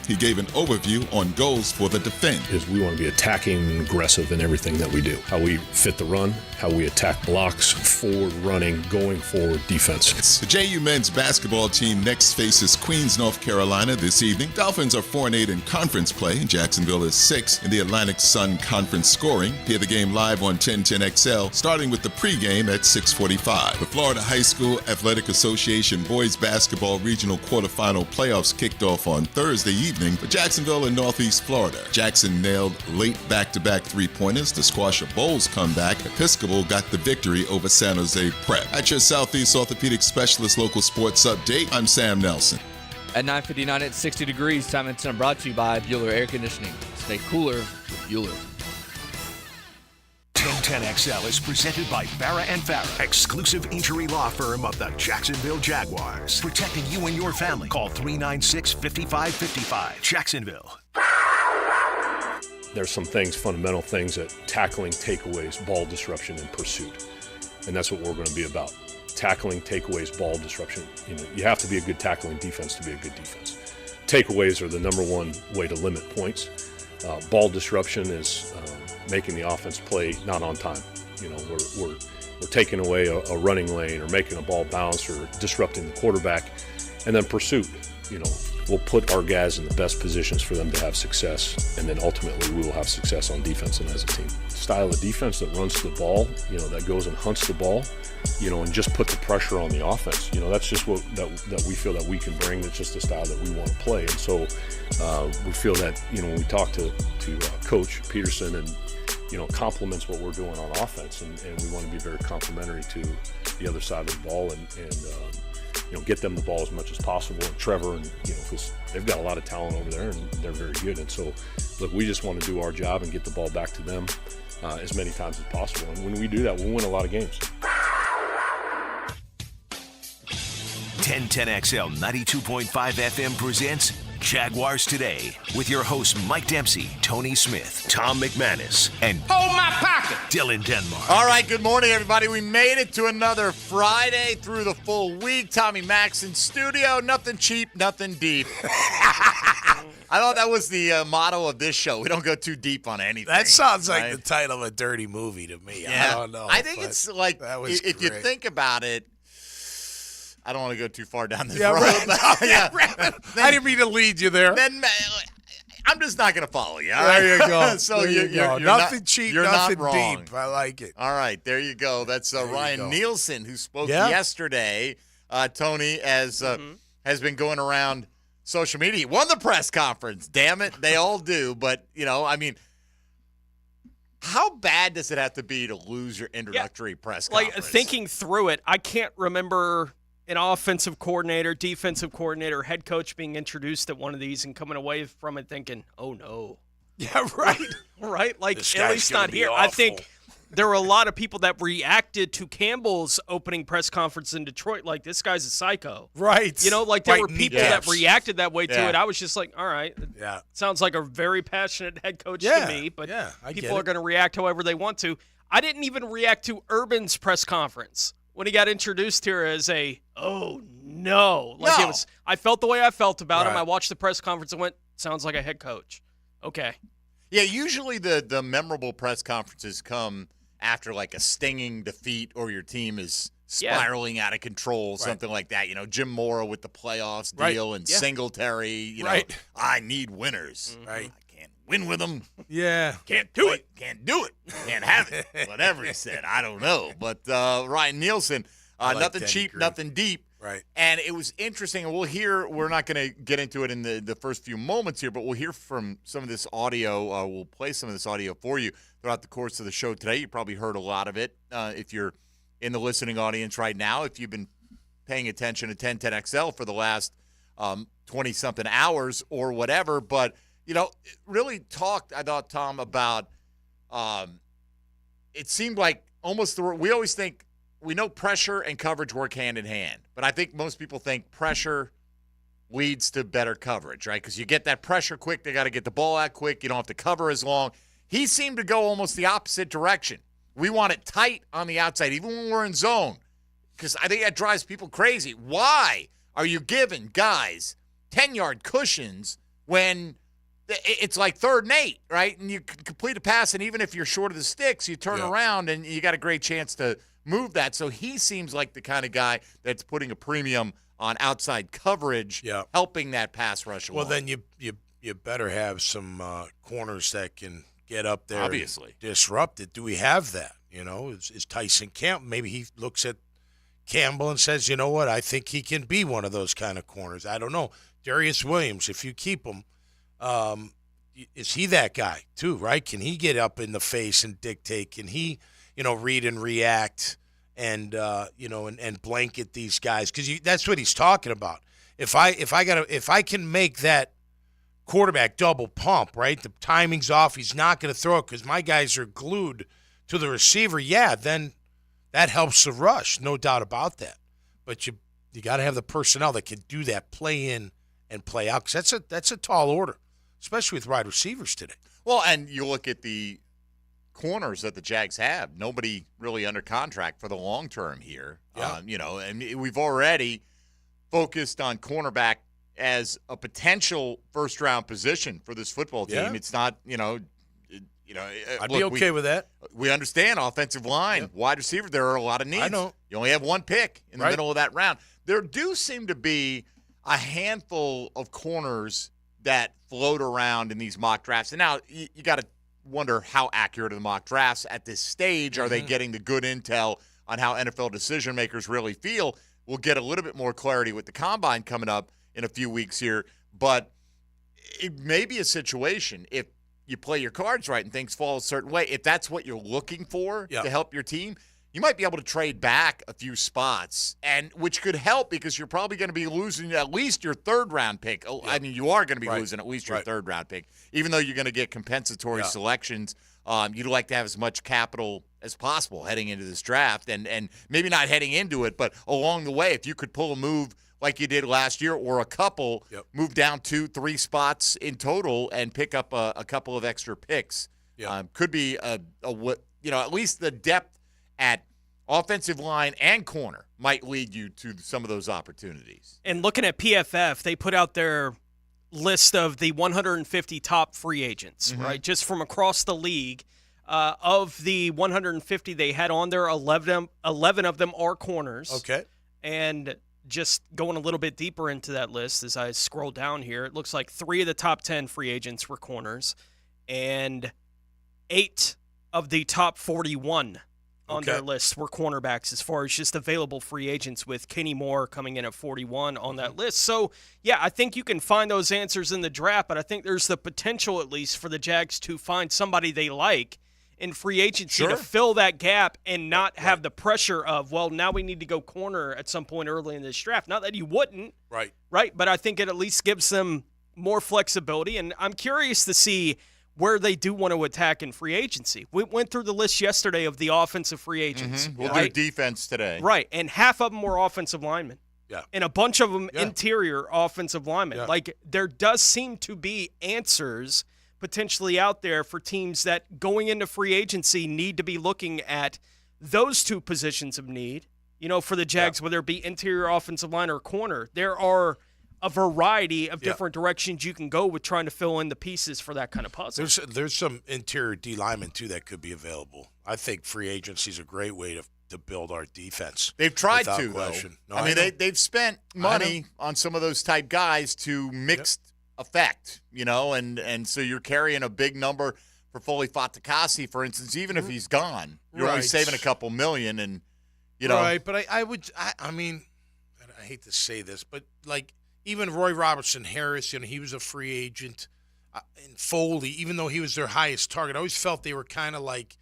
He gave an overview on goals for the defense. Is we want to be attacking and aggressive in everything that we do. How we fit the run, how we attack blocks, forward running, going forward defense. The JU men's basketball team next faces Queens, North Carolina this evening. Dolphins are 4-8 in conference play. Jacksonville is 6 in the Atlantic Sun Conference scoring. Hear the game live on 1010XL, starting with the pregame at 6:45. The Florida High School Athletic Association boys basketball regional quarterfinal playoffs kicked off on Thursday evening for Jacksonville and Northeast Florida. Jackson nailed late back-to-back three-pointers to squash a Bulls comeback. Episcopal got the victory over San Jose Prep. At your Southeast Orthopedic Specialist local sports update, I'm Sam Nelson. At 9:59 at 60 degrees, time and center brought to you by Bueller Air Conditioning. Stay cooler with Bueller. 1010XL is presented by Farah & Farah, exclusive injury law firm of the Jacksonville Jaguars. Protecting you and your family. Call 396-5555. Jacksonville. There's some things, fundamental things, that tackling, takeaways, ball disruption, and pursuit. And that's what we're going to be about. Tackling, takeaways, ball disruption. You have to be a good tackling defense to be a good defense. Takeaways are the number one way to limit points. Ball disruption is making the offense play not on time. We're taking away a running lane or making a ball bounce or disrupting the quarterback. And then pursuit, we'll put our guys in the best positions for them to have success, and then ultimately we will have success on defense and as a team. Style of defense that runs the ball, that goes and hunts the ball, and just put the pressure on the offense. That's just what that we feel that we can bring. That's just the style that we want to play. And so we feel that, when we talk to Coach Peterson and, complements what we're doing on offense, and we want to be very complimentary to the other side of the ball and get them the ball as much as possible. And Trevor, and because they've got a lot of talent over there and they're very good. And so, look, we just want to do our job and get the ball back to them as many times as possible. And when we do that, we'll win a lot of games. 1010XL 92.5 FM presents Jaguars Today with your hosts Mike Dempsey, Tony Smith, Tom McManus, and Hold my pocket! Dylan Denmark. All right, good morning, everybody. We made it to another Friday through the full week. Tommy Max in studio. Nothing cheap, nothing deep. I thought that was the motto of this show. We don't go too deep on anything. That sounds like the title of a dirty movie to me. Yeah. I don't know. I think it's like, if you think about it, I don't want to go too far down this road. Right. Then, I didn't mean to lead you there. Then I'm just not going to follow you. All there right? you go. So there you're nothing not, cheap, you're nothing not wrong. deep. I like it. All right, there you go. That's Ryan Nielsen, who spoke yesterday. Tony, as has been going around social media. He won the press conference. Damn it, they all do. But how bad does it have to be to lose your introductory press conference? Like, thinking through it, I can't remember an offensive coordinator, defensive coordinator, head coach being introduced at one of these and coming away from it thinking, oh, no. Yeah, right. Right? Like, This at guy's least gonna not be here. awful. I think there were a lot of people that reacted to Campbell's opening press conference in Detroit like, this guy's a psycho. Right. There were people that reacted that way to it. I was just like, all right. Yeah. Sounds like a very passionate head coach to me, but people are going to react however they want to. I didn't even react to Urban's press conference when he got introduced here as it was. I felt the way I felt about him. I watched the press conference and went, sounds like a head coach. Okay. Yeah, usually the memorable press conferences come after like a stinging defeat or your team is spiraling out of control, something like that. Jim Mora with the playoffs deal and Singletary, I need winners. Right. I can't win with them. Yeah. Can't do it. Can't do it. Can't have it. Whatever he said. I don't know. But Ryan Nielsen, nothing cheap, nothing deep. Right. And it was interesting. And we're not going to get into it in the first few moments here, but we'll hear from some of this audio. We'll play some of this audio for you throughout the course of the show today. You probably heard a lot of it if you're in the listening audience right now, if you've been paying attention to 1010XL for the last 20-something hours or whatever. But, it really talked, I thought, Tom, about it seemed like almost we always think, we know pressure and coverage work hand in hand, but I think most people think pressure leads to better coverage, right? Because you get that pressure quick, they got to get the ball out quick, you don't have to cover as long. He seemed to go almost the opposite direction. We want it tight on the outside, even when we're in zone, because I think that drives people crazy. Why are you giving guys 10-yard cushions when it's like 3rd and 8, right? And you complete a pass, and even if you're short of the sticks, you turn around and you got a great chance to move that. So he seems like the kind of guy that's putting a premium on outside coverage, helping that pass rush along. Well, then you better have some corners that can get up there, obviously, and disrupt it. Do we have that? Is Tyson Campbell? Maybe he looks at Campbell and says, you know what? I think he can be one of those kind of corners. I don't know. Darius Williams, if you keep him, is he that guy too? Right? Can he get up in the face and dictate? Can he, read and react and and blanket these guys? Because that's what he's talking about. If I can make that quarterback double pump, right? The timing's off. He's not going to throw it because my guys are glued to the receiver. Yeah, then that helps the rush, no doubt about that. But you got to have the personnel that can do that, play in and play out, because that's a tall order, especially with wide receivers today. Well, and you look at the corners that the Jags have. Nobody really under contract for the long term here. Yeah. And we've already focused on cornerback as a potential first-round position for this football team. Yeah. It's not, I'd be okay with that. We understand offensive line, wide receiver. There are a lot of needs. I know. You only have one pick in the middle of that round. There do seem to be a handful of corners that float around in these mock drafts. And now you got to wonder how accurate are the mock drafts at this stage. Are they getting the good intel on how NFL decision makers really feel? We'll get a little bit more clarity with the combine coming up in a few weeks here. But it may be a situation, if you play your cards right and things fall a certain way, if that's what you're looking for to help your team, you might be able to trade back a few spots, and which could help because you're probably going to be losing at least your 3rd-round pick. I mean, you are going to be losing at least your 3rd-round pick, even though you're going to get compensatory selections. You'd like to have as much capital as possible heading into this draft, and maybe not heading into it, but along the way, if you could pull a move like you did last year, or a couple, move down 2-3 spots in total and pick up a couple of extra picks. Could be at least the depth at offensive line and corner might lead you to some of those opportunities. And looking at PFF, they put out their list of the 150 top free agents, right? Just from across the league. Of the 150 they had on there, 11 of them are corners. Okay. And just going a little bit deeper into that list as I scroll down here, it looks like 3 of the top 10 free agents were corners, and 8 of the top 41 on their list were cornerbacks as far as just available free agents, with Kenny Moore coming in at 41 on that list. So, yeah, I think you can find those answers in the draft, but I think there's the potential, at least, for the Jags to find somebody they like in free agency to fill that gap and not have the pressure of, well, now we need to go corner at some point early in this draft. Not that you wouldn't. Right. But I think it at least gives them more flexibility, and I'm curious to see where they do want to attack in free agency. We went through the list yesterday of the offensive free agents. We'll do defense today. Right, and half of them were offensive linemen. Yeah. And a bunch of them interior offensive linemen. Yeah. Like, there does seem to be answers potentially out there for teams that going into free agency need to be looking at those two positions of need. For the Jags, whether it be interior offensive line or corner, there are a variety of different directions you can go with trying to fill in the pieces for that kind of puzzle. There's some interior D linemen, too, that could be available. I think free agency is a great way to build our defense. They've tried to, question. though. No, they've spent money on some of those type guys to mixed effect, and so you're carrying a big number for Foley Fatukasi, for instance. Even if he's gone, you're only saving a couple million, and Right, but I mean, I hate to say this, but like even Roy Robertson Harris, he was a free agent, and Foley, even though he was their highest target, I always felt they were kind of like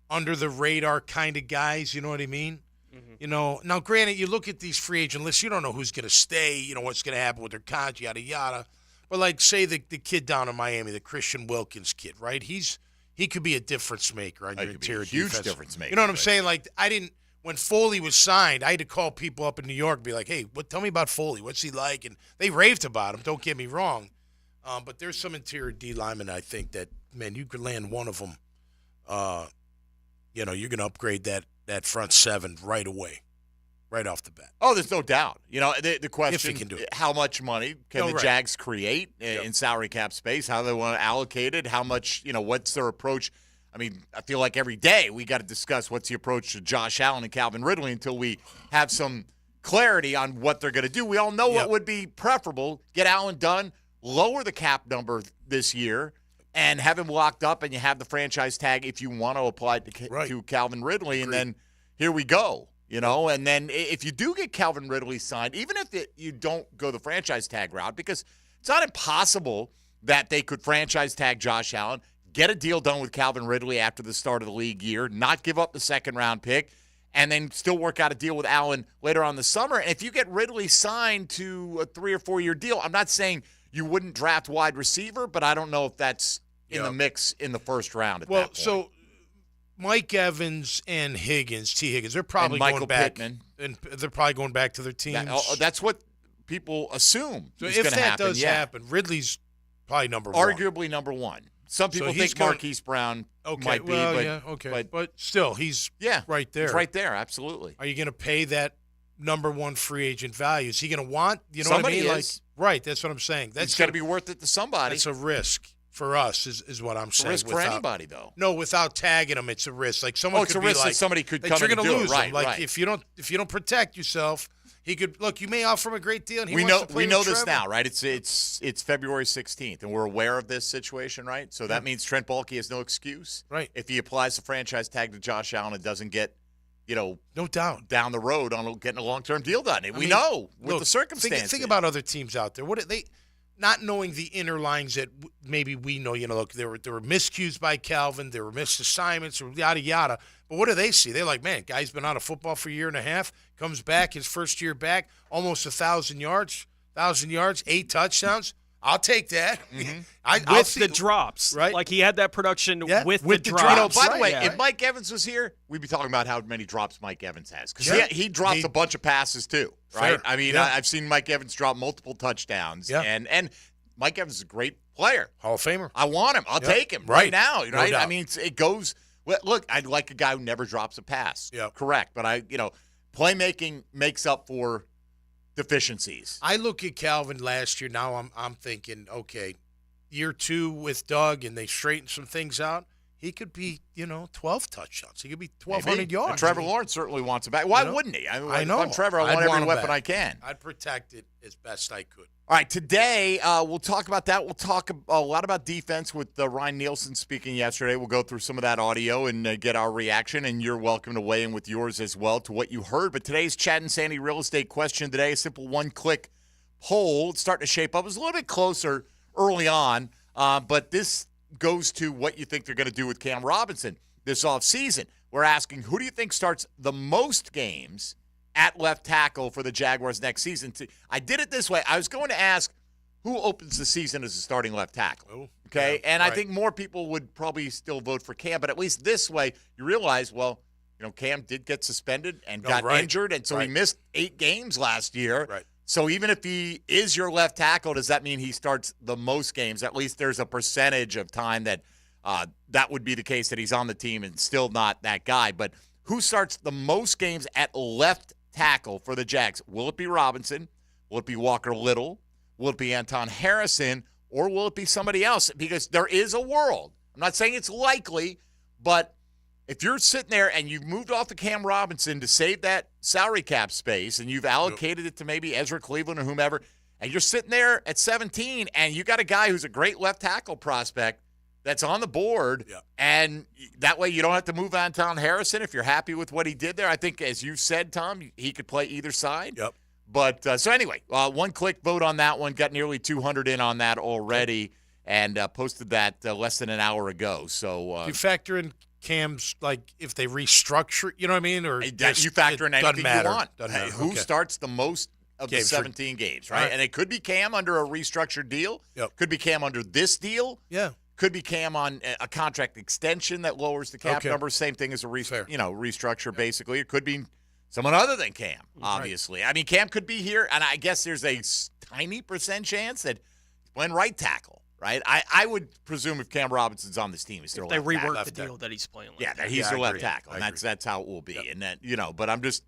under the radar kind of guys. You know what I mean? Mm-hmm. Now granted, you look at these free agent lists, you don't know who's going to stay, what's going to happen with their contract, yada yada. But like, say the kid down in Miami, the Christian Wilkins kid, right? He could be a difference maker on your interior defense. Huge difference maker. You know what I'm saying? Like, when Foley was signed, I had to call people up in New York and be like, hey, tell me about Foley. What's he like? And they raved about him, don't get me wrong. But there's some interior D linemen, I think, that, man, you could land one of them. You're going to upgrade that front seven right away. right off the bat. Oh, there's no doubt. The question, If he can do it. how much money can the right. Jags create in salary cap space, how they want to allocate it, how much, what's their approach. I mean, I feel like every day we got to discuss what's the approach to Josh Allen and Calvin Ridley until we have some clarity on what they're going to do. We all know what would be preferable. Get Allen done, lower the cap number this year, and have him locked up, and you have the franchise tag if you want to apply it to Calvin Ridley, and then here we go. And then if you do get Calvin Ridley signed, even if you don't go the franchise tag route, because it's not impossible that they could franchise tag Josh Allen, get a deal done with Calvin Ridley after the start of the league year, not give up the second-round pick, and then still work out a deal with Allen later on the summer. And if you get Ridley signed to a 3 or 4 year deal, I'm not saying you wouldn't draft wide receiver, but I don't know if that's in the mix in the first round at that point. So Mike Evans and T. Higgins, they're probably Michael going back. Pittman. And they're probably going back to their teams. That's what people assume So is if going to that happen. does happen, Ridley's probably number one. Arguably number one. Some people think Marquise Brown might be, but still, he's right there. He's right there, absolutely. Are you going to pay that number one free agent value? Is he going to want, Somebody what I mean? is. Right, that's what I'm saying. It's got to be worth it to somebody. That's a risk for us, is what I'm saying. A risk for anybody, though. No, without tagging him, it's a risk. Like someone it's could a be risk like, that somebody could that come you're and gonna do lose it. Right, him. Like right. if you don't protect yourself, he could look. You may offer him a great deal, and we know this Trevor. now, right? It's February 16th, and we're aware of this situation, right? So that means Trent Baalke has no excuse, right? If he applies the franchise tag to Josh Allen, it doesn't get, no doubt, down the road on getting a long-term deal done. We know with the circumstances. Think about other teams out there. What they not knowing the inner lines that maybe we know. Look, there were miscues by Calvin, there were missed assignments, or yada yada. But what do they see? They're like, man, guy's been out of football for a year and a half, comes back his first year back, almost 1,000 yards, 8 touchdowns. I'll take that. Mm-hmm. With the drops, right? Like he had that production with the drops. drops. By the way, if Mike Evans was here, we'd be talking about how many drops Mike Evans has, because he drops a bunch of passes too, right? Fair. I mean, I've seen Mike Evans drop multiple touchdowns, and Mike Evans is a great player, Hall of Famer. I want him. I'll take him right now. No Right? doubt. I mean, it goes. Well, look, I'd like a guy who never drops a pass. Yeah, correct. But playmaking makes up for deficiencies. I look at Calvin last year. Now I'm thinking, okay, year 2 with Doug, and they straighten some things out. He could be, 12 touchdowns. He could be 1,200 yards. And Trevor Lawrence certainly wants him back. Why wouldn't he? I know. If I'm Trevor, I want every weapon I can. I'd protect it as best I could. All right, today we'll talk about that. We'll talk a lot about defense with Ryan Nielsen speaking yesterday. We'll go through some of that audio and get our reaction, and you're welcome to weigh in with yours as well to what you heard. But today's Chad and Sandy real estate question today, a simple one-click poll. It's starting to shape up. It was a little bit closer early on, but this goes to what you think they're going to do with Cam Robinson this offseason. We're asking, who do you think starts the most games at left tackle for the Jaguars next season? I did it this way. I was going to ask who opens the season as a starting left tackle. Okay? Yeah, and I think more people would probably still vote for Cam, but at least this way you realize, Cam did get suspended and got injured, and so he missed 8 games last year. Right. So even if he is your left tackle, does that mean he starts the most games? At least there's a percentage of time that that would be the case, that he's on the team and still not that guy. But who starts the most games at left tackle for the Jags? Will it be Robinson? Will it be Walker Little? Will it be Anton Harrison? Or will it be somebody else? Because there is a world. I'm not saying it's likely, but if you're sitting there and you've moved off of Cam Robinson to save that salary cap space, and you've allocated it to maybe Ezra Cleveland or whomever, and you're sitting there at 17 and you got a guy who's a great left tackle prospect that's on the board, and that way you don't have to move Anton Harrison if you're happy with what he did there. I think, as you said, Tom, he could play either side. Yep. But so anyway, one-click vote on that one. Got nearly 200 in on that already, and posted that less than an hour ago. So you factor in Cam's, like, if they restructure, you know what I mean? Or you factor in anything you want. Hey, who starts the most of the 17 games, right? And it could be Cam under a restructured deal. Yep. Could be Cam under this deal. Yeah. Could be Cam on a contract extension that lowers the cap number. Same thing as a restructure, basically. It could be someone other than Cam, obviously. I mean, Cam could be here, and I guess there's a tiny % chance that he's playing right tackle. right? I would presume if Cam Robinson's on this team, he's still If they left tackle. rework the deal that he's playing. Yeah, Like he's the left tackle, and that's how it will be. And then but I'm just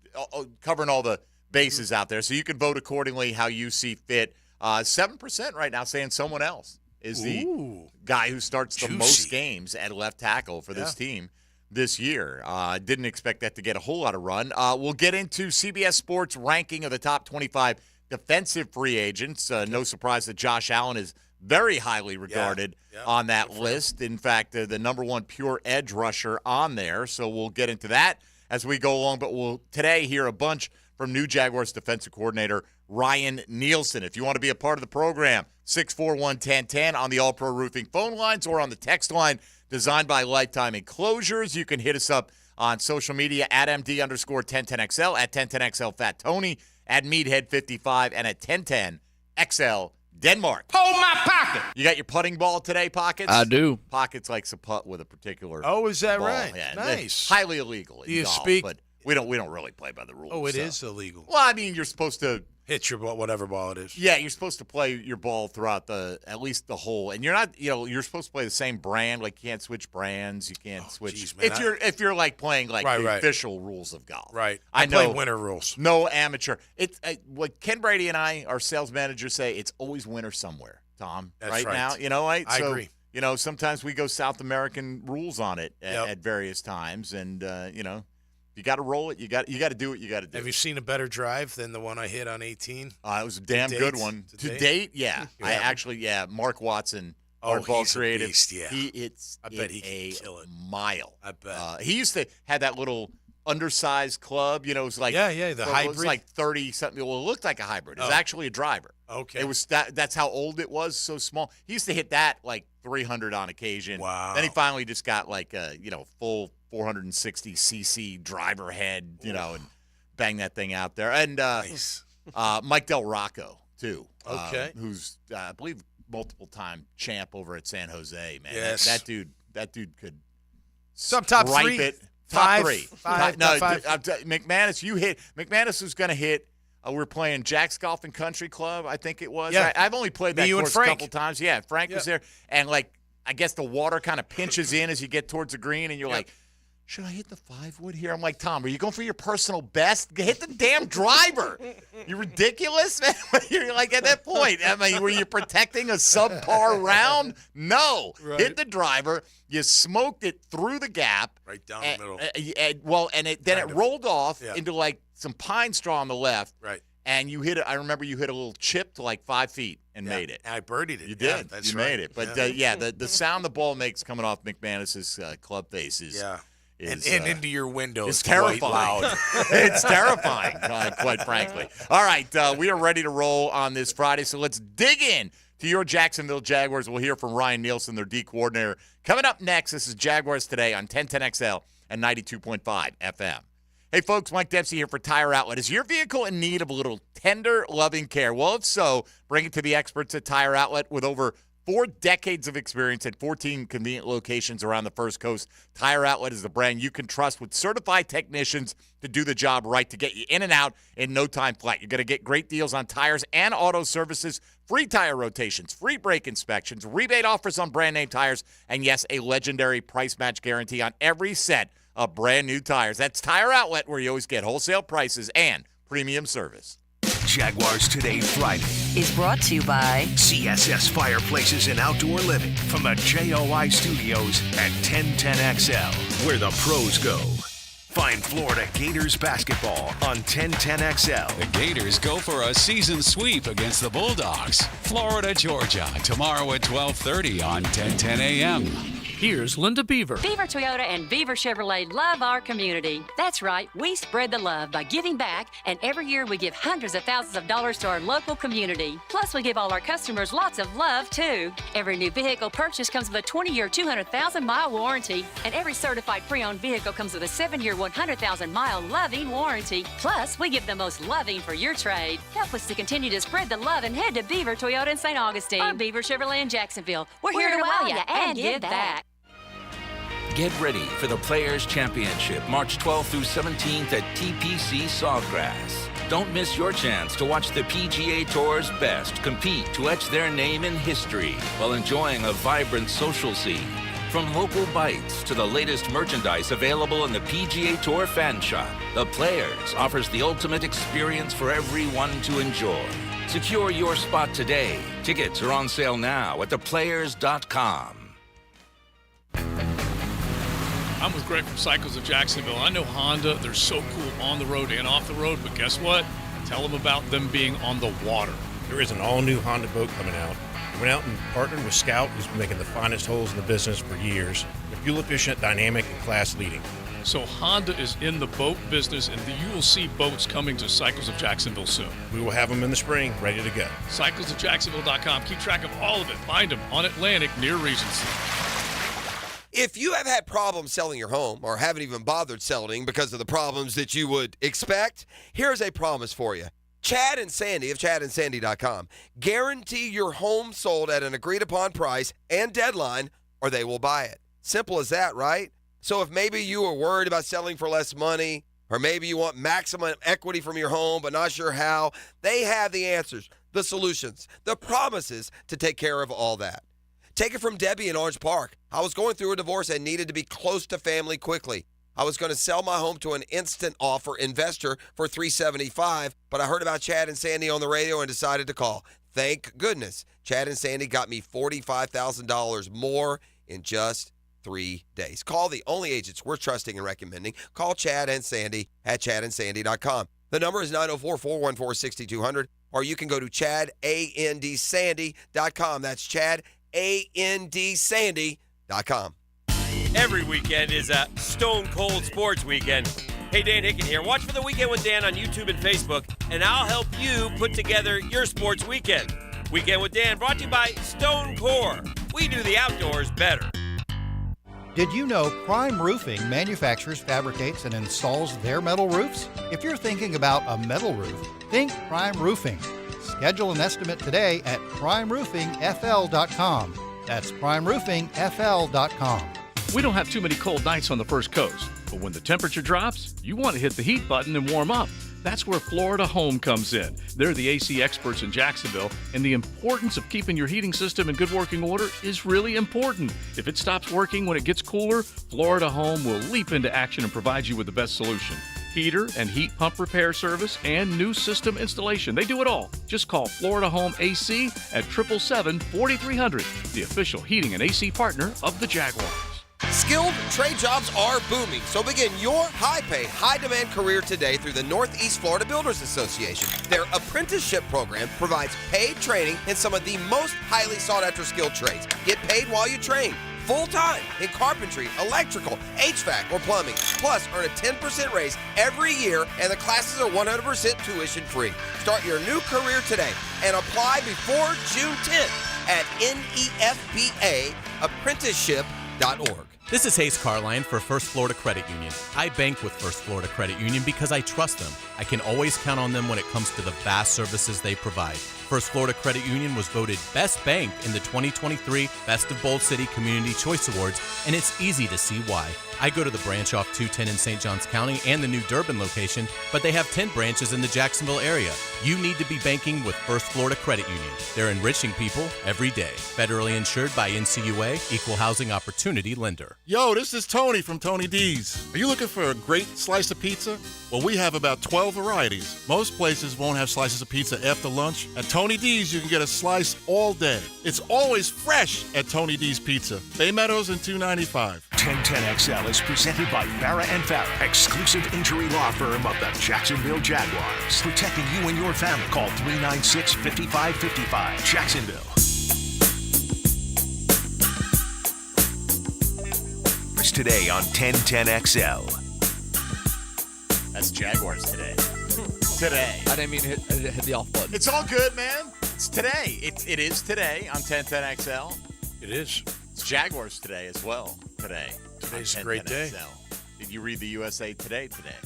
covering all the bases out there, so you can vote accordingly how you see fit. 7% right now saying someone else is the guy who starts the most games at left tackle for this team this year. Didn't expect that to get a whole lot of run. We'll get into CBS Sports ranking of the top 25 defensive free agents. No surprise that Josh Allen is very highly regarded on that list. In fact, the number one pure edge rusher on there. So we'll get into that as we go along. But we'll today hear a bunch from new Jaguars defensive coordinator Ryan Nielsen. If you want to be a part of the program, 641-1010 on the All-Pro Roofing phone lines or on the text line designed by Lifetime Enclosures. You can hit us up on social media at MD_1010XL, at 1010XL Fat Tony, at Meathead55, and at 1010XL Denmark. Hold my pocket. You got your putting ball today, Pockets? I do. Pockets likes to putt with a particular Oh, is that ball. right? Yeah, Nice. it's highly illegal in Do you golf, speak- but we don't really play by the rules. Oh, it so. is illegal. Well, I mean, you're supposed to Hit your ball, whatever ball it is. Yeah, you're supposed to play your ball throughout at least the hole, and you're not. You're supposed to play the same brand. Like you can't switch brands. You can't switch. Geez, man, if you're like playing like the official rules of golf. Right. I play know winter rules. No amateur. It's what Ken Brady and our sales managers say. It's always winter somewhere, Tom. That's right. Now, right? I agree. Sometimes we go South American rules on it at various times, and you got to roll it. You got to do what you got to do. Have you seen a better drive than the one I hit on 18? It was a damn good one. To date, yeah. I actually, Mark Watson, our ball creative. Beast, yeah. I bet he can kill it. Mile. I bet. He used to have that little undersized club. It was like the hybrid. It was like 30 something. Well, it looked like a hybrid. It was actually a driver. Okay. It was that's how old it was. So small. He used to hit that like 300 on occasion. Wow. Then he finally just got like a full 460 cc driver head. And bang that thing out there. And nice. Mike Del Rocco too. Okay. Who's I believe multiple-time champ over at San Jose. Man, yes. That dude could. Some top three. It. Top top three. Five. McManus. You hit. McManus was going to hit. We're playing Jack's Golf and Country Club. I think it was. Yeah. Right? I've only played that course a couple times. Yeah, Frank was there, and I guess the water kind of pinches in as you get towards the green, and you're like, should I hit the 5-wood here? I'm like, Tom, are you going for your personal best? Hit the damn driver. You're ridiculous, man. You're like at that point. I mean, were you protecting a subpar round? No. Right. Hit the driver. You smoked it through the gap. Right down the middle. It rolled off into like some pine straw on the left. Right. And you hit it. I remember you hit a little chip to like 5 feet and made it. I birdied it. You did. That's you right. made it. But the sound the ball makes coming off McManus's club face is and into your window. It's terrifying. Loud. It's terrifying, quite frankly. All right, we are ready to roll on this Friday, so let's dig in to your Jacksonville Jaguars. We'll hear from Ryan Nielsen, their D coordinator. Coming up next, this is Jaguars Today on 1010XL and 92.5 FM. Hey, folks, Mike Dempsey here for Tire Outlet. Is your vehicle in need of a little tender, loving care? Well, if so, bring it to the experts at Tire Outlet with over 4 decades of experience at 14 convenient locations around the First Coast. Tire Outlet is the brand you can trust with certified technicians to do the job right, to get you in and out in no time flat. You're going to get great deals on tires and auto services, free tire rotations, free brake inspections, rebate offers on brand name tires, and yes, a legendary price match guarantee on every set of brand new tires. That's Tire Outlet, where you always get wholesale prices and premium service. Jaguars Today Friday is brought to you by CSS Fireplaces and Outdoor Living from the JOI Studios at 1010XL, where the pros go. Find Florida Gators basketball on 1010XL. The Gators go for a season sweep against the Bulldogs. Florida, Georgia, tomorrow at 12:30 on 1010 AM. Here's Linda Beaver. Beaver Toyota and Beaver Chevrolet love our community. That's right, we spread the love by giving back, and every year we give hundreds of thousands of dollars to our local community. Plus, we give all our customers lots of love, too. Every new vehicle purchase comes with a 20-year, 200,000-mile warranty, and every certified pre-owned vehicle comes with a 7-year, 100,000-mile loving warranty. Plus, we give the most loving for your trade. Help us to continue to spread the love and head to Beaver Toyota in St. Augustine or Beaver Chevrolet in Jacksonville. We're here to wow you and give back. Get ready for the Players' Championship, March 12th through 17th at TPC Sawgrass. Don't miss your chance to watch the PGA Tour's best compete to etch their name in history while enjoying a vibrant social scene. From local bites to the latest merchandise available in the PGA Tour fan shop, The Players offers the ultimate experience for everyone to enjoy. Secure your spot today. Tickets are on sale now at theplayers.com. I'm with Greg from Cycles of Jacksonville. I know Honda, they're so cool on the road and off the road, but guess what? Tell them about them being on the water. There is an all-new Honda boat coming out. We went out and partnered with Scout, who's been making the finest holes in the business for years. They're fuel-efficient, dynamic, and class-leading. So Honda is in the boat business, and you will see boats coming to Cycles of Jacksonville soon. We will have them in the spring, ready to go. CyclesofJacksonville.com. Keep track of all of it. Find them on Atlantic near Regency. If you have had problems selling your home or haven't even bothered selling because of the problems that you would expect, here's a promise for you. Chad and Sandy of chadandsandy.com guarantee your home sold at an agreed-upon price and deadline, or they will buy it. Simple as that, right? So if maybe you are worried about selling for less money, or maybe you want maximum equity from your home but not sure how, they have the answers, the solutions, the promises to take care of all that. Take it from Debbie in Orange Park. I was going through a divorce and needed to be close to family quickly. I was going to sell my home to an instant offer investor for $375, but I heard about Chad and Sandy on the radio and decided to call. Thank goodness. Chad and Sandy got me $45,000 more in just 3 days. Call the only agents we're trusting and recommending. Call Chad and Sandy at chadandsandy.com. The number is 904-414-6200, or you can go to chadandsandy.com. That's chadandsandy.com. Every weekend is a Stone Cold Sports Weekend. Hey, Dan Hicken here. Watch for The Weekend with Dan on YouTube and Facebook, and I'll help you put together your sports weekend. Weekend with Dan brought to you by Stone Core. We do the outdoors better. Did you know Prime Roofing manufactures, fabricates, and installs their metal roofs? If you're thinking about a metal roof, think Prime Roofing. Schedule an estimate today at primeroofingfl.com. That's primeroofingfl.com. We don't have too many cold nights on the First Coast, but when the temperature drops, you want to hit the heat button and warm up. That's where Florida Home comes in. They're the AC experts in Jacksonville, and the importance of keeping your heating system in good working order is really important. If it stops working when it gets cooler, Florida Home will leap into action and provide you with the best solution. Heater and heat pump repair service and new system installation. They do it all. Just call Florida Home AC at 777-4300, the official heating and AC partner of the Jaguars. Skilled trade jobs are booming, so begin your high-pay, high-demand career today through the Northeast Florida Builders Association. Their apprenticeship program provides paid training in some of the most highly sought-after skilled trades. Get paid while you train, full-time in carpentry, electrical, HVAC, or plumbing. Plus, earn a 10% raise every year, and the classes are 100% tuition-free. Start your new career today and apply before June 10th at NEFPAapprenticeship.org. This is Hayes Carline for First Florida Credit Union. I bank with First Florida Credit Union because I trust them. I can always count on them when it comes to the vast services they provide. First Florida Credit Union was voted Best Bank in the 2023 Best of Bold City Community Choice Awards, and it's easy to see why. I go to the branch off 210 in St. Johns County and the new Durbin location, but they have 10 branches in the Jacksonville area. You need to be banking with First Florida Credit Union. They're enriching people every day. Federally insured by NCUA, Equal Housing Opportunity Lender. Yo, this is Tony from Tony D's. Are you looking for a great slice of pizza? Well, we have about 12 varieties. Most places won't have slices of pizza after lunch. At Tony D's, you can get a slice all day. It's always fresh at Tony D's Pizza. Bay Meadows and 295. 1010XL is presented by Farah and Farah, exclusive injury law firm of the Jacksonville Jaguars. Protecting you and your family. Call 396-5555. Jacksonville. Today on 1010XL. That's Jaguars Today. Today. I didn't mean to hit the off button. It's all good, man. It's today. It is today on 1010XL. It is. It's Jaguars Today as well. Today. Today's a great day. Did you read the USA Today today?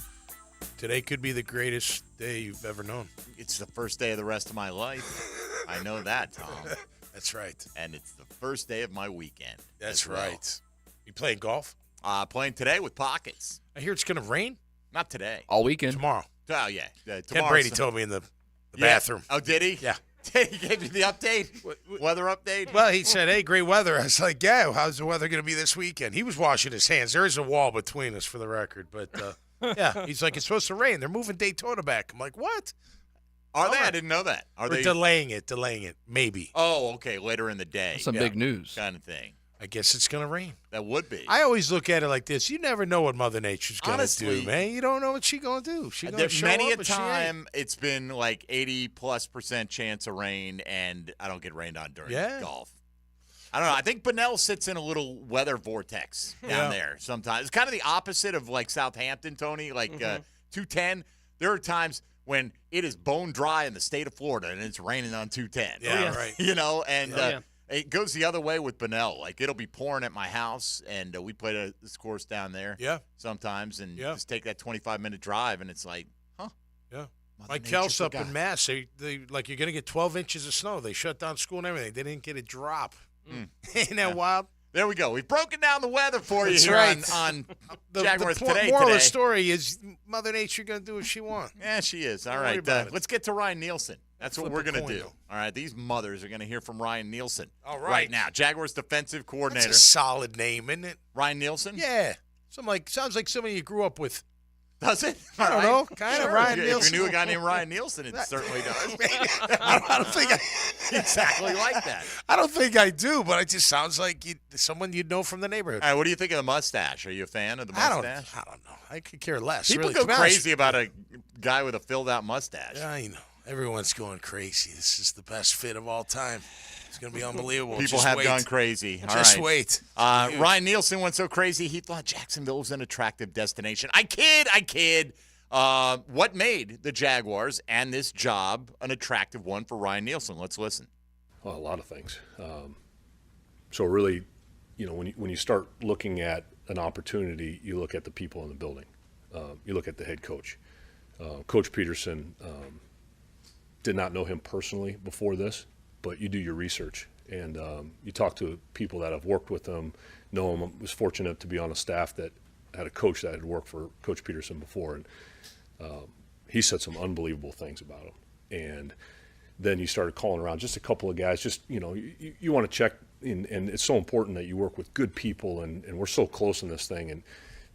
Today could be the greatest day you've ever known. It's the first day of the rest of my life. I know that, Tom. That's right. And it's the first day of my weekend. That's right. You playing golf? Playing today with Pockets. I hear it's going to rain. Not today. All weekend. Tomorrow. Oh, yeah. Ken Brady told me in the bathroom. Oh, did he? Yeah. He gave you the update? Weather update? Well, he said, hey, great weather. I was like, yeah, how's the weather going to be this weekend? He was washing his hands. There is a wall between us, for the record. But, yeah, he's like, it's supposed to rain. They're moving Daytona back. I'm like, what? Are they? I didn't know that. Are they delaying it, maybe. Oh, okay, later in the day. Some big news. Kind of thing. I guess it's going to rain. That would be. I always look at it like this. You never know what Mother Nature's going to do, man. You don't know what she's going to do. She's going to show many up, a time it's been like 80+% chance of rain, and I don't get rained on during golf. I don't know. I think Bunnell sits in a little weather vortex down there sometimes. It's kind of the opposite of like Southampton, Tony. Like 210, there are times when it is bone dry in the state of Florida, and it's raining on 210. Yeah, right. You know, and it goes the other way with Bunnell. Like, it'll be pouring at my house, and we play this course down there sometimes, and just take that 25-minute drive, and it's like, huh? Yeah. Mike Kels up in Mass, they like, you're going to get 12 inches of snow. They shut down school and everything. They didn't get a drop. Ain't that wild? There we go. We've broken down the weather for you That's here right. on the Jaguars Today. The moral of the story is Mother Nature going to do what she wants. Yeah, she is. All Don't right. worry about it. Let's get to Ryan Nielsen. That's what Flip we're a going to coin, do. though. All right. These mothers are going to hear from Ryan Nielsen right. now. Jaguars defensive coordinator. That's a solid name, isn't it? Ryan Nielsen? Yeah. Sounds like somebody you grew up with. Does it? I don't know. Kind of Ryan Nielsen. If you knew a guy named Ryan Nielsen, it certainly does. I don't think exactly like that. I don't think I do, but it just sounds like someone you'd know from the neighborhood. All right, what do you think of the mustache? Are you a fan of the mustache? I don't know. I could care less. People really. go crazy about a guy with a filled-out mustache. Yeah, I know. Everyone's going crazy. This is the best fit of all time. It's going to be unbelievable. People Just have wait. gone crazy. Just wait. Ryan Nielsen went so crazy, he thought Jacksonville was an attractive destination. I kid. What made the Jaguars and this job an attractive one for Ryan Nielsen? Let's listen. Well, a lot of things. So really, when you start looking at an opportunity, you look at the people in the building. You look at the head coach. Coach Peterson, did not know him personally before this, but you do your research and you talk to people that have worked with him, know him. I was fortunate to be on a staff that had a coach that had worked for Coach Peterson before, and he said some unbelievable things about him. And then you started calling around just a couple of guys. Just you want to check in, and it's so important that you work with good people. And we're so close in this thing, and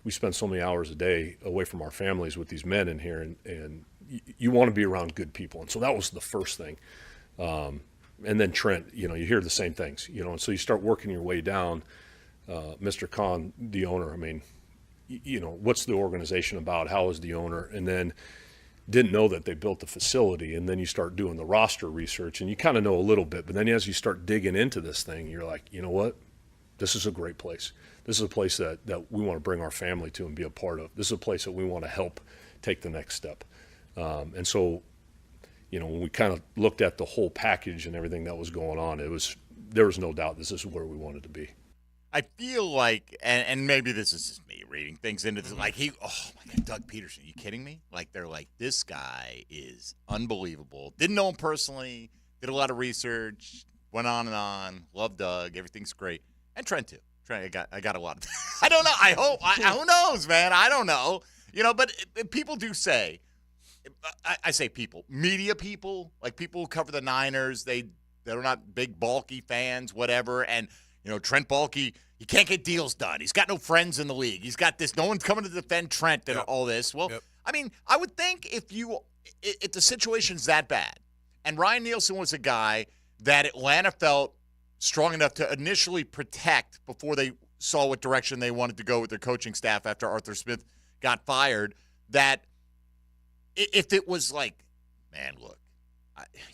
we spend so many hours a day away from our families with these men in here, and you want to be around good people. And so that was the first thing. And then Trent, you hear the same things, and so you start working your way down. Mr. Khan, the owner, I mean, what's the organization about? How is the owner? And then didn't know that they built the facility. And then you start doing the roster research, and you kind of know a little bit. But then as you start digging into this thing, you're like, you know what? This is a great place. This is a place that we want to bring our family to and be a part of. This is a place that we want to help take the next step. And so, when we kind of looked at the whole package and everything that was going on, there was no doubt this is where we wanted to be. I feel like, and maybe this is just me reading things into this, like oh my God, Doug Peterson, are you kidding me? Like, they're like, this guy is unbelievable. Didn't know him personally, did a lot of research, went on and on, loved Doug, everything's great. And Trent too. Trent, I got a lot of, I don't know, I hope, who knows, man, I don't know. But people do say, I say people, media people, like people who cover the Niners, they're not big, bulky fans, whatever, and Trent Baalke, he can't get deals done. He's got no friends in the league. He's got this. No one's coming to defend Trent and all this. Well, I mean, I would think if the situation's that bad, and Ryan Nielsen was a guy that Atlanta felt strong enough to initially protect before they saw what direction they wanted to go with their coaching staff after Arthur Smith got fired, that if it was like, man, look,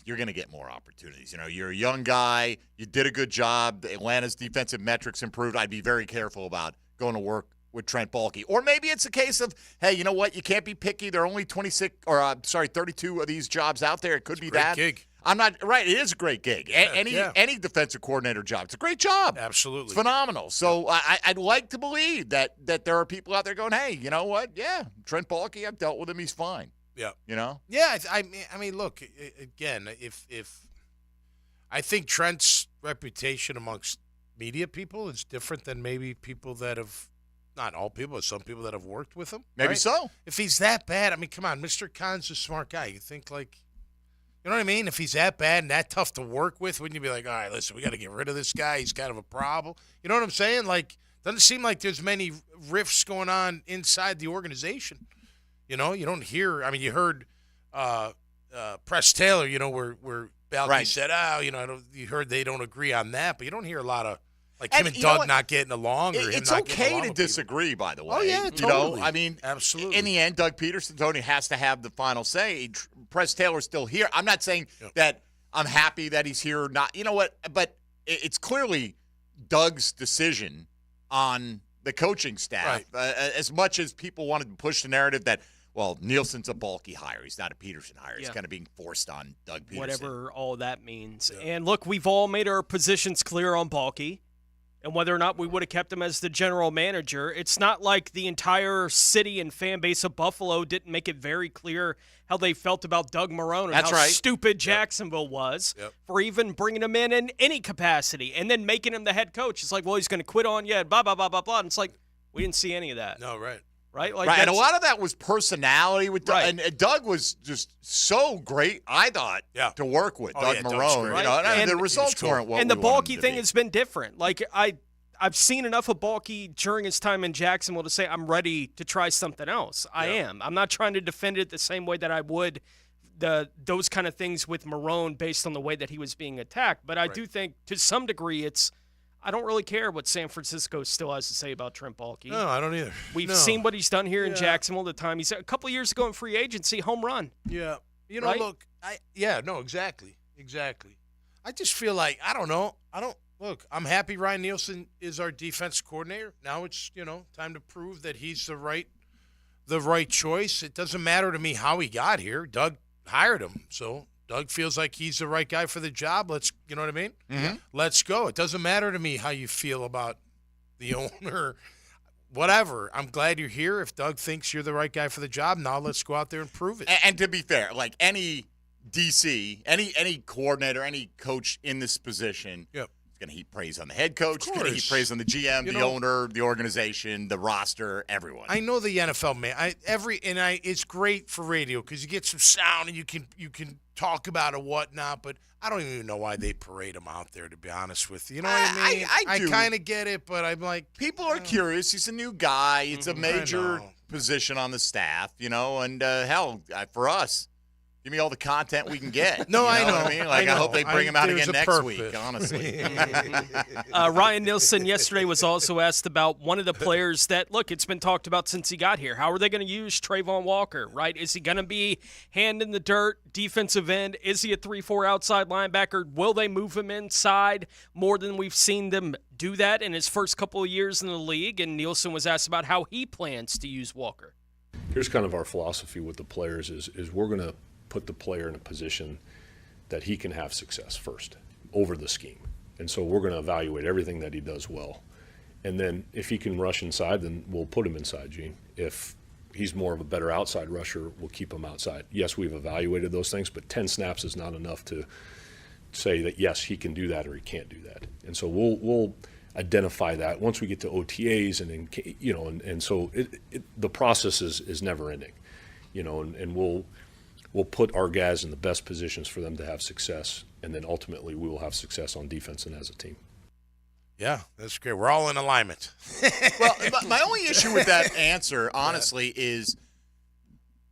you're going to get more opportunities. You're a young guy. You did a good job. Atlanta's defensive metrics improved. I'd be very careful about going to work with Trent Baalke. Or maybe it's a case of, hey, you know what? You can't be picky. There are only 32 of these jobs out there. It could be that. Gig. I'm not right. It is a great gig. Any defensive coordinator job. It's a great job. Absolutely. It's phenomenal. So I'd like to believe that there are people out there going, hey, you know what? Yeah, Trent Baalke, I've dealt with him. He's fine. Yeah. Yeah, I mean, look, again, if I think Trent's reputation amongst media people is different than maybe people that have not all people, but some people that have worked with him. Maybe right? so. If he's that bad, I mean, come on, Mr. Khan's a smart guy. You think like, you know what I mean? If he's that bad and that tough to work with, wouldn't you be like, all right, listen, we got to get rid of this guy. He's kind of a problem. You know what I'm saying? Like, doesn't seem like there's many rifts going on inside the organization. You know, you don't hear. I mean, you heard Press Taylor. You know, where Balky said, you heard they don't agree on that, but you don't hear a lot of like him and Doug not getting along. Or it's okay to disagree, by the way. Oh yeah, totally. You know, I mean, absolutely. In the end, Doug Peterson, Tony, has to have the final say. Press Taylor's still here. I'm not saying that I'm happy that he's here or not. You know what? But it's clearly Doug's decision on the coaching staff. As much as people wanted to push the narrative that, well, Nielsen's a bulky hire. He's not a Peterson hire. He's kind of being forced on Doug Peterson. Whatever all that means. Yeah. And look, we've all made our positions clear on Balky and whether or not we would have kept him as the general manager. It's not like the entire city and fan base of Buffalo didn't make it very clear how they felt about Doug Marrone and how stupid Jacksonville was for even bringing him in any capacity and then making him the head coach. It's like, well, he's going to quit on you, blah, blah, blah, blah, blah. And it's like, we didn't see any of that. No, right. Right? Like and a lot of that was personality with Doug. And Doug was just so great, I thought, to work with. Doug Marrone. Right? You know, and the results weren't what and the we wanted Balky them to thing be. has been different. Like, I've seen enough of Balky during his time in Jacksonville to say I'm ready to try something else. I am. I'm not trying to defend it the same way that I would those kind of things with Marrone based on the way that he was being attacked. But I do think to some degree I don't really care what San Francisco still has to say about Trent Baalke. No, I don't either. We've seen what he's done here in Jacksonville. The time he's a couple of years ago in free agency, home run. Yeah, you know, look, exactly. I just feel like I don't know. Look. I'm happy Ryan Nielsen is our defense coordinator. Now it's time to prove that he's the right choice. It doesn't matter to me how he got here. Doug hired him, so. Doug feels like he's the right guy for the job. You know what I mean? Mm-hmm. Let's go. It doesn't matter to me how you feel about the owner, whatever. I'm glad you're here. If Doug thinks you're the right guy for the job, now let's go out there and prove it. And to be fair, like any DC, any coordinator, any coach in this position, is going to heap praise on the head coach. Going to heap praise on the GM, the owner, the organization, the roster, everyone. I know the NFL man. It's great for radio because you get some sound and you can talk about it, whatnot. But I don't even know why they parade him out there. To be honest with you, you know what I mean? I do. kind of get it, but I'm like, people are curious. He's a new guy. It's a major position on the staff, and hell, for us. Give me all the content we can get. No, I know what I mean? Like, I hope they bring him out again next week, honestly. Ryan Nielsen yesterday was also asked about one of the players that, look, it's been talked about since he got here. How are they going to use Trayvon Walker, right? Is he going to be hand in the dirt, defensive end? Is he a 3-4 outside linebacker? Will they move him inside more than we've seen them do that in his first couple of years in the league? And Nielsen was asked about how he plans to use Walker. Here's kind of our philosophy with the players is we're going to put the player in a position that he can have success first over the scheme. And so we're going to evaluate everything that he does well. And then if he can rush inside, then we'll put him inside, Gene. If he's more of a better outside rusher, we'll keep him outside. Yes, we've evaluated those things, but 10 snaps is not enough to say that, yes, he can do that or he can't do that. And so we'll identify that once we get to OTAs and so the process is never ending, and we'll put our guys in the best positions for them to have success, and then ultimately we will have success on defense and as a team. Yeah, that's great. We're all in alignment. Well, my only issue with that answer, honestly, is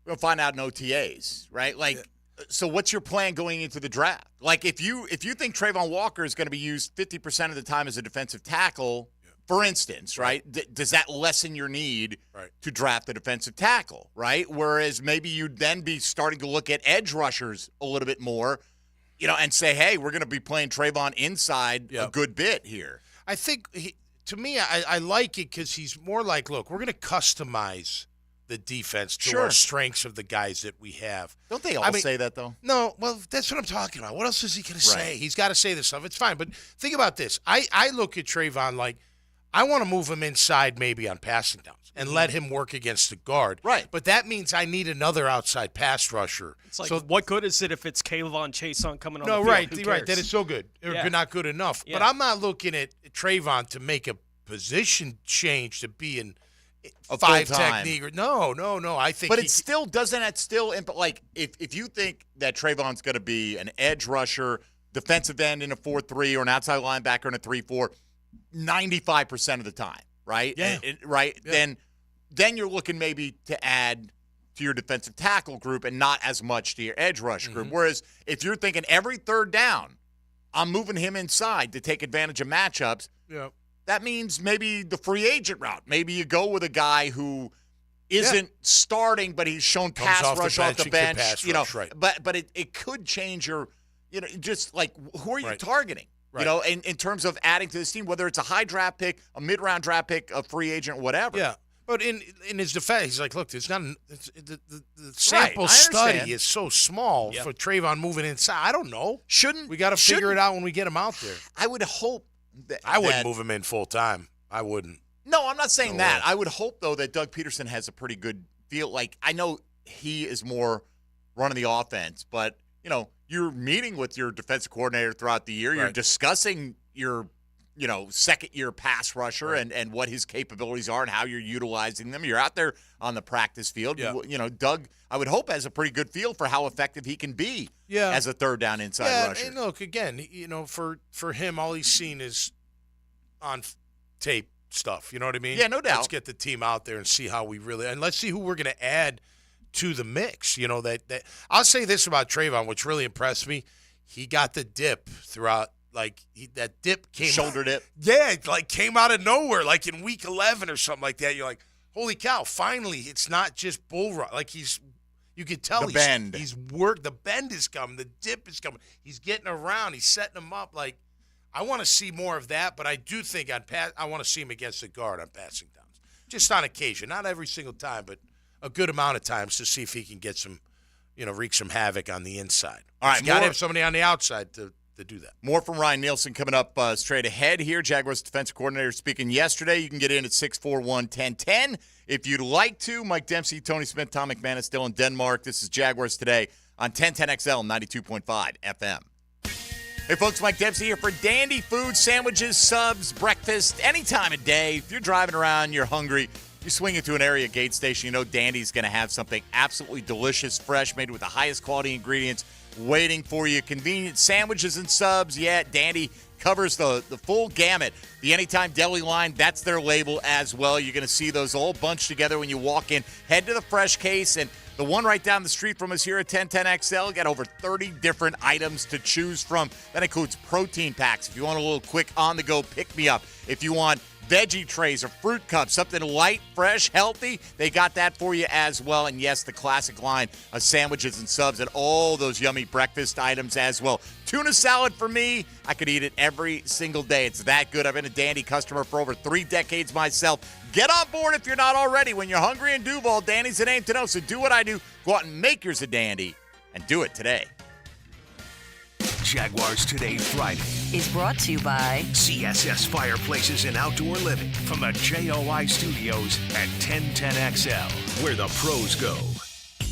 we'll find out in OTAs, right? Like, so what's your plan going into the draft? Like, if you think Trayvon Walker is going to be used 50% of the time as a defensive tackle, for instance, right, does that lessen your need to draft a defensive tackle, right? Whereas maybe you'd then be starting to look at edge rushers a little bit more, and say, hey, we're going to be playing Trayvon inside a good bit here. I think, to me, I like it because he's more like, look, we're going to customize the defense to our strengths of the guys that we have. Don't they all say that, though? No, well, that's what I'm talking about. What else is he going to say? He's got to say this stuff. It's fine. But think about this. I look at Trayvon like, I want to move him inside maybe on passing downs and let him work against the guard. Right. But that means I need another outside pass rusher. It's like, so what good is it if it's Kayvon Chason coming on the field? Right. Who Right. cares? That is so good. Or not good enough. Yeah. But I'm not looking at Trayvon to make a position change to be in five full-time. technique. No. I think, but it still doesn't. That still like if you think that Trayvon's going to be an edge rusher, defensive end in a 4-3, or an outside linebacker in a 3-4, 95% of the time, right? Yeah. Right. Yeah. Then you're looking maybe to add to your defensive tackle group and not as much to your edge rush group. Whereas if you're thinking every third down, I'm moving him inside to take advantage of matchups. Yeah. That means maybe the free agent route. Maybe you go with a guy who isn't starting, but he's shown pass rush off the bench. Right. But it could change your, just like who are you targeting? Right. In terms of adding to this team, whether it's a high draft pick, a mid-round draft pick, a free agent, whatever. Yeah. But in his defense, he's like, look, it's not the sample study is so small for Trayvon moving inside. I don't know. We got to figure it out when we get him out there. I would hope that I wouldn't move him in full time. I wouldn't. No, I'm not saying that. I would hope though that Doug Peterson has a pretty good feel. Like I know he is more running the offense, but you're meeting with your defensive coordinator throughout the year. Right. You're discussing your second-year pass rusher and what his capabilities are and how you're utilizing them. You're out there on the practice field. Yeah. Doug, I would hope, has a pretty good feel for how effective he can be as a third down inside rusher. And look, again, for him, all he's seen is on tape stuff. You know what I mean? Yeah, no doubt. Let's get the team out there and see how we really – and let's see who we're going to add to the mix. That I'll say this about Trayvon, which really impressed me. He got the dip throughout – that dip came shoulder dip. Yeah, it came out of nowhere, like in week 11 or something like that. You're like, holy cow! Finally, it's not just bull run. Like you could tell he's worked. The bend is coming. The dip is coming. He's getting around. He's setting them up. Like I want to see more of that, but I do think I want to see him against the guard on passing downs, just on occasion, not every single time, but a good amount of times to see if he can get some, wreak some havoc on the inside. All right, got to have somebody on the outside to do that. More from Ryan Nielsen coming up straight ahead here. Jaguars defensive coordinator speaking yesterday. You can get in at 641-1010 if you'd like to. Mike Dempsey, Tony Smith, Tom McManus still in Denmark. This is Jaguars Today on 1010XL 92.5 FM. Hey, folks, Mike Dempsey here for Dandy Food, sandwiches, subs, breakfast, any time of day. If you're driving around, you're hungry, you swing into an area gate station, Dandy's going to have something absolutely delicious, fresh, made with the highest quality ingredients, waiting for you. Convenient sandwiches and subs. Yeah, Dandy covers the full gamut. The Anytime Deli line, that's their label as well. You're going to see those all bunched together when you walk in. Head to the fresh case, and the one right down the street from us here at 1010XL, got over 30 different items to choose from. That includes protein packs. If you want a little quick on-the-go pick-me-up, if you want veggie trays or fruit cups, something light, fresh, healthy, they got that for you as well. And yes, the classic line of sandwiches and subs and all those yummy breakfast items as well. Tuna salad for me, I could eat it every single day. It's that good. I've been a Dandy customer for over 3 decades myself. Get on board if you're not already. When you're hungry in Duval, Dandy's the name to know. So do what I do. Go out and make yours a Dandy, and do it today. Jaguars Today Friday is brought to you by CSS Fireplaces and Outdoor Living from the JOI Studios at 1010XL, where the pros go.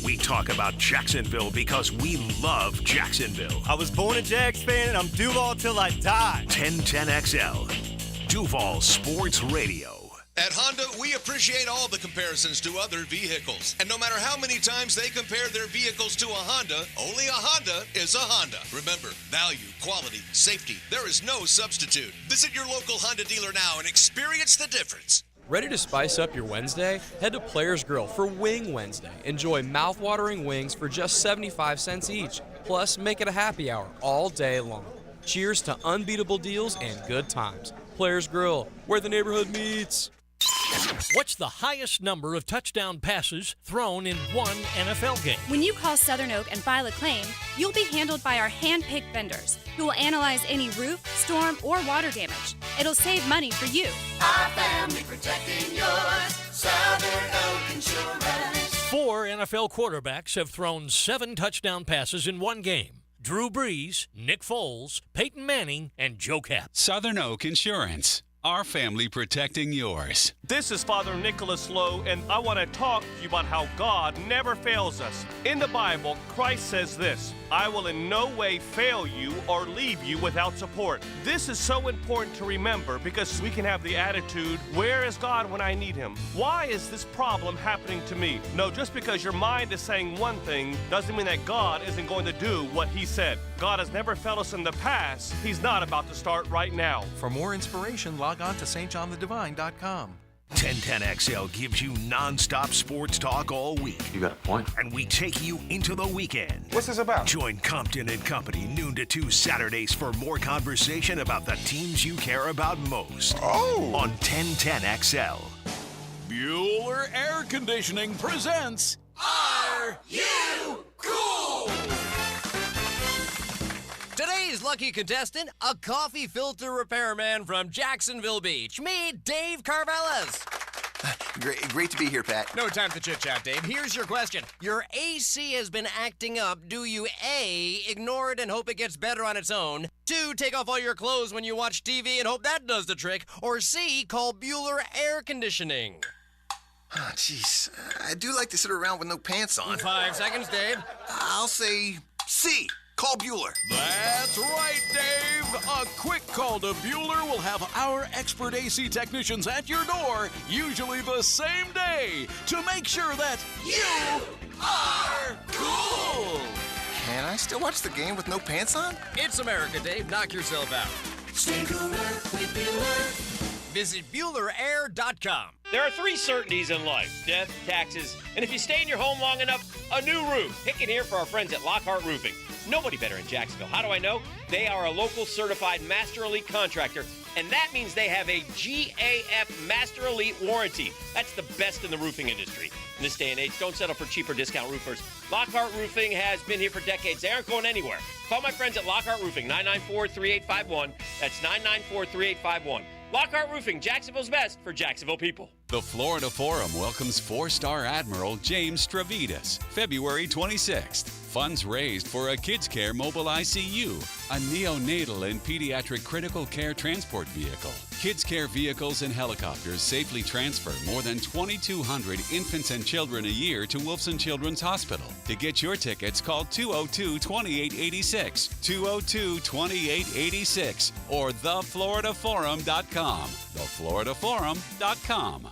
We talk about Jacksonville because we love Jacksonville. I was born a Jags fan and I'm Duval till I die. 1010XL, Duval Sports Radio. At Honda, we appreciate all the comparisons to other vehicles. And no matter how many times they compare their vehicles to a Honda, only a Honda is a Honda. Remember, value, quality, safety, there is no substitute. Visit your local Honda dealer now and experience the difference. Ready to spice up your Wednesday? Head to Players Grill for Wing Wednesday. Enjoy mouth-watering wings for just 75 cents each. Plus, make it a happy hour all day long. Cheers to unbeatable deals and good times. Players Grill, where the neighborhood meets. What's the highest number of touchdown passes thrown in one NFL game? When you call Southern Oak and file a claim, you'll be handled by our hand-picked vendors who will analyze any roof, storm, or water damage. It'll save money for you. Our family protecting yours. Southern Oak Insurance. 4 NFL quarterbacks have thrown 7 touchdown passes in one game. Drew Brees, Nick Foles, Peyton Manning, and Joe Kapp. Southern Oak Insurance. our family protecting yours. This is Father Nicholas Lowe, and I want to talk to you about how God never fails us. In the Bible, Christ says this: I will in no way fail you or leave you without support. This is so important to remember because we can have the attitude, where is God when I need him? Why is this problem happening to me? No, just because your mind is saying one thing doesn't mean that God isn't going to do what he said. God has never failed us in the past. He's not about to start right now. For more inspiration, log on to stjohnthedivine.com. 1010XL gives you non-stop sports talk all week. You got a point. And we take you into the weekend. What's this about? Join Compton and Company noon to 2 Saturdays for more conversation about the teams you care about most. Oh! On 1010XL. Bueller Air Conditioning presents Are You Cool? Today's lucky contestant, a coffee filter repairman from Jacksonville Beach. Meet Dave Carvelis. Great to be here, Pat. No time to chit-chat, Dave. Here's your question. Your AC has been acting up. Do you A, ignore it and hope it gets better on its own? 2, take off all your clothes when you watch TV and hope that does the trick? Or C, call Bueller Air Conditioning? Oh, jeez. I do like to sit around with no pants on. 5 seconds, Dave. I'll say C. Call Bueller. That's right, Dave. A quick call to Bueller will have our expert AC technicians at your door, usually the same day, to make sure that you are cool. Can I still watch the game with no pants on? It's America, Dave. Knock yourself out. Stay cooler with Bueller. Visit BuellerAir.com. There are 3 certainties in life: death, taxes, and if you stay in your home long enough, a new roof. Pick it here for our friends at Lockhart Roofing. Nobody better in Jacksonville. How do I know? They are a local certified Master Elite contractor, and that means they have a GAF Master Elite warranty. That's the best in the roofing industry. In this day and age, don't settle for cheaper discount roofers. Lockhart Roofing has been here for decades. They aren't going anywhere. Call my friends at Lockhart Roofing, 994-3851. That's 994-3851. Lockhart Roofing, Jacksonville's best for Jacksonville people. The Florida Forum welcomes 4-star Admiral James Stravitas, February 26th. Funds raised for a Kids Care Mobile ICU, a neonatal and pediatric critical care transport vehicle. Kids Care vehicles and helicopters safely transfer more than 2,200 infants and children a year to Wolfson Children's Hospital. To get your tickets, call 202-2886, 202-2886, or thefloridaforum.com, thefloridaforum.com.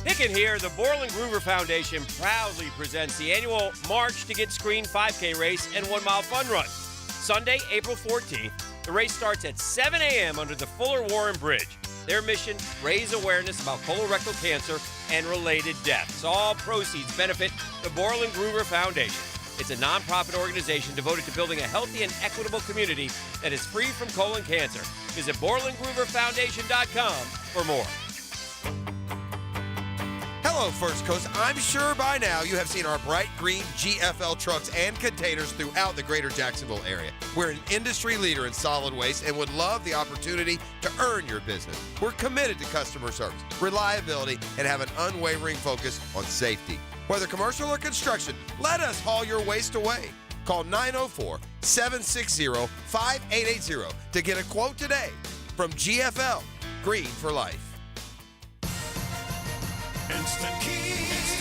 Hicken here, the Borland Groover Foundation proudly presents the annual March to Get Screened 5K race and 1-mile fun run. Sunday, April 14th, the race starts at 7 a.m. under the Fuller Warren Bridge. Their mission, raise awareness about colorectal cancer and related deaths. All proceeds benefit the Borland Groover Foundation. It's a nonprofit organization devoted to building a healthy and equitable community that is free from colon cancer. Visit BorlandGrooverFoundation.com for more. Hello, First Coast. I'm sure by now you have seen our bright green GFL trucks and containers throughout the greater Jacksonville area. We're an industry leader in solid waste and would love the opportunity to earn your business. We're committed to customer service, reliability, and have an unwavering focus on safety. Whether commercial or construction, let us haul your waste away. Call 904-760-5880 to get a quote today from GFL, Green for Life. Instant Keys.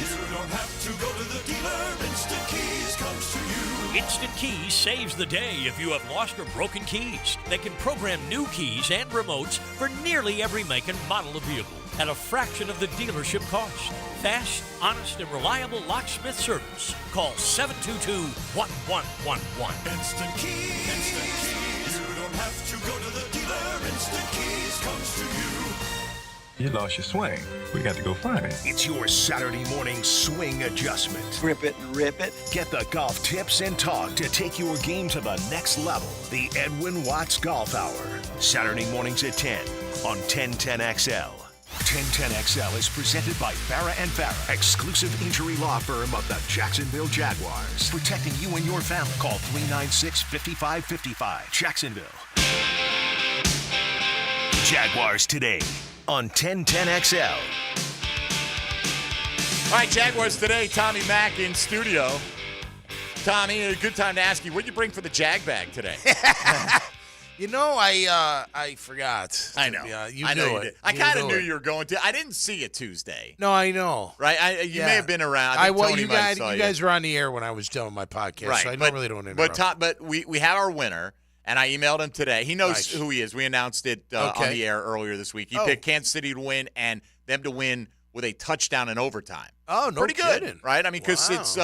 You don't have to go to the dealer. Instant Keys comes to you. Instant Keys saves the day if you have lost or broken keys. They can program new keys and remotes for nearly every make and model of vehicle at a fraction of the dealership cost. Fast, honest, and reliable locksmith service. Call 722-1111. Instant Keys. Instant Keys. You don't have to go to the dealer. Instant Keys comes to you. You lost your swing. We got to go find it. It's your Saturday morning swing adjustment. Grip it and rip it. Get the golf tips and talk to take your game to the next level. The Edwin Watts Golf Hour. Saturday mornings at 10 on 1010XL. 1010XL is presented by Farah & Farah, exclusive injury law firm of the Jacksonville Jaguars. Protecting you and your family. Call 396-5555. Jacksonville. Jaguars Today on 1010XL. All right, Jaguars Today. Tommy Mack in studio. Tommy, a good time to ask you, what'd you bring for the Jag bag today? You know, I forgot. I know. You I knew know it. did. I kind of knew it. you were going to. I didn't see it Tuesday. No, I know. Right? You may have been around. I think Tony you might have guys, saw you guys were on the air when I was doing my podcast, right. so I normally don't interrupt. But we have our winner, and I emailed him today. He knows who he is. We announced it on the air earlier this week. He picked Kansas City to win and them to win with a touchdown in overtime. Oh, no Pretty kidding. good, right? I mean, because it's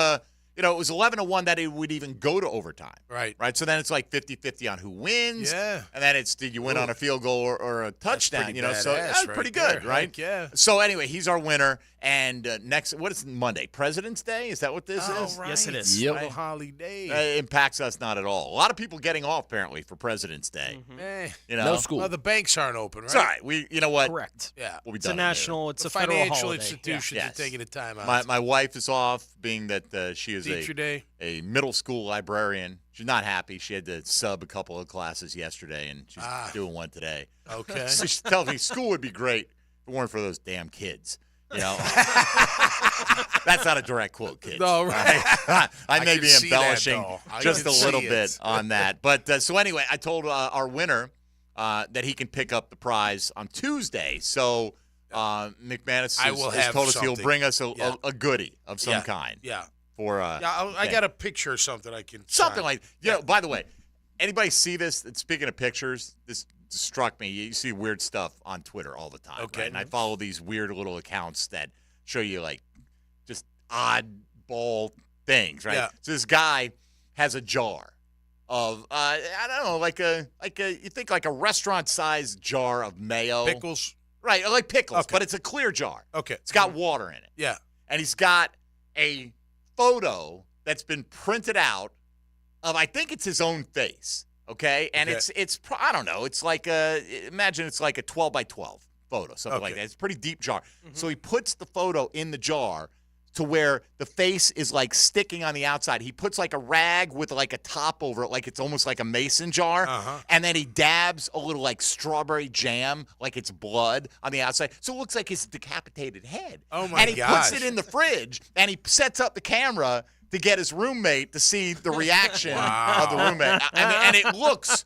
it was 11-1 that it would even go to overtime. Right. So then it's like 50-50 on who wins. Yeah. And then it's did you win on a field goal or a touchdown, So that's pretty good, right? Heck yeah. So anyway, he's our winner. And next, what is Monday? President's Day? Is that what this is? Right. Yes, it is. Yep. Little holiday. It impacts us not at all. A lot of people getting off apparently for President's Day. No school. Well, the banks aren't open, right? It's all right. You know what? Correct. Yeah. We'll be It's a done national. It's the a federal financial holiday. institutions Yes. are taking a time out. My wife is off, being that she is Teacher Day. a middle school librarian. She's not happy. She had to sub a couple of classes yesterday, and she's doing one today. Okay. So she tells me school would be great if it weren't for those damn kids. That's not a direct quote, kids. No, right. I may be embellishing that, just a little see bit it. on that. But so anyway, I told our winner that he can pick up the prize on Tuesday. So McManus has told us he'll bring us a goodie of some kind. Yeah. For I got a picture or something I can something like by the way, anybody see this? And speaking of pictures, this struck me. You see weird stuff on Twitter all the time. Okay. Right? And I follow these weird little accounts that show you like just oddball things, right? Yeah. So this guy has a jar of I don't know, like a you think like a restaurant sized jar of mayo. Pickles. Right, like pickles, Okay. but it's a clear jar. Okay. It's got water in it. Yeah. And he's got a photo that's been printed out of, I think it's his own face, okay? And it's I don't know, it's like imagine it's like a 12 by 12 photo, something like that. It's a pretty deep jar. So he puts the photo in the jar to where the face is like sticking on the outside. He puts like a rag with like a top over it, like it's almost like a mason jar. And then he dabs a little like strawberry jam, like it's blood on the outside. So it looks like his decapitated head. Oh my And he gosh. puts it in the fridge and he sets up the camera to get his roommate to see the reaction of the roommate. And it looks...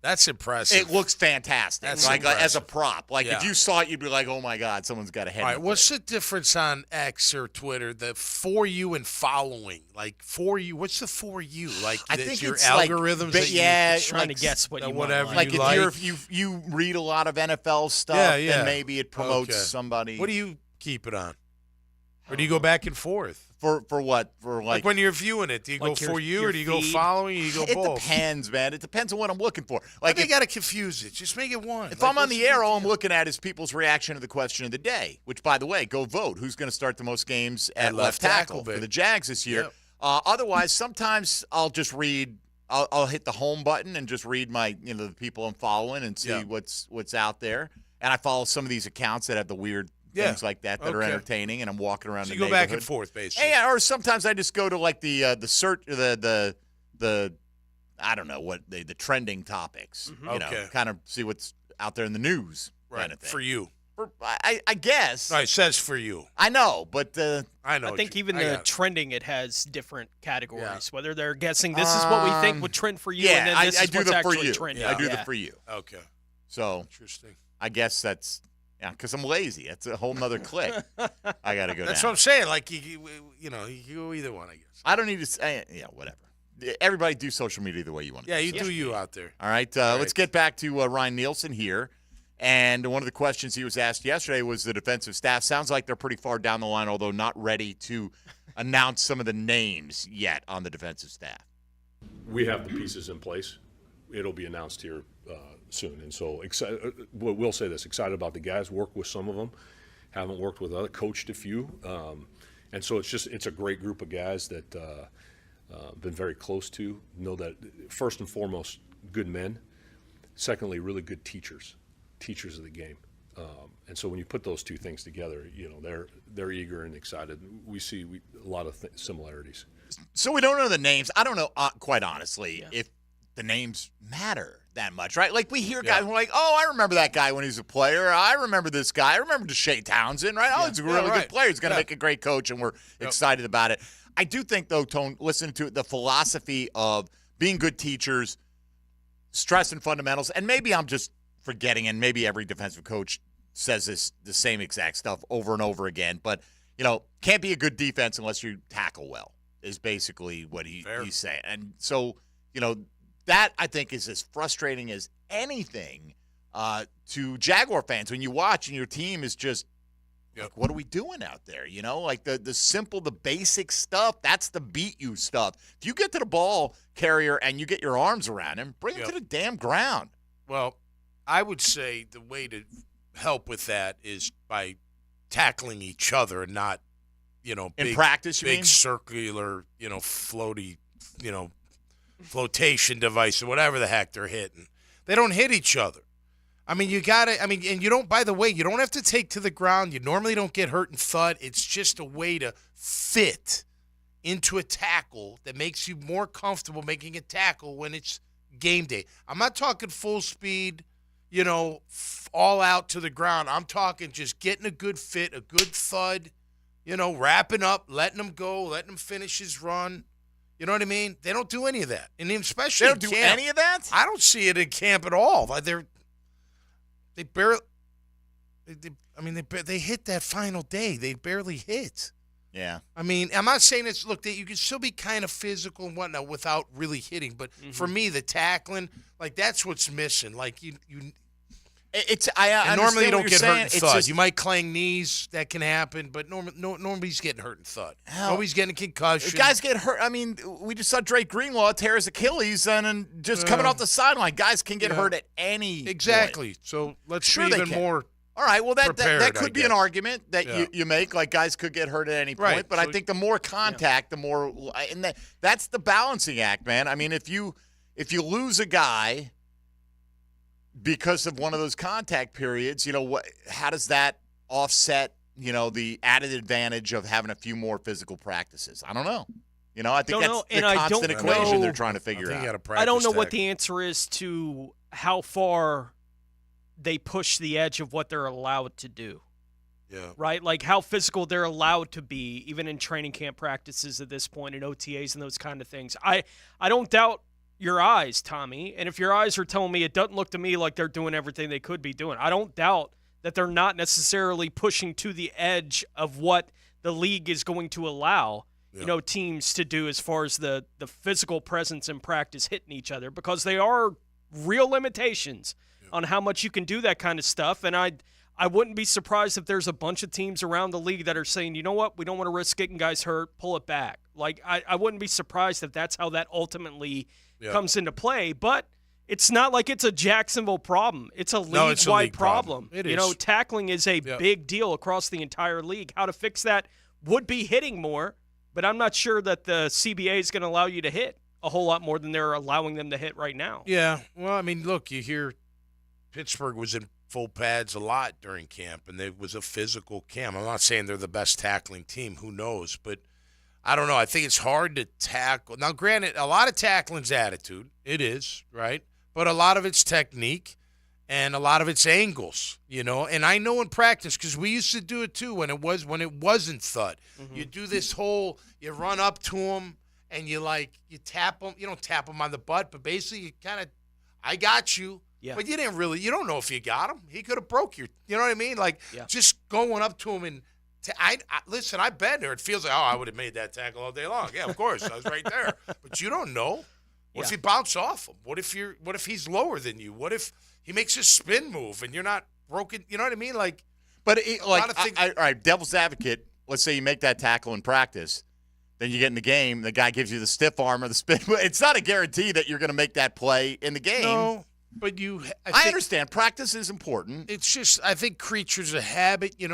That's impressive. It looks fantastic. That's like impressive. as a prop. Like if you saw it, you'd be like, oh my God, someone's got a head. All in right, the what's the difference on X or Twitter, the for you and following? Like for you, what's the for you? Like I that's think your it's algorithms like, that yeah, you're trying to guess what you whatever want. like you if you read a lot of NFL stuff, then maybe it promotes somebody. What do you keep it on? Or do you go back and forth? For what? For Like when you're viewing it, do you like go your- for you your or do you go feed? following or do you go it both? depends, man. It depends on what I'm looking for. Like Like you if, got to confuse it. Just make it one. if Like, I'm on what's the air, all I'm deal? looking at is people's reaction to the question of the day. Which, by the way, go vote. Who's going to start the most games at left tackle for babe. the Jags this year? Yep. Otherwise, sometimes I'll just read. I'll hit the home button and just read my the people I'm following and see what's out there. And I follow some of these accounts that have the weird things like that are entertaining, and I'm walking around So the you go neighborhood. back and forth, basically. Yeah, or sometimes I just go to like the search the I don't know what the trending topics. You know, kind of see what's out there in the news. Right, kind of thing. for you. I guess. No, it says for you. I know, but I know. I think even I the got it. trending, it has different categories. Whether they're guessing this is what we think would trend for you, and then this I is do what's the for actually you. trending. I do the for you. Okay. So Interesting. I guess that's because I'm lazy. That's a whole nother click. I got to go That's down. what I'm saying. Like you go either one, I guess. I don't need to say, whatever. Everybody do social media the way you want to. Yeah, you do you out there. All right, let's get back to Ryan Nielsen here. And one of the questions he was asked yesterday was the defensive staff. Sounds like they're pretty far down the line, although not ready to announce some of the names yet on the defensive staff. We have the pieces in place. It'll be announced here soon. And so we'll say this, excited about the guys, worked with some of them, haven't worked with other, coached a few. And so it's a great group of guys that been very close to, know that first and foremost, good men. Secondly, really good teachers of the game. And so when you put those two things together, they're eager and excited. We see a lot of similarities. So we don't know the names. I don't know, quite honestly, if the names matter that much, right? Like we hear guys who are like, oh, I remember that guy when he was a player. I remember this guy. I remember Deshae Townsend, right? Oh, he's a really good player. He's going to make a great coach, and we're excited about it. I do think, though, Tone, listening to it, the philosophy of being good teachers, stress and fundamentals, and maybe I'm just forgetting, and maybe every defensive coach says the same exact stuff over and over again, but, can't be a good defense unless you tackle well, is basically what he's saying. And so, that I think is as frustrating as anything to Jaguar fans when you watch and your team is just, like, what are we doing out there? Like the simple, the basic stuff, that's the beat you stuff. If you get to the ball carrier and you get your arms around him, bring him to the damn ground. Well, I would say the way to help with that is by tackling each other and not, in practice, you big mean? Circular, floaty, flotation device or whatever the heck they're hitting. They don't hit each other. I mean, and you don't, by the way, you don't have to take to the ground. You normally don't get hurt and thud. It's just a way to fit into a tackle that makes you more comfortable making a tackle when it's game day. I'm not talking full speed, all out to the ground. I'm talking just getting a good fit, a good thud, wrapping up, letting him go, letting him finish his run. You know what I mean? They don't do any of that. And especially they don't do any of that? I don't see it in camp at all. They barely they hit that final day. They barely hit. Yeah. I mean, I'm not saying it's, look, that you can still be kind of physical and whatnot without really hitting. But for me, the tackling, like, that's what's missing. Like, I normally you don't get hurt saying. and thud. You might clang knees. That can happen. But nobody's getting hurt and thud. Nobody's getting a concussion. Guys get hurt. I mean, we just saw Drake Greenlaw tear his Achilles and just coming off the sideline. Guys can get hurt at any Exactly. point. So let's be even more. All right, well, that could be an guess. argument that you make. Like, guys could get hurt at any point. Right. But I think the more contact, the more – and that's the balancing act, man. I mean, if you lose a guy because of one of those contact periods, how does that offset, the added advantage of having a few more physical practices? I don't know. I think that's the constant equation they're trying to figure out. I don't know what the answer is to how far – they push the edge of what they're allowed to do. Yeah. Right? Like how physical they're allowed to be, even in training camp practices at this point, in OTAs and those kind of things. I don't doubt your eyes, Tommy. And if your eyes are telling me it doesn't look to me like they're doing everything they could be doing, I don't doubt that they're not necessarily pushing to the edge of what the league is going to allow teams to do as far as the physical presence in practice hitting each other, because they are real limitations on how much you can do that kind of stuff. And I wouldn't be surprised if there's a bunch of teams around the league that are saying, you know what, we don't want to risk getting guys hurt, pull it back. Like, I wouldn't be surprised if that's how that ultimately comes into play. But it's not like it's a Jacksonville problem. It's a league-wide problem. It is. Tackling is a big deal across the entire league. How to fix that would be hitting more, but I'm not sure that the CBA is going to allow you to hit a whole lot more than they're allowing them to hit right now. Yeah. Well, I mean, look, you hear Pittsburgh was in full pads a lot during camp, and it was a physical camp. I'm not saying they're the best tackling team. Who knows? But I don't know. I think it's hard to tackle. Now, granted, a lot of tackling's attitude. It is, right? But a lot of it's technique, and a lot of it's angles, And I know in practice, because we used to do it too when it wasn't thud. Mm-hmm. You do this whole, you run up to him, and you tap him. You don't tap him on the butt, but basically you kind of, I got you. Yeah. But you don't know if you got him. He could have broke you. You know what I mean? Just going up to him and listen, I've been there. It feels like, I would have made that tackle all day long. Yeah, of course. I was right there. But you don't know. What if he bounced off him? What if he's lower than you? What if he makes a spin move and you're not broken? You know what I mean? All right, devil's advocate, let's say you make that tackle in practice. Then you get in the game, the guy gives you the stiff arm or the spin. It's not a guarantee that you're going to make that play in the game. No. But I understand. Practice is important. It's just, I think creatures of habit. You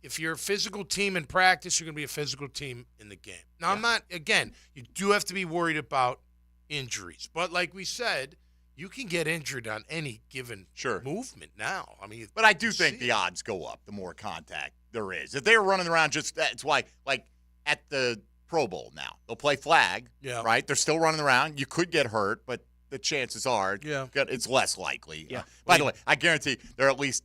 if you're a physical team in practice, you're going to be a physical team in the game. Now, I'm not, again, you do have to be worried about injuries. But like we said, you can get injured on any given movement now. I mean, but I do think the odds go up the more contact there is. If they were running around that's why, like at the Pro Bowl now, they'll play flag, right? They're still running around. You could get hurt, but the chances are it's less likely. Yeah. By the way, I guarantee there are at least,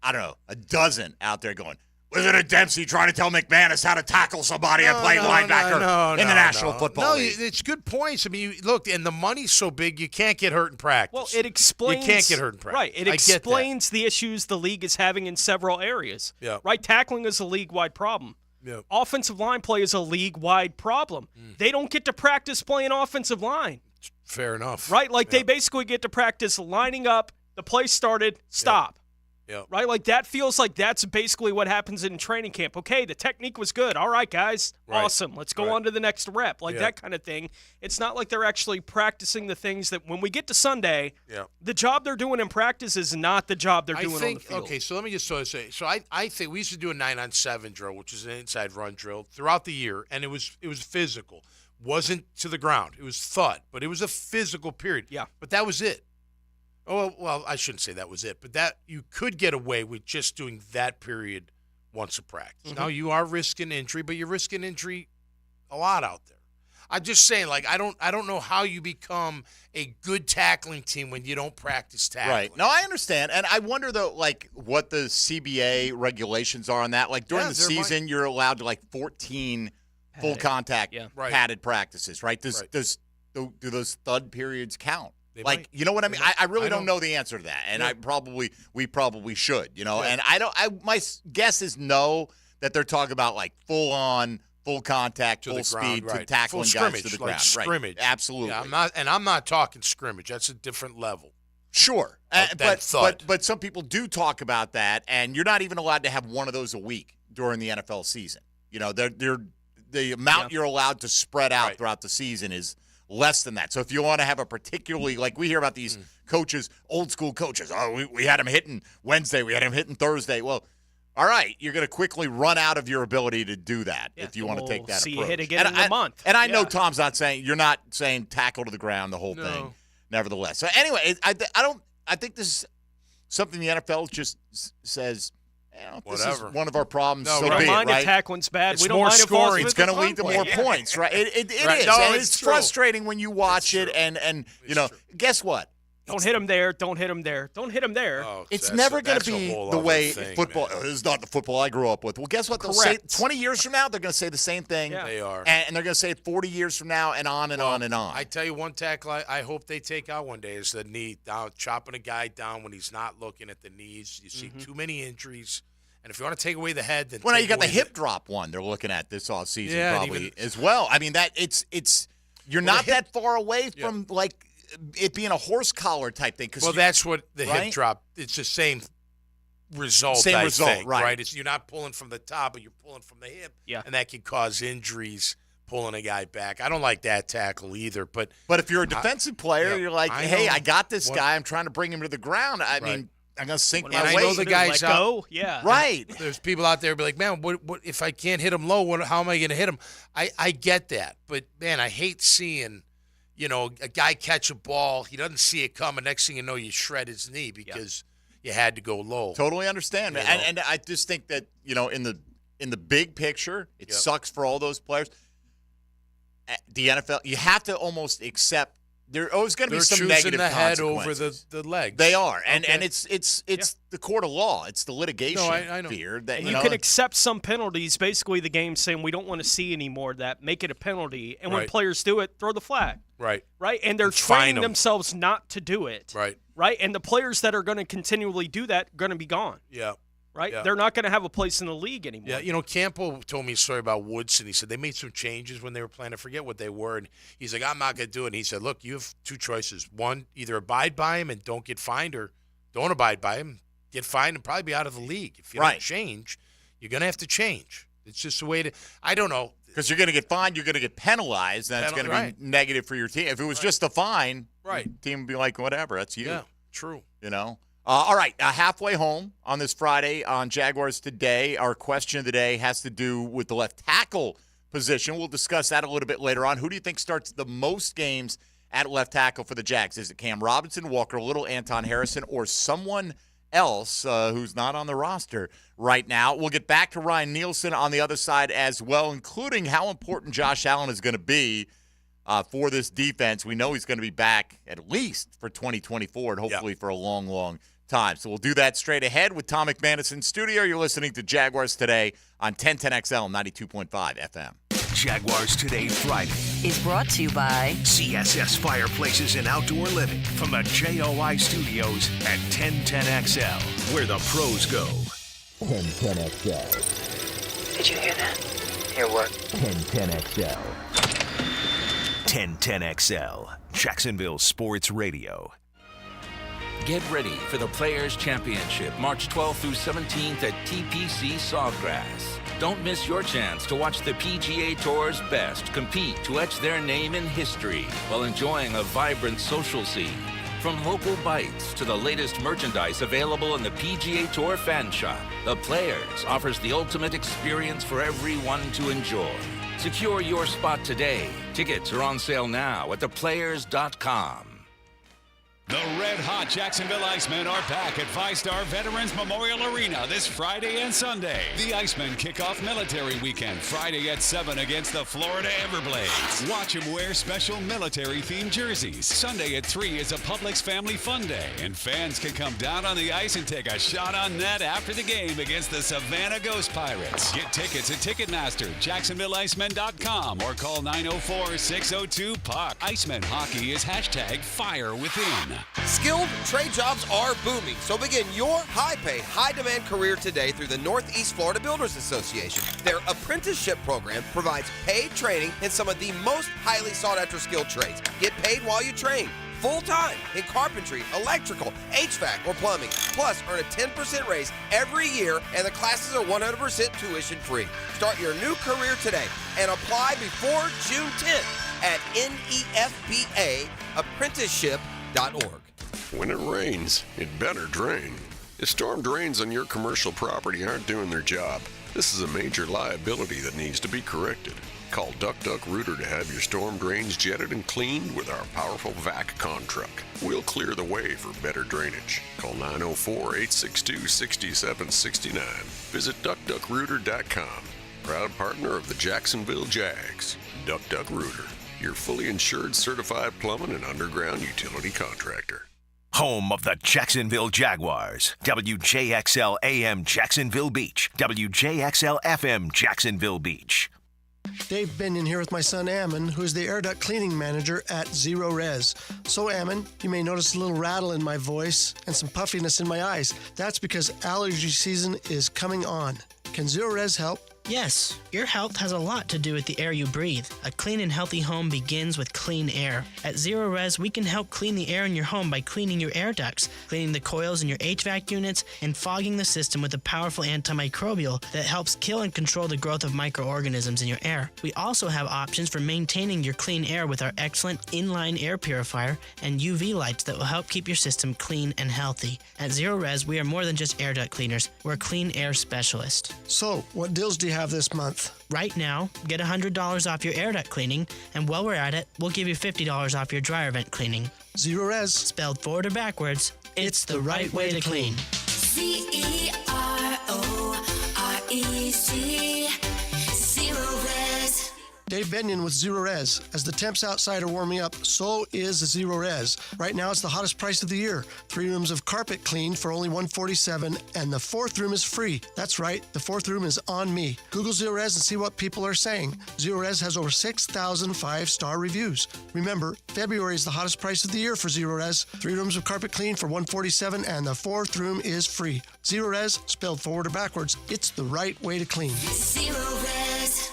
I don't know, a dozen out there going, Listen to Dempsey trying to tell McManus how to tackle somebody and play linebacker in the National Football League. It's good points. I mean, look, and the money's so big, you can't get hurt in practice. Well, it explains. You can't get hurt in practice. Right. It explains the issues the league is having in several areas. Yeah. Right. Tackling is a league-wide problem. Yeah. Offensive line play is a league-wide problem. They don't get to practice playing offensive line. Fair enough. Right? Like they basically get to practice lining up, the play started, stop. Yeah. Right? Like that feels like that's basically what happens in training camp. Okay, the technique was good. All right, guys. Right. Awesome. Let's go on to the next rep. Like that kind of thing. It's not like they're actually practicing the things that when we get to Sunday, the job they're doing in practice is not the job they're doing on the field. Okay, so let me just sort of say. So I think we used to do a 9-on-7 drill, which is an inside run drill, throughout the year, and it was physical. Wasn't to the ground. It was thud, but it was a physical period. Yeah. But that was it. Oh, well, I shouldn't say that was it, but that you could get away with just doing that period once a practice. Now, you are risking injury, but you're risking injury a lot out there. I'm just saying, like, I don't know how you become a good tackling team when you don't practice tackling. Right. No, I understand. And I wonder, though, like, what the CBA regulations are on that. Like, during the season, you're allowed to, like, 14 full contact padded practices, right? Do those thud periods count? Like, you know what I mean? I really don't know the answer to that, and we probably should, you know. And my guess is no, that they're talking about like full contact, full speed to tackling guys to the ground, scrimmage. Right. Absolutely. Yeah, I'm not talking scrimmage. That's a different level. Sure, but some people do talk about that, and you're not even allowed to have one of those a week during the NFL season. You know, the amount you're allowed to spread out throughout the season is less than that. So if you want to have a particularly, like we hear about these coaches, old school coaches, we had him hitting Wednesday, we had him hitting Thursday. Well, all right, you're going to quickly run out of your ability to do that if you want to take that approach. See you hit again in a month. And I know Tom's not saying, you're not saying tackle to the ground the whole thing, nevertheless. So anyway, I think this is something the NFL just says, this is one of our problems. We don't mind if tackling's bad. We don't mind if it's going to lead to more points, right? It is. And it's frustrating when you watch it, and you know, guess what? Don't hit him there. Don't hit him there. Don't hit him there. It's never going to be the way football. This is not the football I grew up with. Well, guess what? They'll say 20 years from now, they're going to say the same thing. Yeah. They are. And they're going to say it 40 years from now, and on and on and on. I tell you, one tackle I hope they take out one day is the knee down, chopping a guy down when he's not looking at the knees. You see too many injuries. And if you want to take away the head, then now you got the hip drop one they're looking at this offseason probably as well. I mean, that it's you're not that far away from like it being a horse collar type thing. Well, that's what the hip drop. It's the same result. Same I result, think, right? You're not pulling from the top, but you're pulling from the hip. Yeah, and that can cause injuries. Pulling a guy back. I don't like that tackle either. But if you're a defensive player, you're like, hey, I got this guy. I'm trying to bring him to the ground. I mean. I'm going to sink my weight. I know the guys out. Yeah. Right. There's people out there be like, man, what if I can't hit him low, how am I going to hit him? I get that. But, man, I hate seeing, you know, a guy catch a ball. He doesn't see it coming. Next thing you know, you shred his knee because you had to go low. Totally understand. And I just think that, you know, in the big picture, it sucks for all those players. The NFL, you have to almost accept there's always going to be some negative the head consequences. over the legs. They are, and it's the court of law. It's the litigation I know. fear that you can accept some penalties. Basically, the game's saying we don't want to see any more of that. Make it a penalty, and when players do it, throw the flag. Right. And they're training themselves not to do it. Right. And the players that are going to continually do that are going to be gone. Yeah. Right? Yeah. They're not going to have a place in the league anymore. Yeah, you know, Campo told me a story about Woodson. He said they made some changes when they were playing. I forget what they were. And he's like, I'm not going to do it. And he said, look, you have two choices. One, either abide by him and don't get fined, or don't abide by him, get fined, and probably be out of the league. If you don't change, you're going to have to change. It's just the way to – I don't know. Because you're going to get fined, you're going to get penalized, and it's going to be negative for your team. If it was just a fine, the team would be like, whatever, that's you. Yeah, true. You know? All right, halfway home on this Friday on Jaguars Today. Our question of the day has to do with the left tackle position. We'll discuss that a little bit later on. Who do you think starts the most games at left tackle for the Jags? Is it Cam Robinson, Walker Little, Anton Harrison, or someone else who's not on the roster right now? We'll get back to Ryan Nielsen on the other side as well, including how important Josh Allen is going to be for this defense. We know he's going to be back at least for 2024 and hopefully for a long, long time. So we'll do that straight ahead with Tom McManus in studio. You're listening to Jaguars Today on 1010XL 92.5 FM. Jaguars Today Friday Is brought to you by CSS Fireplaces and Outdoor Living from the JOI Studios at 1010XL, where the pros go. 1010XL. Did you hear that? Hear what? 1010XL. 1010XL, Jacksonville Sports Radio. Get ready for the Players' Championship, March 12th through 17th at TPC Sawgrass. Don't miss your chance to watch the PGA Tour's best compete to etch their name in history while enjoying a vibrant social scene. From local bites to the latest merchandise available in the PGA Tour fan shop, the Players offers the ultimate experience for everyone to enjoy. Secure your spot today. Tickets are on sale now at theplayers.com. The red-hot Jacksonville Icemen are back at 5-Star Veterans Memorial Arena this Friday and Sunday. The Icemen kick off military weekend Friday at 7 against the Florida Everblades. Watch them wear special military-themed jerseys. Sunday at 3 is a Publix Family Fun Day, and fans can come down on the ice and take a shot on net after the game against the Savannah Ghost Pirates. Get tickets at Ticketmaster, JacksonvilleIcemen.com, or call 904-602-PUCK. Icemen hockey is #FireWithin. Skilled trade jobs are booming, so begin your high-pay, high-demand career today through the Northeast Florida Builders Association. Their apprenticeship program provides paid training in some of the most highly sought-after skilled trades. Get paid while you train, full-time in carpentry, electrical, HVAC, or plumbing. Plus, earn a 10% raise every year, and the classes are 100% tuition-free. Start your new career today and apply before June 10th at NEFPAapprenticeship.org. When it rains, it better drain. If storm drains on your commercial property aren't doing their job, this is a major liability that needs to be corrected. Call Duck Duck Rooter to have your storm drains jetted and cleaned with our powerful vac con truck. We'll clear the way for better drainage. Call 904-862-6769. Visit DuckDuckRooter.com. Proud partner of the Jacksonville Jags. Duck Duck Rooter, your fully insured certified plumbing and underground utility contractor. Home of the Jacksonville Jaguars. WJXL AM Jacksonville Beach. WJXL FM Jacksonville Beach. Dave Binion here with my son Ammon, who is the air duct cleaning manager at Zero Res. So Ammon, you may notice a little rattle in my voice and some puffiness in my eyes. That's because allergy season is coming on. Can Zero Res help? Yes, your health has a lot to do with the air you breathe. A clean and healthy home begins with clean air. At Zero Res, we can help clean the air in your home by cleaning your air ducts, cleaning the coils in your HVAC units, and fogging the system with a powerful antimicrobial that helps kill and control the growth of microorganisms in your air. We also have options for maintaining your clean air with our excellent inline air purifier and UV lights that will help keep your system clean and healthy. At Zero Res, we are more than just air duct cleaners. We're a clean air specialist. So, what deals do you have this month? Right now, get $100 off your air duct cleaning, and while we're at it, we'll give you $50 off your dryer vent cleaning. Zero Res. Spelled forward or backwards, it's the right way to clean. CEROREC. Zero Res. Dave Binion with Zero Res. As the temps outside are warming up, so is Zero Res. Right now, it's the hottest price of the year. 3 rooms of carpet cleaned for only $147, and the 4th room is free. That's right, the 4th room is on me. Google Zero Res and see what people are saying. Zero Res has over 6,000 5-star reviews. Remember, February is the hottest price of the year for Zero Res. 3 rooms of carpet cleaned for $147, and the 4th room is free. Zero Res, spelled forward or backwards, it's the right way to clean. Zero Res.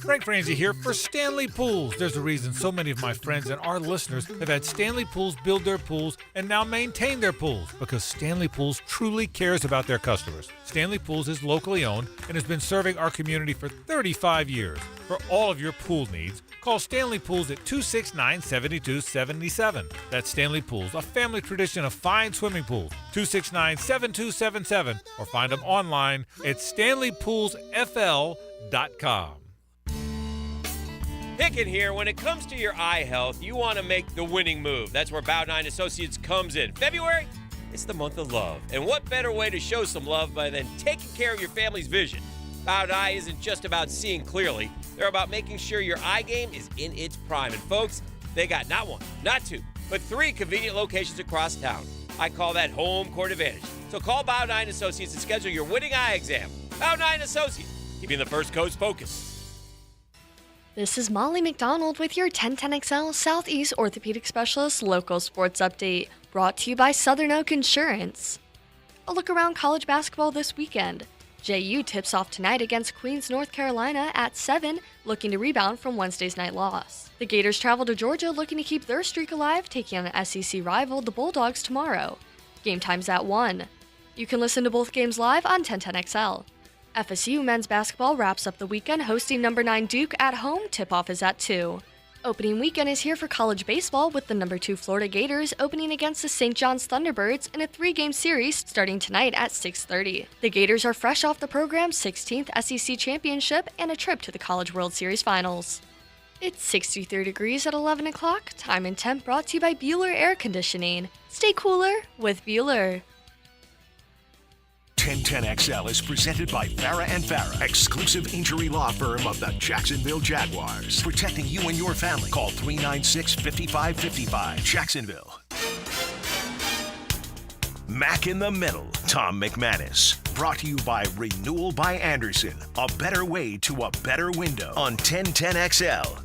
Frank Franzi here for Stanley Pools. There's a reason so many of my friends and our listeners have had Stanley Pools build their pools and now maintain their pools, because Stanley Pools truly cares about their customers. Stanley Pools is locally owned and has been serving our community for 35 years. For all of your pool needs, call Stanley Pools at 269-7277. That's Stanley Pools, a family tradition of fine swimming pools. 269-7277, or find them online at stanleypoolsfl.com. Hicken here. When it comes to your eye health, you want to make the winning move. That's where Bow 9 Associates comes in. February, it's the month of love. And what better way to show some love than taking care of your family's vision? Bow 9 isn't just about seeing clearly. They're about making sure your eye game is in its prime. And folks, they got not 1, not 2, but 3 convenient locations across town. I call that home court advantage. So call Bow 9 Associates and schedule your winning eye exam. Bow 9 Associates, keeping the First Coast focused. This is Molly McDonald with your 1010XL Southeast Orthopedic Specialist Local Sports Update, brought to you by Southern Oak Insurance. A look around college basketball this weekend. JU tips off tonight against Queens, North Carolina at 7, looking to rebound from Wednesday's night loss. The Gators travel to Georgia looking to keep their streak alive, taking on an SEC rival, the Bulldogs, tomorrow. Game time's at 1. You can listen to both games live on 1010XL. FSU men's basketball wraps up the weekend hosting number 9 Duke at home. Tip-off is at 2. Opening weekend is here for college baseball with the number 2 Florida Gators opening against the St. John's Thunderbirds in a 3-game series starting tonight at 6:30. The Gators are fresh off the program's 16th SEC championship and a trip to the College World Series Finals. It's 63 degrees at 11 o'clock. Time and temp brought to you by Bueller Air Conditioning. Stay cooler with Bueller. 1010XL is presented by Farah and Farah, exclusive injury law firm of the Jacksonville Jaguars. Protecting you and your family. Call 396-5555. Jacksonville. Mac in the Middle, Tom McManus. Brought to you by Renewal by Anderson. A better way to a better window on 1010XL.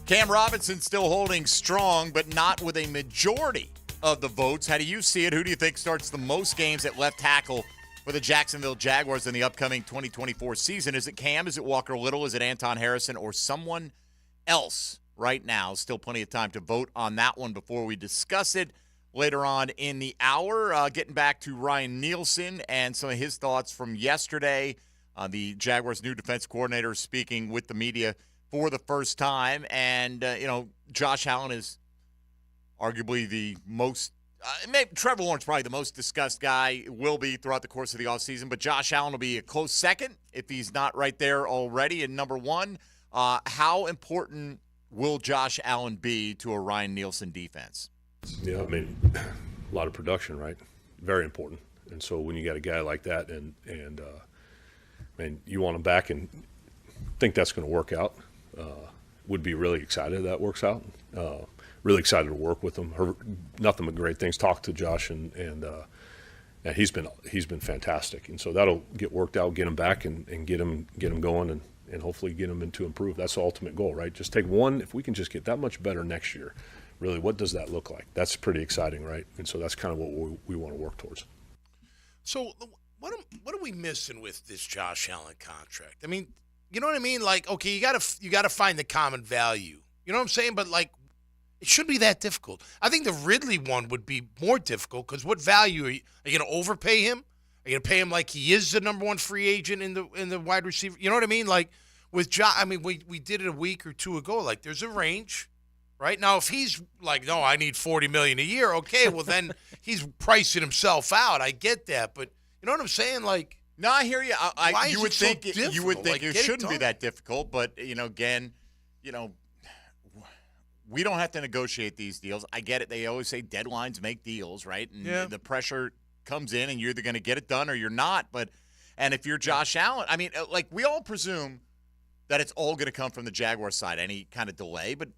Cam Robinson still holding strong, but not with a majority of the votes. How do you see it? Who do you think starts the most games at left tackle for the Jacksonville Jaguars in the upcoming 2024 season? Is it Cam? Is it Walker Little? Is it Anton Harrison? Or someone else right now? Still plenty of time to vote on that one before we discuss it later on in the hour. Getting back to Ryan Nielsen and some of his thoughts from yesterday. The Jaguars' new defense coordinator speaking with the media for the first time. And, Josh Allen is arguably the most Trevor Lawrence probably the most discussed guy will be throughout the course of the offseason, but Josh Allen will be a close second if he's not right there already. And number one, how important will Josh Allen be to a Ryan Nielsen defense? Yeah, a lot of production, right? Very important. And so when you got a guy like that and you want him back and think that's going to work out, would be really excited if that works out. Really excited to work with him. Heard nothing but great things. Talked to Josh and he's been fantastic. And so that'll get worked out, get him back and get him going and hopefully get him into improve. That's the ultimate goal, right? Just take one. If we can just get that much better next year, really, what does that look like? That's pretty exciting, right? And so that's kind of what we want to work towards. So what are we missing with this Josh Allen contract? I mean, you know what I mean? Like, okay, you gotta find the common value. You know what I'm saying? But like, it shouldn't be that difficult. I think the Ridley one would be more difficult because what value are you going to overpay him? Are you going to pay him like he is the number one free agent in the wide receiver? You know what I mean? Like with Josh, we did it a week or two ago. Like there's a range, right? Now if he's like, no, I need $40 million a year. Okay, well then he's pricing himself out. I get that, but you know what I'm saying? Like, no, I hear you. You would think like, it shouldn't be that difficult, but again, we don't have to negotiate these deals. I get it. They always say deadlines make deals, right? And the pressure comes in, and you're either going to get it done or you're not. And if you're Josh Allen, we all presume that it's all going to come from the Jaguars side, any kind of delay. But,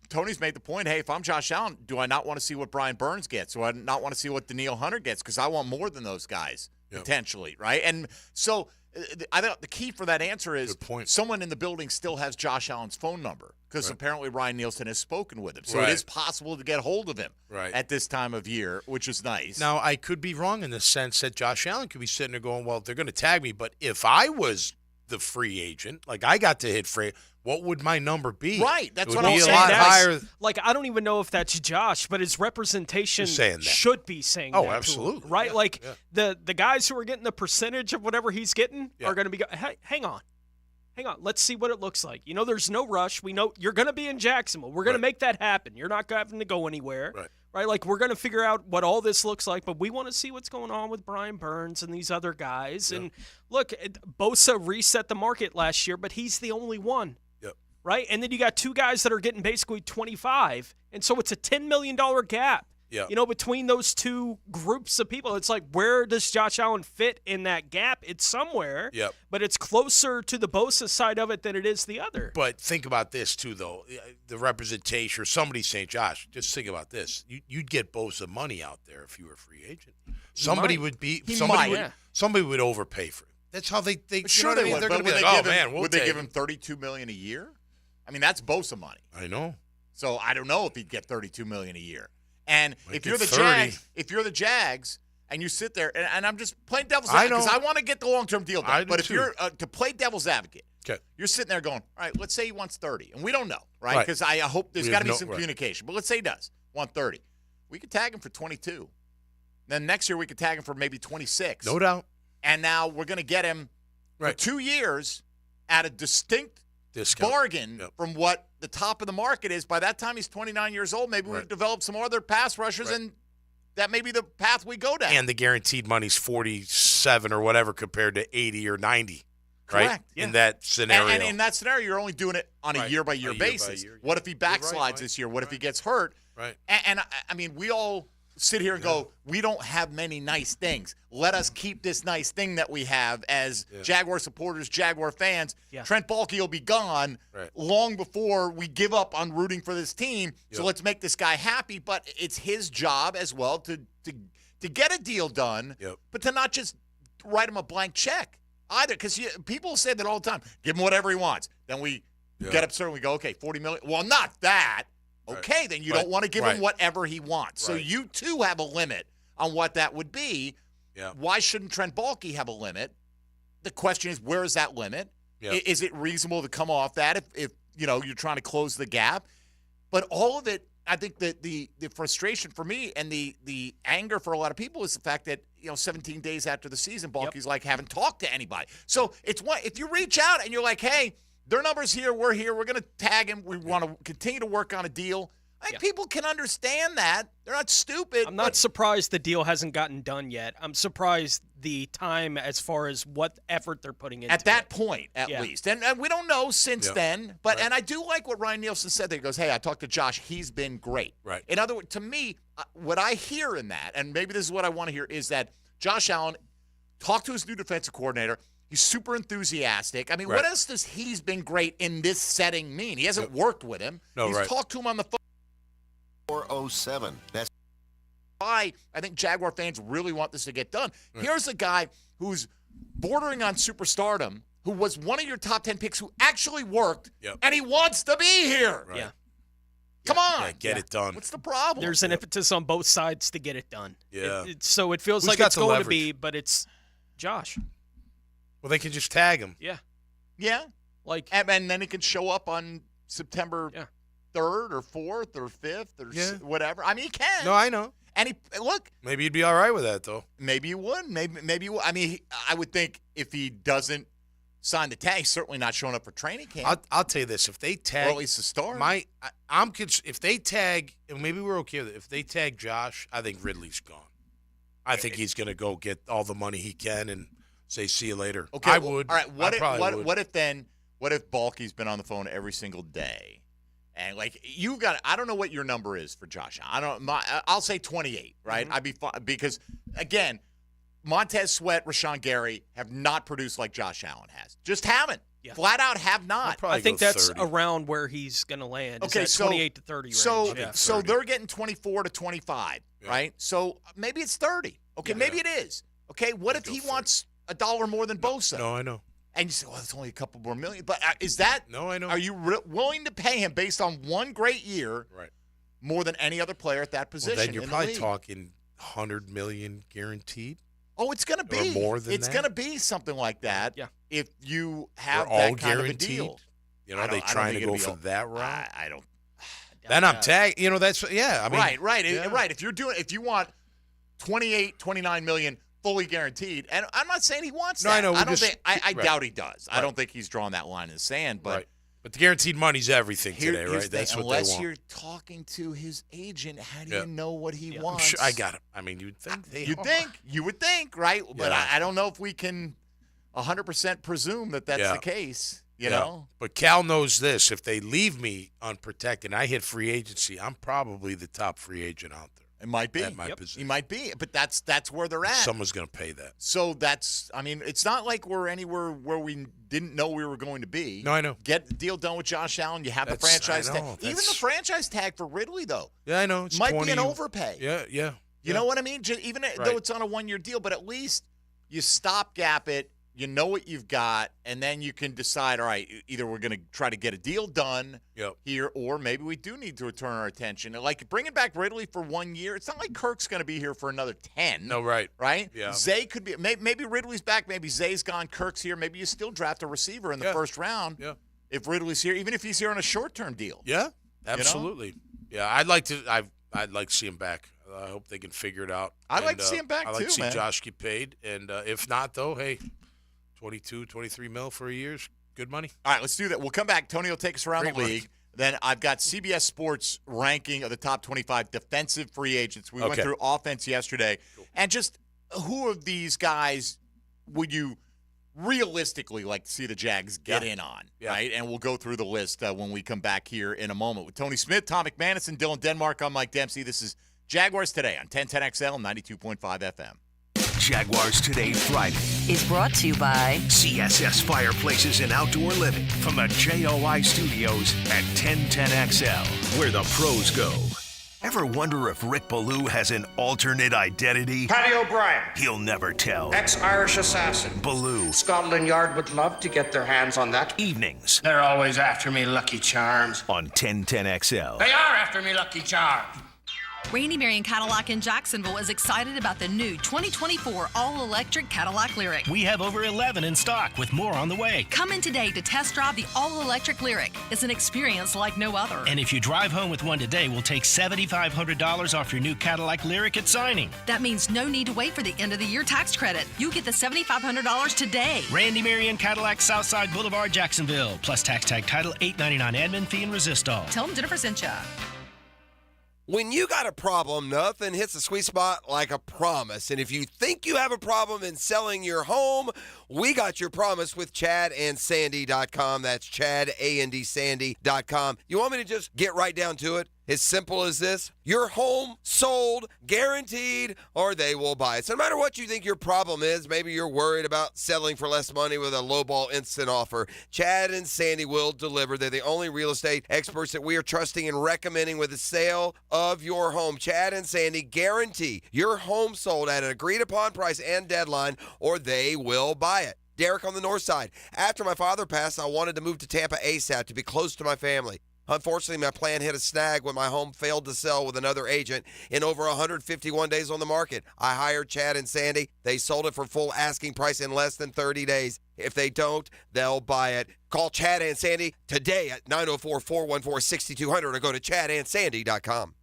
Tony's made the point, hey, if I'm Josh Allen, do I not want to see what Brian Burns gets? Do I not want to see what Danielle Hunter gets? Because I want more than those guys, potentially, right? And so I think the key for that answer is someone in the building still has Josh Allen's phone number because apparently Ryan Nielsen has spoken with him. So it is possible to get hold of him at this time of year, which is nice. Now, I could be wrong in the sense that Josh Allen could be sitting there going, well, they're going to tag me, but if I was the free agent, like I got to hit free, what would my number be? Right, that's what I'm saying. A lot higher. Like, I don't even know if that's Josh, but his representation should be saying that. Oh, absolutely. Right? Like, the guys who are getting the percentage of whatever he's getting are going to be hey, hang on. Let's see what it looks like. There's no rush. We know you're going to be in Jacksonville. We're going to make that happen. You're not having to go anywhere. Right? Like, we're going to figure out what all this looks like, but we want to see what's going on with Brian Burns and these other guys. And, look, Bosa reset the market last year, but he's the only one. Right? And then you got two guys that are getting basically 25, and so it's a $10 million gap Yeah. Between those two groups of people, it's like, where does Josh Allen fit in that gap? It's somewhere, Yep. but it's closer to the Bosa side of it than it is the other. But think about this, too, though. The representation, or somebody saying, Josh, just think about this. You'd get Bosa money out there if you were a free agent. Somebody would overpay for it. That's how they sure they would. They're But going to be like, would they give him $32 million a year? I mean, that's Bosa money. I know. So I don't know if he'd get $32 million a year. And Might if you're get the 30. Jags, and you sit there, and I'm just playing devil's advocate because I want to get the long-term deal done. I do But if too. you're to play devil's advocate, okay, you're sitting there going, all right, let's say he wants 30, and we don't know, right? Right. Because I hope there's We got have to be no- some right. communication. But let's say he does want 30. We could tag him for 22. Then next year we could tag him for maybe 26. No doubt. And now we're going to get him for 2 years at a distinct discount bargain from what the top of the market is. By that time, he's 29 years old. Maybe we've developed some other pass rushers, and that may be the path we go down. And the guaranteed money's 47 or whatever compared to 80 or 90, right? Correct. In that scenario. And in that scenario, you're only doing it on a year-by-year basis. What if he backslides this year? What if he gets hurt? Right. And I mean, we all sit here and go, we don't have many nice things. Let us keep this nice thing that we have as Jaguar supporters, Jaguar fans. Yeah. Trent Baalke will be gone long before we give up on rooting for this team. So let's make this guy happy. But it's his job as well to get a deal done, but to not just write him a blank check either. Because people say that all the time. Give him whatever he wants. Then we get upset and we go, okay, $40 million. Well, not that. Okay, then you don't want to give him whatever he wants. So you, too, have a limit on what that would be. Yeah. Why shouldn't Trent Baalke have a limit? The question is, where is that limit? Yeah. Is it reasonable to come off that if you're trying to close the gap? But all of it, I think that the frustration for me and the anger for a lot of people is the fact that 17 days after the season, Baalke's like, haven't talked to anybody. So it's if you reach out and you're like, hey, their number's here, we're going to tag him, we want to continue to work on a deal. I think people can understand that. They're not stupid. I'm not surprised the deal hasn't gotten done yet. I'm surprised the time as far as what effort they're putting into at that point, at least. And we don't know since Yeah. then. But and I do like what Ryan Nielsen said there. He goes, hey, I talked to Josh. He's been great. Right. In other words, to me, what I hear in that, and maybe this is what I want to hear, is that Josh Allen talked to his new defensive coordinator. He's super enthusiastic. I mean, what else does he's been great in this setting mean? He hasn't worked with him. No, He's talked to him on the phone. 407. That's why I think Jaguar fans really want this to get done. Here's a guy who's bordering on superstardom, who was one of your top 10 picks, who actually worked, and he wants to be here. Right. Yeah. Come on. Yeah, get it done. What's the problem? There's an impetus on both sides to get it done. Yeah. So it feels Who's like got it's the going to leverage? be, but it's Josh. Well, they can just tag him. Yeah. Yeah. Like, and then he can show up on September 3rd or 4th or 5th or whatever. I mean, he can. No, I know. And look. Maybe he'd be all right with that, though. Maybe you would. Maybe you would. I mean, I would think if he doesn't sign the tag, he's certainly not showing up for training camp. I'll tell you this: if they tag, or at least the start. If they tag, and maybe we're okay with it. If they tag Josh, I think Ridley's gone. I think he's going to go get all the money he can and say, "See you later." Okay, I well, would. All right. What if Baalke's been on the phone every single day, and like you got? I don't know what your number is for Josh. I'll say 28. Right? Mm-hmm. I'd be fine because again, Montez Sweat, Rashawn Gary have not produced like Josh Allen has. Just haven't. Yeah. Flat out have not. I think that's around where he's going to land. Okay, so 28 to 30 range. So they're getting 24 to 25, right? So maybe it's 30. Okay, maybe it is. Okay, what if he wants $1 more than Bosa? No, I know. And you say, well, it's only a couple more million. But is that? No, I know. Are you willing to pay him based on one great year, more than any other player at that position? Well, then you're in probably the league? talking $100 million guaranteed. Oh, it's going to be or more than it's that. going to be something like that. Yeah. If you have Or all that kind guaranteed. of a deal. You know, are they trying to go for that route? I don't. Then I'm tagged. You know, that's I mean, right. yeah. Right. If you want 28, 29 million fully guaranteed, and I'm not saying he wants No, that. I know, I right. doubt he does. I Right. don't think he's drawn that line in the sand. But But the guaranteed money's everything today, here's right? the That's thing, what they unless want. you're talking to his agent, how do Yeah. you know what he I'm wants? sure I got it. I mean, you'd think they are. You would think, right? But Yeah. I don't know if we can 100% presume that that's Yeah. the case. You Yeah. know. But Cal knows this. If they leave me unprotected and I hit free agency, I'm probably the top free agent out there. It might be. At my position. He might be, but that's where they're at. Someone's going to pay that. So it's not like we're anywhere where we didn't know we were going to be. No, I know. Get the deal done with Josh Allen. You have the franchise tag. Even the franchise tag for Ridley, though. Yeah, I know. It's might 20, be an overpay. Yeah. You know what I mean? Even though it's on a one-year deal, but at least you stopgap it. You know what you've got, and then you can decide, all right, either we're going to try to get a deal done here, or maybe we do need to turn our attention. Like bringing back Ridley for 1 year, it's not like Kirk's going to be here for another 10. No, right. Right? Yeah. Zay could be – maybe Ridley's back. Maybe Zay's gone. Kirk's here. Maybe you still draft a receiver in the first round if Ridley's here, even if he's here on a short-term deal. Yeah, absolutely. You know? Yeah, I'd like to see him back. I hope they can figure it out. I'd like to see him back, too, I'd like to see man. Josh get paid. And if not, though, hey – 22, 23 mil for a year's good money. All right, let's do that. We'll come back. Tony will take us around the league. Then I've got CBS Sports ranking of the top 25 defensive free agents. We went through offense yesterday. Cool. And just who of these guys would you realistically like to see the Jags get in on, right? And we'll go through the list when we come back here in a moment. With Tony Smith, Tom McManus, and Dylan Denmark, I'm Mike Dempsey. This is Jaguars Today on 1010XL 92.5 FM. Jaguars Today Friday is brought to you by CSS Fireplaces and Outdoor Living from the JOI Studios at 1010XL, where the pros go. Ever wonder if Rick Ballou has an alternate identity? Paddy O'Brien. He'll never tell. Ex-Irish assassin. Ballou. Scotland Yard would love to get their hands on that. Evenings. They're always after me, Lucky Charms. On 1010XL. They are after me, Lucky Charms. Randy Marion Cadillac in Jacksonville is excited about the new 2024 all-electric Cadillac Lyriq. We have over 11 in stock with more on the way. Come in today to test drive the all-electric Lyriq. It's an experience like no other. And if you drive home with one today, we'll take $7,500 off your new Cadillac Lyriq at signing. That means no need to wait for the end of the year tax credit. You get the $7,500 today. Randy Marion Cadillac, Southside Boulevard, Jacksonville. Plus tax tag title, $8.99 admin fee and resistol. Tell them Jennifer sent you. When you got a problem, nothing hits the sweet spot like a promise. And if you think you have a problem in selling your home, we got your promise with ChadandSandy.com. That's ChadandSandy.com. You want me to just get right down to it? As simple as this. Your home sold, guaranteed, or they will buy it. So no matter what you think your problem is, maybe you're worried about selling for less money with a lowball instant offer, Chad and Sandy will deliver. They're the only real estate experts that we are trusting and recommending with the sale of your home. Chad and Sandy guarantee your home sold at an agreed-upon price and deadline, or they will buy it. Derek on the north side. After my father passed, I wanted to move to Tampa ASAP to be close to my family. Unfortunately, my plan hit a snag when my home failed to sell with another agent in over 151 days on the market. I hired Chad and Sandy. They sold it for full asking price in less than 30 days. If they don't, they'll buy it. Call Chad and Sandy today at 904-414-6200 or go to ChadandSandy.com.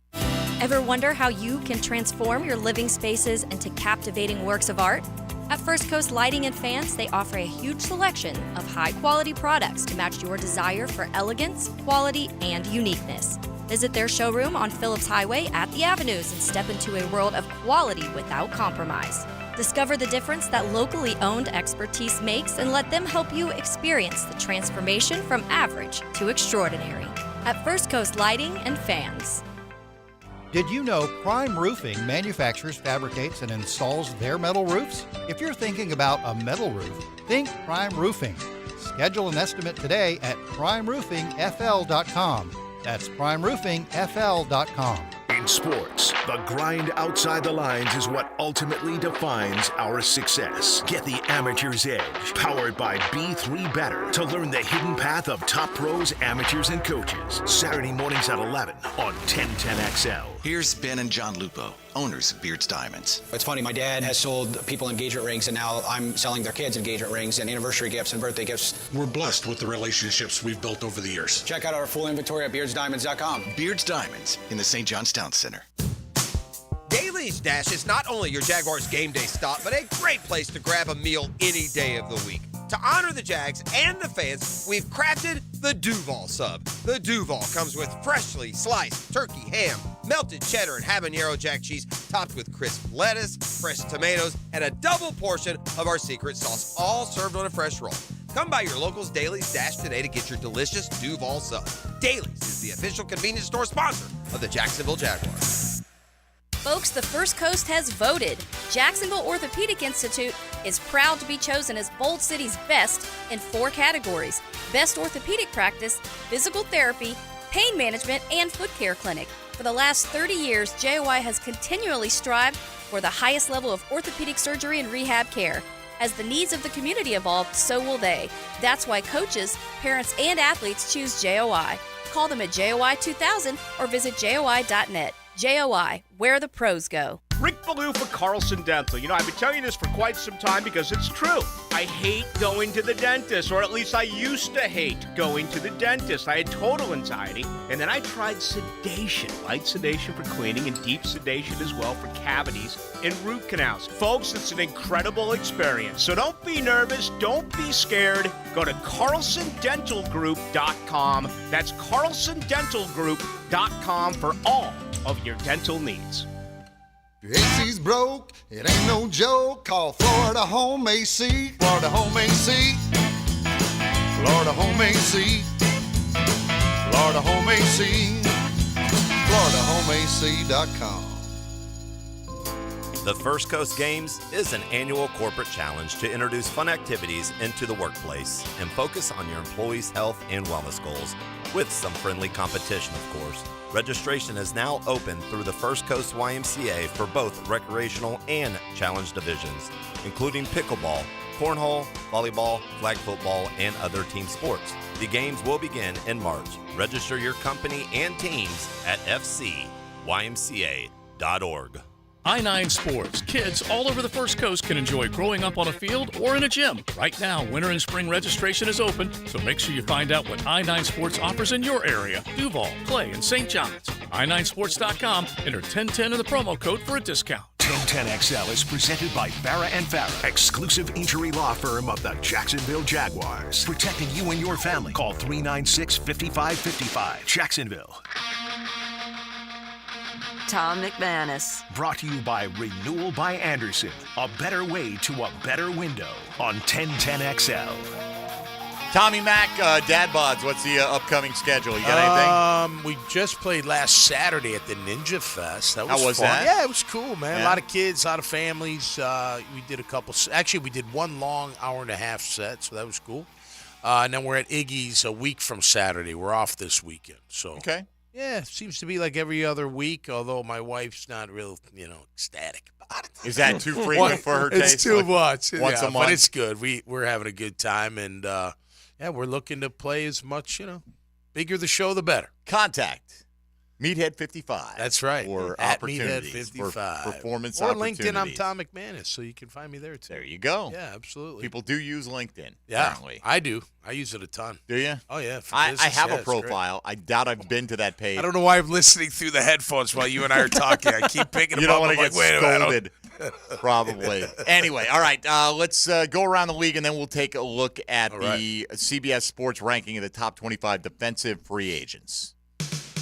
Ever wonder how you can transform your living spaces into captivating works of art? At First Coast Lighting and Fans, they offer a huge selection of high-quality products to match your desire for elegance, quality, and uniqueness. Visit their showroom on Phillips Highway at the Avenues and step into a world of quality without compromise. Discover the difference that locally owned expertise makes and let them help you experience the transformation from average to extraordinary. At First Coast Lighting and Fans. Did you know Prime Roofing manufactures, fabricates, and installs their metal roofs? If you're thinking about a metal roof, think Prime Roofing. Schedule an estimate today at primeroofingfl.com. That's primeroofingfl.com. In sports, the grind outside the lines is what ultimately defines our success. Get the amateur's edge, powered by B3 Better, to learn the hidden path of top pros, amateurs, and coaches. Saturday mornings at 11 on 1010XL. Here's Ben and John Lupo, owners of Beards Diamonds. It's funny, my dad has sold people engagement rings, and now I'm selling their kids engagement rings and anniversary gifts and birthday gifts. We're blessed with the relationships we've built over the years. Check out our full inventory at beardsdiamonds.com. Beards Diamonds in the St. John's Town Center. Daly's Dash is not only your Jaguars game day stop, but a great place to grab a meal any day of the week. To honor the Jags and the fans, we've crafted the Duval Sub. The Duval comes with freshly sliced turkey, ham, melted cheddar, and habanero jack cheese, topped with crisp lettuce, fresh tomatoes, and a double portion of our secret sauce, all served on a fresh roll. Come by your local's Daly's Dash today to get your delicious Duval Sub. Daly's is the official convenience store sponsor of the Jacksonville Jaguars. Folks, the First Coast has voted. Jacksonville Orthopedic Institute is proud to be chosen as Bold City's best in 4 categories: Best Orthopedic Practice, Physical Therapy, Pain Management, and Foot Care Clinic. For the last 30 years, JOI has continually strived for the highest level of orthopedic surgery and rehab care. As the needs of the community evolve, so will they. That's why coaches, parents, and athletes choose JOI. Call them at JOI 2000 or visit JOI.net. JOI, where the pros go. Rick Ballou for Carlson Dental. You know, I've been telling you this for quite some time because it's true. I hate going to the dentist, or at least I used to hate going to the dentist. I had total anxiety, and then I tried sedation. Light sedation for cleaning and deep sedation as well for cavities and root canals. Folks, it's an incredible experience. So don't be nervous. Don't be scared. Go to carlsondentalgroup.com. That's carlsondentalgroup.com for all of your dental needs. Your AC's broke, it ain't no joke. Call Florida Home AC. Florida Home AC. Florida Home AC. Florida Home AC. FloridaHomeAC.com. The First Coast Games is an annual corporate challenge to introduce fun activities into the workplace and focus on your employees' health and wellness goals, with some friendly competition, of course. Registration is now open through the First Coast YMCA for both recreational and challenge divisions, including pickleball, cornhole, volleyball, flag football, and other team sports. The games will begin in March. Register your company and teams at fcymca.org. I-9 Sports. Kids all over the First Coast can enjoy growing up on a field or in a gym. Right now, winter and spring registration is open, so make sure you find out what I-9 Sports offers in your area. Duval, Clay, and St. John's. i9sports.com. Enter 1010 in the promo code for a discount. 1010XL is presented by Farah & Farah, exclusive injury law firm of the Jacksonville Jaguars. Protecting you and your family. Call 396-5555. Jacksonville. Tom McManus. Brought to you by Renewal by Anderson. A better way to a better window on 1010XL. Tommy Mack, Dad Bods, what's the upcoming schedule? You got anything? We just played last Saturday at the Ninja Fest. That was How was fun. that? Yeah, it was cool, man. Yeah. A lot of kids, a lot of families. We did a couple. Actually, we did one long hour-and-a-half set, so that was cool. And then we're at Iggy's a week from Saturday. We're off this weekend. So Okay. yeah, it seems to be like every other week, although my wife's not real, ecstatic about it. Is that too frequent for her taste? It's too much. Once a month? But it's good. We're having a good time, and we're looking to play as much, bigger the show, the better. Contact Meathead 55. That's right. For At opportunities, Meathead 55. for performance or opportunities. LinkedIn, I'm Tom McManus, so you can find me there, too. There you go. Yeah, absolutely. People do use LinkedIn, Yeah, apparently. I do. I use it a ton. Do you? Oh, yeah. for I business, have yeah, a it's great. profile. I doubt I've been to that page. I don't know why I'm listening through the headphones while you and I are talking. I keep picking You them don't up. want to I'm get like, wait a minute, scolded, probably. Anyway, all right, let's go around the league, and then we'll take a look at the CBS Sports ranking of the top 25 defensive free agents.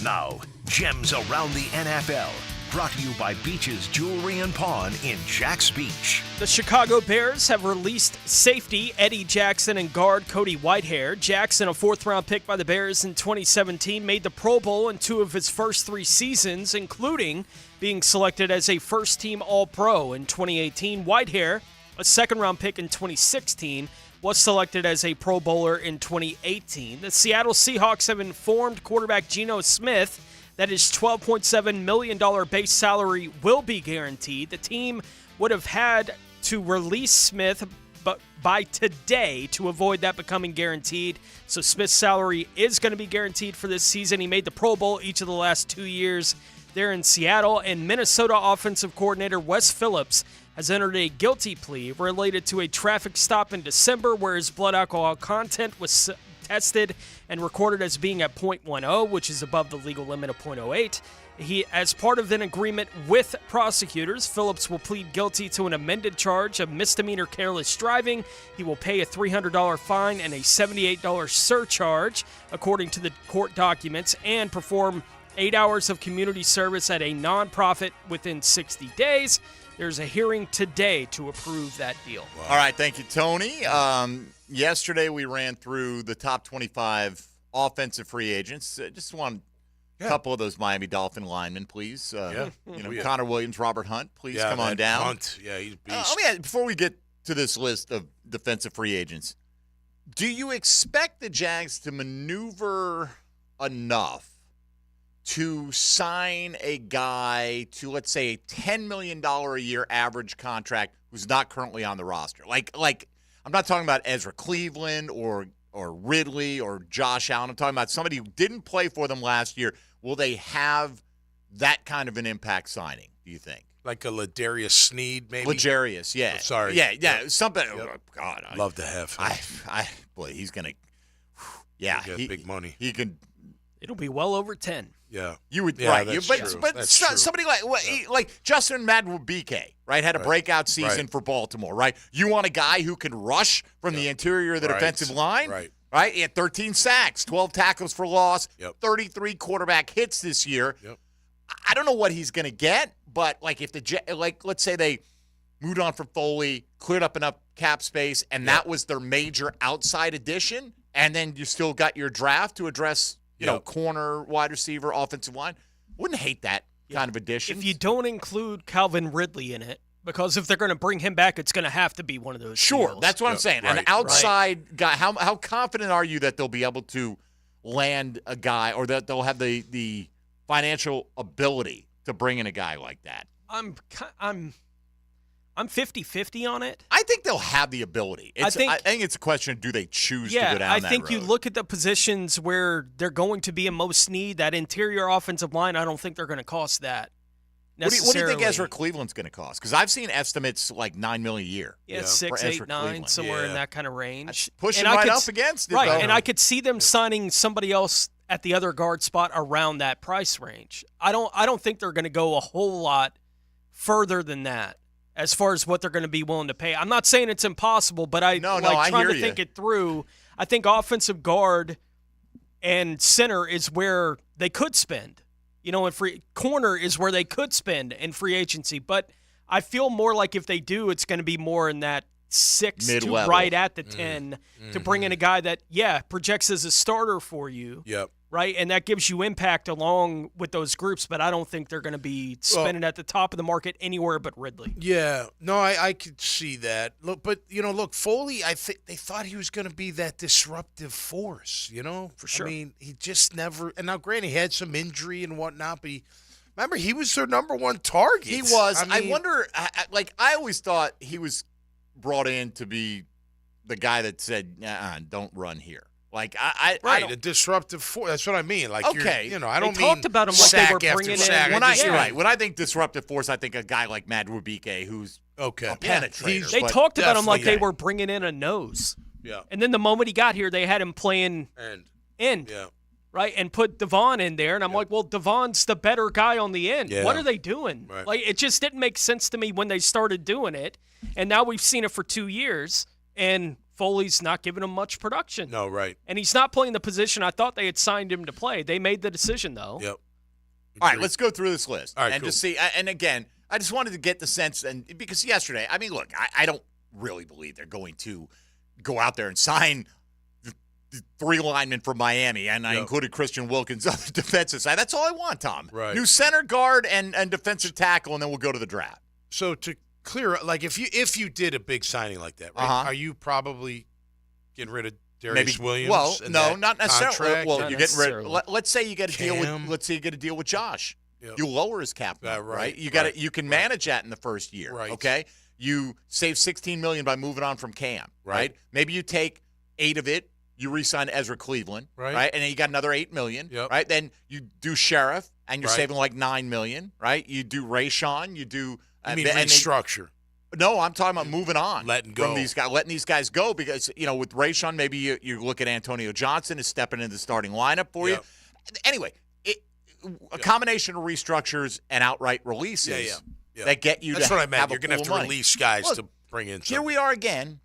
Now, Gems Around the NFL. Brought to you by Beach's Jewelry and Pawn in Jacks Beach. The Chicago Bears have released safety Eddie Jackson and guard Cody Whitehair. Jackson, a fourth-round pick by the Bears in 2017, made the Pro Bowl in 2 of his first 3 seasons, including being selected as a first-team All-Pro in 2018. Whitehair, a second-round pick in 2016, was selected as a Pro Bowler in 2018. The Seattle Seahawks have informed quarterback Geno Smith that his $12.7 million base salary will be guaranteed. The team would have had to release Smith by today to avoid that becoming guaranteed. So Smith's salary is going to be guaranteed for this season. He made the Pro Bowl each of the last 2 years there in Seattle. And Minnesota offensive coordinator Wes Phillips has entered a guilty plea related to a traffic stop in December where his blood alcohol content was tested and recorded as being at 0.10, which is above the legal limit of 0.08. As part of an agreement with prosecutors, Phillips will plead guilty to an amended charge of misdemeanor careless driving. He will pay a $300 fine and a $78 surcharge, according to the court documents, and perform 8 hours of community service at a nonprofit within 60 days. There's a hearing today to approve that deal. Wow. All right, thank you, Tony. Yesterday we ran through the top 25 offensive free agents. Just want A couple of those Miami Dolphin linemen, please. Connor Williams, Robert Hunt, please come on down. Hunt, he's a beast. Before we get to this list of defensive free agents, do you expect the Jags to maneuver enough to sign a guy to, let's say, a $10 million a year average contract who's not currently on the roster? Like I'm not talking about Ezra Cleveland or Ridley or Josh Allen. I'm talking about somebody who didn't play for them last year. Will they have that kind of an impact signing, do you think? Like a Ladarius Sneed, maybe? Ladarius, yeah. Oh, sorry. Yeah. Yep. Something. Yep. Oh, God. Love to have him. Boy, he's going to. Yeah. He'll get big money. He can. It'll be well over 10. Yeah. You would, yeah, right. That's But true. but That's true. somebody like Justin Madubuike, right, had a breakout season for Baltimore, right? You want a guy who can rush from the interior of the defensive line? Right? He had 13 sacks, 12 tackles for loss, 33 quarterback hits this year. I don't know what he's going to get, but let's say they moved on from Foley, cleared up enough cap space, and that was their major outside addition, and then you still got your draft to address, corner, wide receiver, offensive line. Wouldn't hate that kind of addition. If you don't include Calvin Ridley in it, because if they're going to bring him back, it's going to have to be one of those deals. That's what I'm saying. An outside guy. How confident are you that they'll be able to land a guy, or that they'll have the financial ability to bring in a guy like that? I'm 50-50 on it. I think they'll have the ability. I think it's a question of do they choose to go down that road. I think you look at the positions where they're going to be in most need. That interior offensive line, I don't think they're going to cost that. What do you think Ezra Cleveland's going to cost? Because I've seen estimates like $9 million a year. Yeah, 6, 8, 9, somewhere in that kind of range. That's pushing up against it. Right, though. and I could see them signing somebody else at the other guard spot around that price range. I don't think they're going to go a whole lot further than that as far as what they're going to be willing to pay. I'm not saying it's impossible, but I trying to think it through. I think offensive guard and center is where they could spend. And free corner is where they could spend in free agency. But I feel more like if they do, it's going to be more in that 6 Mid-level. to right at the 10 to bring in a guy that, projects as a starter for you. Yep. Right? And that gives you impact along with those groups, but I don't think they're going to be spending at the top of the market anywhere but Ridley. Yeah. No, I could see that. Look, Foley, I think they thought he was going to be that disruptive force, For sure. I mean, he just never – and now, granted, he had some injury and whatnot, but remember, he was their number one target. He was. I wonder – I always thought he was brought in to be the guy that said, don't run here. A disruptive force. That's what I mean. I don't mean talked about him like they were bringing in. When I think disruptive force, I think a guy like Madubuike who's a penetrator. They talked about him like they were bringing in a nose. Yeah. And then the moment he got here, they had him playing end. Yeah. Right, and put Devon in there, and I'm like, well, Devon's the better guy on the end. Yeah. What are they doing? Right. It just didn't make sense to me when they started doing it, and now we've seen it for 2 years, and Foley's not giving him much production. No, right. And he's not playing the position I thought they had signed him to play. They made the decision, though. Yep. All right, let's go through this list and just see. And again, I just wanted to get the sense, and because yesterday, I mean, look, I don't really believe they're going to go out there and sign the 3 linemen from Miami, and I included Christian Wilkins on the defensive side. That's all I want, Tom. Right. New center, guard, and defensive tackle, and then we'll go to the draft. So to clear, if you did a big signing like that, right, are you probably getting rid of Darius Williams? Well, no, not necessarily. Well, you're getting rid. Let's say you get a deal with. Let's say you get a deal with Josh. Yep. You lower his cap, right? You got You can manage that in the first year, right? Okay. You save $16 million by moving on from Cam, right? Maybe you take 8 of it. You re-sign Ezra Cleveland, right? And then you got another $8 million, right? Then you do Sheriff, and you're saving like $9 million, right? You do Rayshawn, you do. I mean, restructure. No, I'm talking about moving on. Letting go. From these guys, letting these guys go because, with Rayshawn, maybe you look at Antonio Johnson as stepping into the starting lineup for you. Anyway, a combination of restructures and outright releases that get you That's to what I meant. have You're going to have to release guys to bring in something. Here we are again.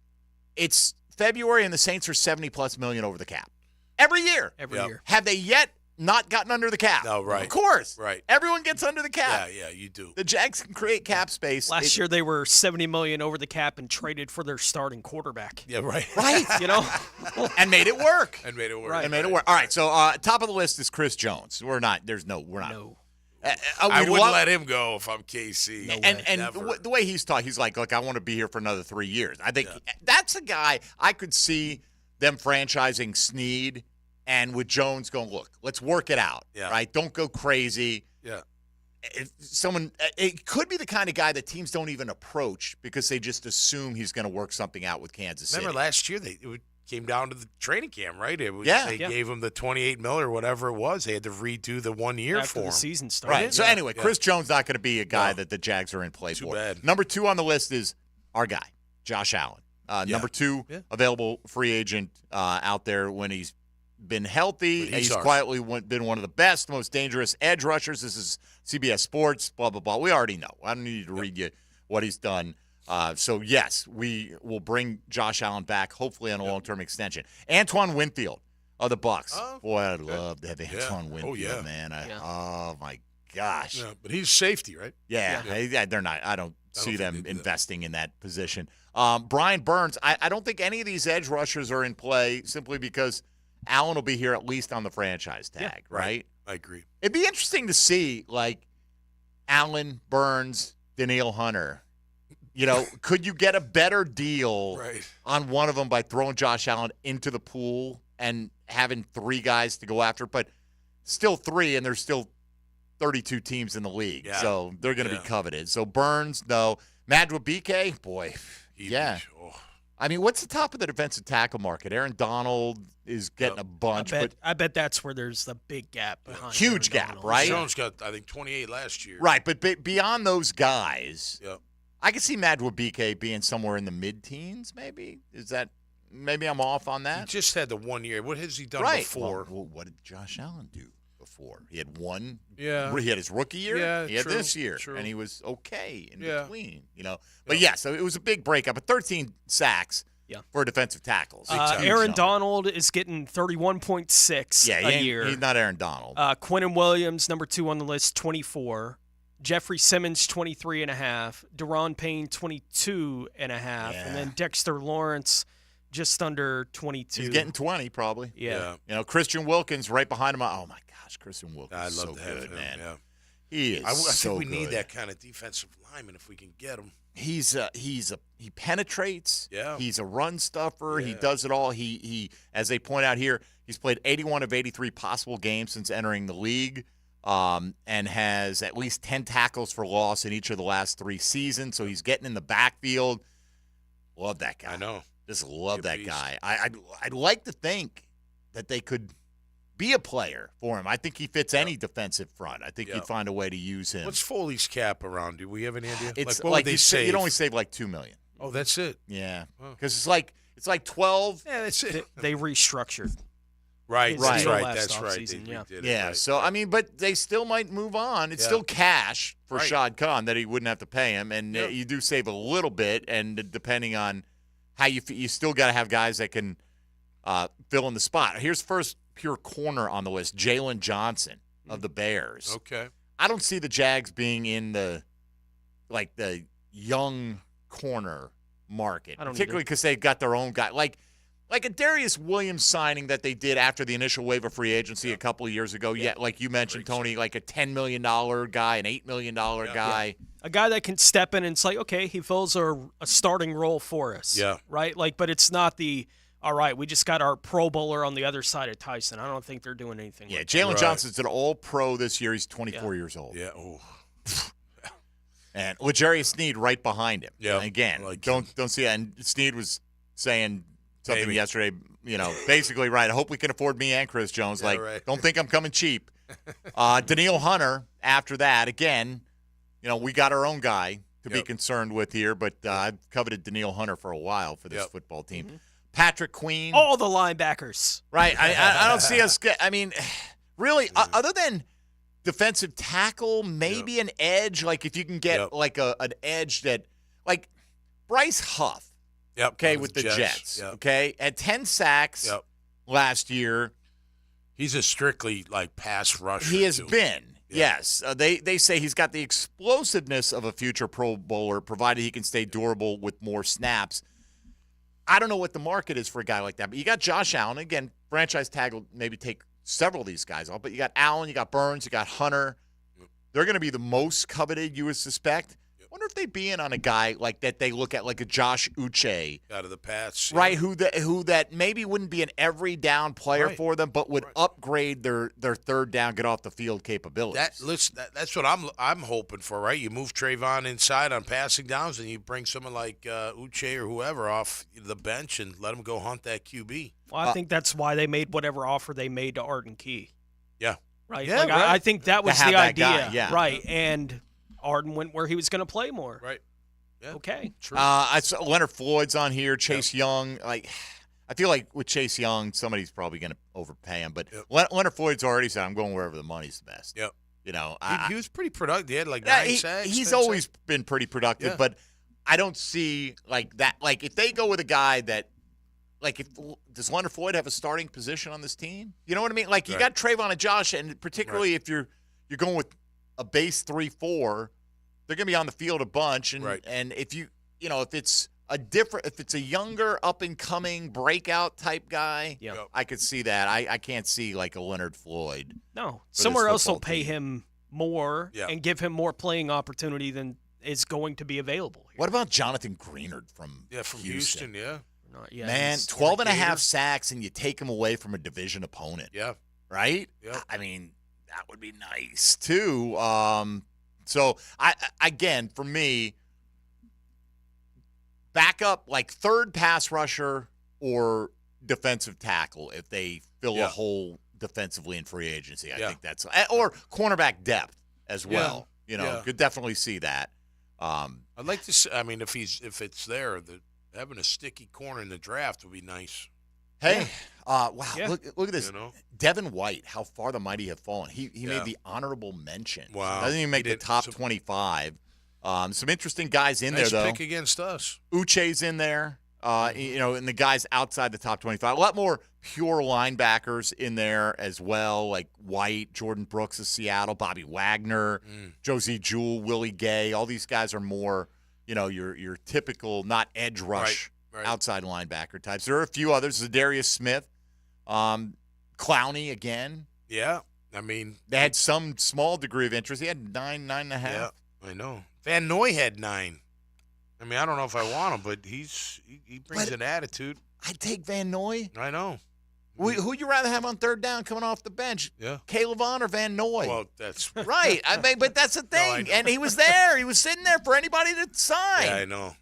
It's February, and the Saints are $70+ million over the cap. Every year. Every year. Have they yet not gotten under the cap. No, right. Of course. Right. Everyone gets under the cap. Yeah, you do. The Jags can create cap space. Last year they were $70 million over the cap and traded for their starting quarterback. Yeah, right. Right. You know? And made it work. Right. And made it work. All right, so top of the list is Chris Jones. We're not. No. I wouldn't let him go if I'm KC. And the way he's talking, he's like, look, I want to be here for another 3 years. I think that's a guy I could see them franchising Snead and with Jones going, look, let's work it out, right? Don't go crazy. Yeah. It could be the kind of guy that teams don't even approach because they just assume he's going to work something out with Kansas City. Remember last year it came down to the training camp, right? They gave him the $28 million or whatever it was. They had to redo the 1 year After for him. the season started. Right. So anyway, Chris Jones not going to be a guy that the Jags are in play for. Too bad. Number 2 on the list is our guy, Josh Allen. Number 2, available free agent out there when he's been healthy. He's quietly been one of the best, most dangerous edge rushers. This is CBS Sports, blah, blah, blah. We already know. I don't need to read you what he's done. So, yes, we will bring Josh Allen back, hopefully on a long-term extension. Antoine Winfield of the Bucs. Boy, I'd love to have Antoine Winfield, man. Oh, my gosh. Yeah, but he's safety, right? Yeah, they're not. I don't see them investing in that position. Brian Burns, I don't think any of these edge rushers are in play simply because Allen will be here at least on the franchise tag, right? I agree. It'd be interesting to see, like, Allen, Burns, Danielle Hunter. You know, could you get a better deal on one of them by throwing Josh Allen into the pool and having 3 guys to go after? But still 3, and there's still 32 teams in the league. So they're going to be coveted. So Burns, no. Madwabike, boy, I mean, what's the top of the defensive tackle market? Aaron Donald is getting a bunch. I bet that's where there's the big gap behind. Huge Aaron gap, Donald. right? Jones got, I think, 28 last year. Right, but beyond those guys, I can see Madwabike being somewhere in the mid-teens, maybe. Is that – maybe I'm off on that? He just had the 1 year. What has he done before? Well, what did Josh Allen do before? He had one – Yeah. He had his rookie year. Yeah, he had true, this year. true. And he was okay in between, you know. But, so it was a big breakup. But 13 sacks for defensive tackles. Aaron Donald is getting 31.6 a year. He's not Aaron Donald. Quinnen Williams, number 2 on the list, 24. Jeffrey Simmons, 23.5. Deron Payne, 22.5. And then Dexter Lawrence, just under 22. He's getting 20 probably. Yeah. You know, Christian Wilkins right behind him. Oh, my gosh, Christian Wilkins I'd is love so to have good, him, man. yeah. He is I so think we need good. that kind of defensive lineman if we can get him. He penetrates. Yeah. He's a run stuffer. Yeah. He does it all. He as they point out here, he's played 81 of 83 possible games since entering the league. And has at least 10 tackles for loss in each of the last 3 seasons. So he's getting in the backfield. Love that guy. I know. Just love that guy. I'd like to think that they could be a player for him. I think he fits any defensive front. I think you'd find a way to use him. What's Foley's cap around? Do we have any idea? It's what would they save? You'd only save like $2 million. Oh, that's it. Yeah, because it's like 12. Yeah, that's it. They restructured. Right, That's right. right. That's right. Season, Yeah, so I mean, but they still might move on. It's still cash for Shad Khan that he wouldn't have to pay him, and you do save a little bit. And depending on how you still got to have guys that can fill in the spot. Here's first pure corner on the list, Jalen Johnson of the Bears. Okay, I don't see the Jags being in the young corner market, particularly because they've got their own guy. Like a Darius Williams signing that they did after the initial wave of free agency a couple of years ago. Yeah, like you mentioned, Tony, like a $10 million guy, an $8 million guy. A guy that can step in and it's like, okay, he fills a starting role for us. Yeah. Right? Like, but it's not all right, we just got our Pro Bowler on the other side of Tyson. I don't think they're doing anything. Yeah, like Jalen Johnson's an all-pro this year. He's 24 years old. Yeah. Oh. And L'Jarius Sneed right behind him. Yeah. Again, don't see that. And Sneed was saying something yesterday, basically, right, I hope we can afford me and Chris Jones. Don't think I'm coming cheap. Danielle Hunter, after that, again, we got our own guy to be concerned with here, but I've coveted Danielle Hunter for a while for this football team. Mm-hmm. Patrick Queen. All the linebackers. Right. I don't see us get – I mean, really, other than defensive tackle, maybe an edge, like if you can get like an edge that – like Bryce Huff. Yep. Okay, with the Jets. Yep. Okay, at 10 sacks last year. He's a strictly pass rusher. He has too. been. Yes. They say he's got the explosiveness of a future Pro Bowler, provided he can stay durable with more snaps. I don't know what the market is for a guy like that, but you got Josh Allen. Again, franchise tag will maybe take several of these guys off, but you got Allen, you got Burns, you got Hunter. They're going to be the most coveted, you would suspect. I wonder if they'd be in on a guy like that they look at, like a Josh Uche. Out of the Pats. Right, who that maybe wouldn't be an every down player for them, but would upgrade their third down, get off the field capabilities. That's what I'm hoping for, right? You move Trayvon inside on passing downs, and you bring someone like Uche or whoever off the bench and let him go hunt that QB. Well, I think that's why they made whatever offer they made to Arden Key. Yeah. Right? Yeah, I think that was the idea. Guy, yeah. Right, and Arden went where he was going to play more. Right. Yeah. Okay. True. I saw Leonard Floyd's on here. Chase Young. I feel like with Chase Young, somebody's probably going to overpay him. But Leonard Floyd's already said, "I'm going wherever the money's the best." Yep. You know, he was pretty productive. He had 9 sacks. He's always been pretty productive, but I don't see that. Like if they go with a guy that, does Leonard Floyd have a starting position on this team? You know what I mean? Like you got Trayvon and Josh, and particularly if you're going with a base 3-4. They're going to be on the field a bunch, and if if it's a younger up and coming breakout type guy, I could see that. I can't see like a Leonard Floyd. No, somewhere else will pay him more and give him more playing opportunity than is going to be available here. What about Jonathan Greenard from Houston? Yeah, man, 12 and a half sacks, and you take him away from a division opponent. Yeah, right. Yeah, I mean that would be nice too. So, again, for me, back up like third pass rusher or defensive tackle if they fill a hole defensively in free agency. I think that's – or cornerback depth as well. Could definitely see that. I'd like to see – I mean, if it's there, having a sticky corner in the draft would be nice. Hey, wow, look at this. You know? Devin White, how far the mighty have fallen. He made the honourable mention. Wow. Doesn't even make the top 25. Some interesting guys in nice there, though. Pick against us. Uche's in there, and the guys outside the top 25. A lot more pure linebackers in there as well, like White, Jordan Brooks of Seattle, Bobby Wagner, Josie Jewell, Willie Gay. All these guys are more, your typical, not edge rush. Right. Outside linebacker types. There are a few others. Zadarius Smith, Clowney again. Yeah, I mean they had some small degree of interest. He had 9.5. Yeah, I know. Van Noy had 9. I mean, I don't know if I want him, but he brings an attitude. I'd take Van Noy. I know. Who'd you rather have on third down coming off the bench? Yeah, Caleb Vaughn or Van Noy? Well, that's right. I mean, but that's the thing. And he was there. He was sitting there for anybody to sign. Yeah, I know.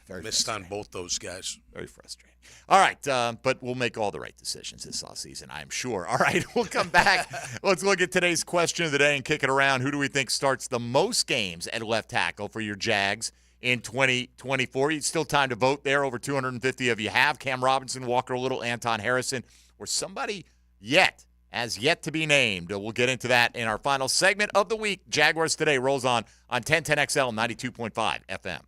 Very missed on both those guys. Very frustrating. All right, but we'll make all the right decisions this offseason, I'm sure. All right, we'll come back. Let's look at today's question of the day and kick it around. Who do we think starts the most games at left tackle for your Jags in 2024? It's still time to vote there. Over 250 of you have. Cam Robinson, Walker Little, Anton Harrison, or somebody yet to be named. We'll get into that in our final segment of the week. Jaguars Today rolls on 1010XL 92.5 FM.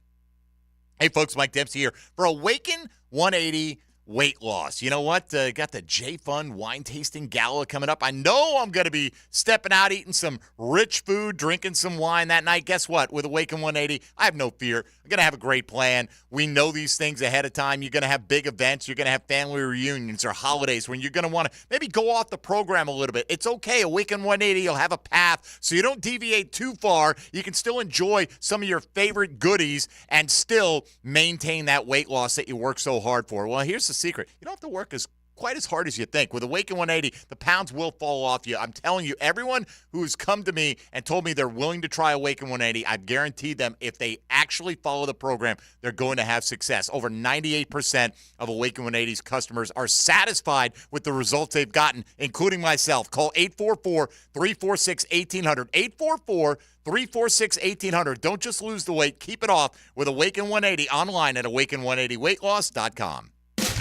Hey, folks, Mike Dempsey here for Awaken 180 weight loss. You know what? Got the J-Fun wine tasting gala coming up. I know I'm going to be stepping out, eating some rich food, drinking some wine that night. Guess what? With Awaken 180, I have no fear. I'm going to have a great plan. We know these things ahead of time. You're going to have big events. You're going to have family reunions or holidays when you're going to want to maybe go off the program a little bit. It's okay. Awaken 180, you'll have a path so you don't deviate too far. You can still enjoy some of your favorite goodies and still maintain that weight loss that you work so hard for. Well, here's the secret. You don't have to work quite as hard as you think. With Awaken 180, the pounds will fall off you. I'm telling you, everyone who's come to me and told me they're willing to try Awaken 180, I've guaranteed them if they actually follow the program, they're going to have success. Over 98% of Awaken 180's customers are satisfied with the results they've gotten, including myself. Call 844-346-1800. 844-346-1800. Don't just lose the weight. Keep it off with Awaken 180 online at awaken180weightloss.com.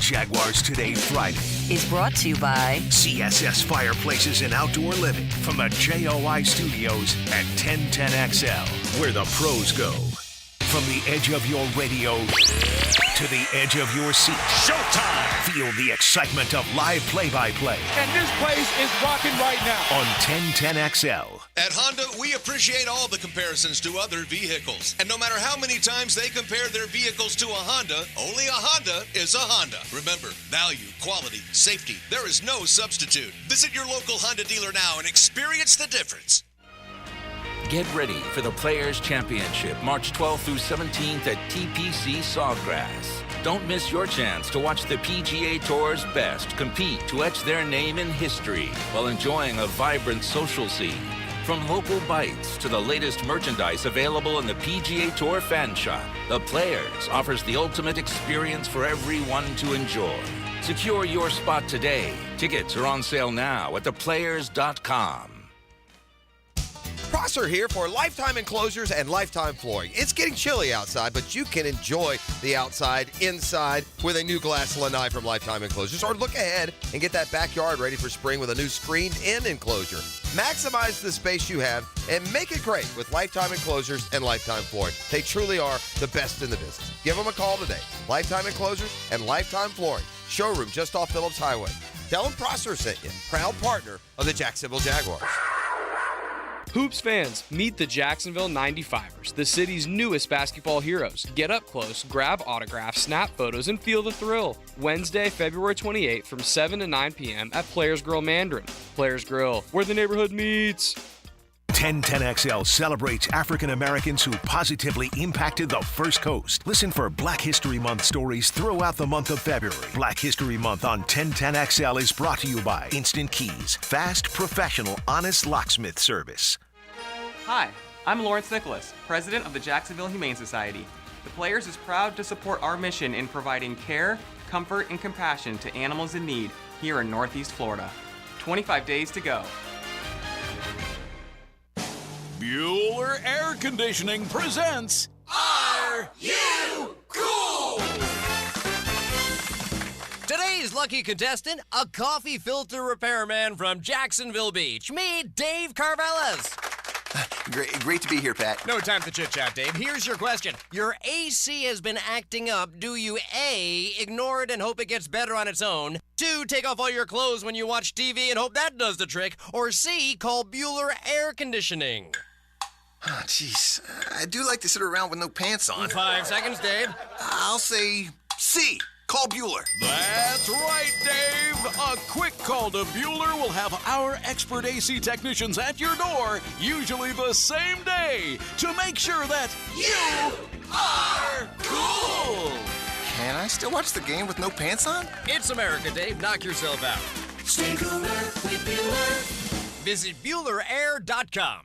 Jaguars Today Friday is brought to you by CSS Fireplaces and Outdoor Living from the JOI Studios at 1010XL, where the pros go. From the edge of your radio to the edge of your seat. Showtime! Feel the excitement of live play-by-play. And this place is rocking right now. On 1010XL. At Honda, we appreciate all the comparisons to other vehicles. And no matter how many times they compare their vehicles to a Honda, only a Honda is a Honda. Remember, value, quality, safety, there is no substitute. Visit your local Honda dealer now and experience the difference. Get ready for the Players' Championship, March 12th through 17th at TPC Sawgrass. Don't miss your chance to watch the PGA Tour's best compete to etch their name in history while enjoying a vibrant social scene. From local bites to the latest merchandise available in the PGA Tour fan shop, the Players offers the ultimate experience for everyone to enjoy. Secure your spot today. Tickets are on sale now at theplayers.com. Prosser here for Lifetime Enclosures and Lifetime Flooring. It's getting chilly outside, but you can enjoy the outside inside with a new glass lanai from Lifetime Enclosures, or look ahead and get that backyard ready for spring with a new screened-in enclosure. Maximize the space you have and make it great with Lifetime Enclosures and Lifetime Flooring. They truly are the best in the business. Give them a call today. Lifetime Enclosures and Lifetime Flooring. Showroom just off Phillips Highway. Tell them Prosser sent you. Proud partner of the Jacksonville Jaguars. Hoops fans, meet the Jacksonville 95ers, the city's newest basketball heroes. Get up close, grab autographs, snap photos, and feel the thrill. Wednesday, February 28th from 7 to 9 p.m. at Players Grill Mandarin. Players Grill, where the neighborhood meets. 1010XL celebrates African Americans who positively impacted the First Coast. Listen for Black History Month stories throughout the month of February. Black History Month on 1010XL is brought to you by Instant Keys, fast, professional, honest locksmith service. Hi, I'm Lawrence Nicholas, president of the Jacksonville Humane Society. The Players is proud to support our mission in providing care, comfort, and compassion to animals in need here in Northeast Florida. 25 days to go. Bueller Air Conditioning presents Are You Cool? Today's lucky contestant, a coffee filter repairman from Jacksonville Beach. Me, Dave Carvelis. Great to be here, Pat. No time for chit-chat, Dave. Here's your question. Your AC has been acting up. Do you A, ignore it and hope it gets better on its own? 2, take off all your clothes when you watch TV and hope that does the trick? Or C, call Bueller Air Conditioning? Oh, jeez. I do like to sit around with no pants on. 5 seconds, Dave. I'll say C. Call Bueller. That's right, Dave. A quick call to Bueller will have our expert AC technicians at your door, usually the same day, to make sure that you are cool. Can I still watch the game with no pants on? It's America, Dave. Knock yourself out. Stay cooler with Bueller. Visit BuellerAir.com.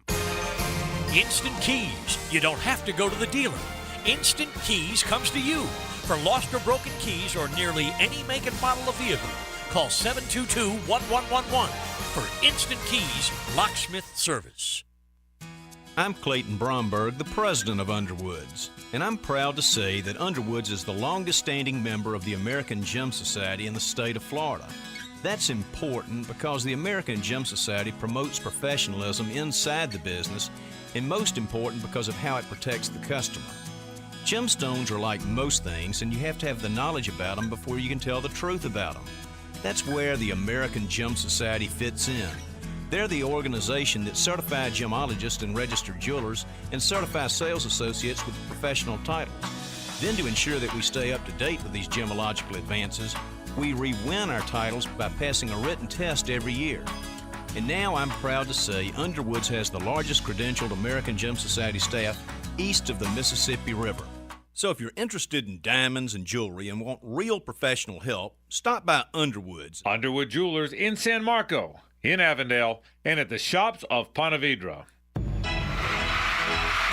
Instant Keys. You don't have to go to the dealer. Instant Keys comes to you. For lost or broken keys or nearly any make and model of vehicle, call 722-1111 for Instant Keys locksmith service. I'm Clayton Bromberg, the president of Underwoods, and I'm proud to say that Underwoods is the longest-standing member of the American Gem Society in the state of Florida. That's important because the American Gem Society promotes professionalism inside the business, and most important because of how it protects the customer. Gemstones are like most things, and you have to have the knowledge about them before you can tell the truth about them. That's where the American Gem Society fits in. They're the organization that certifies gemologists and registered jewelers and certifies sales associates with professional titles. Then, to ensure that we stay up to date with these gemological advances, we re-win our titles by passing a written test every year. And now I'm proud to say Underwoods has the largest credentialed American Gem Society staff east of the Mississippi River. So if you're interested in diamonds and jewelry and want real professional help, stop by Underwoods. Underwood Jewelers in San Marco, in Avondale, and at the shops of Ponte Vedra.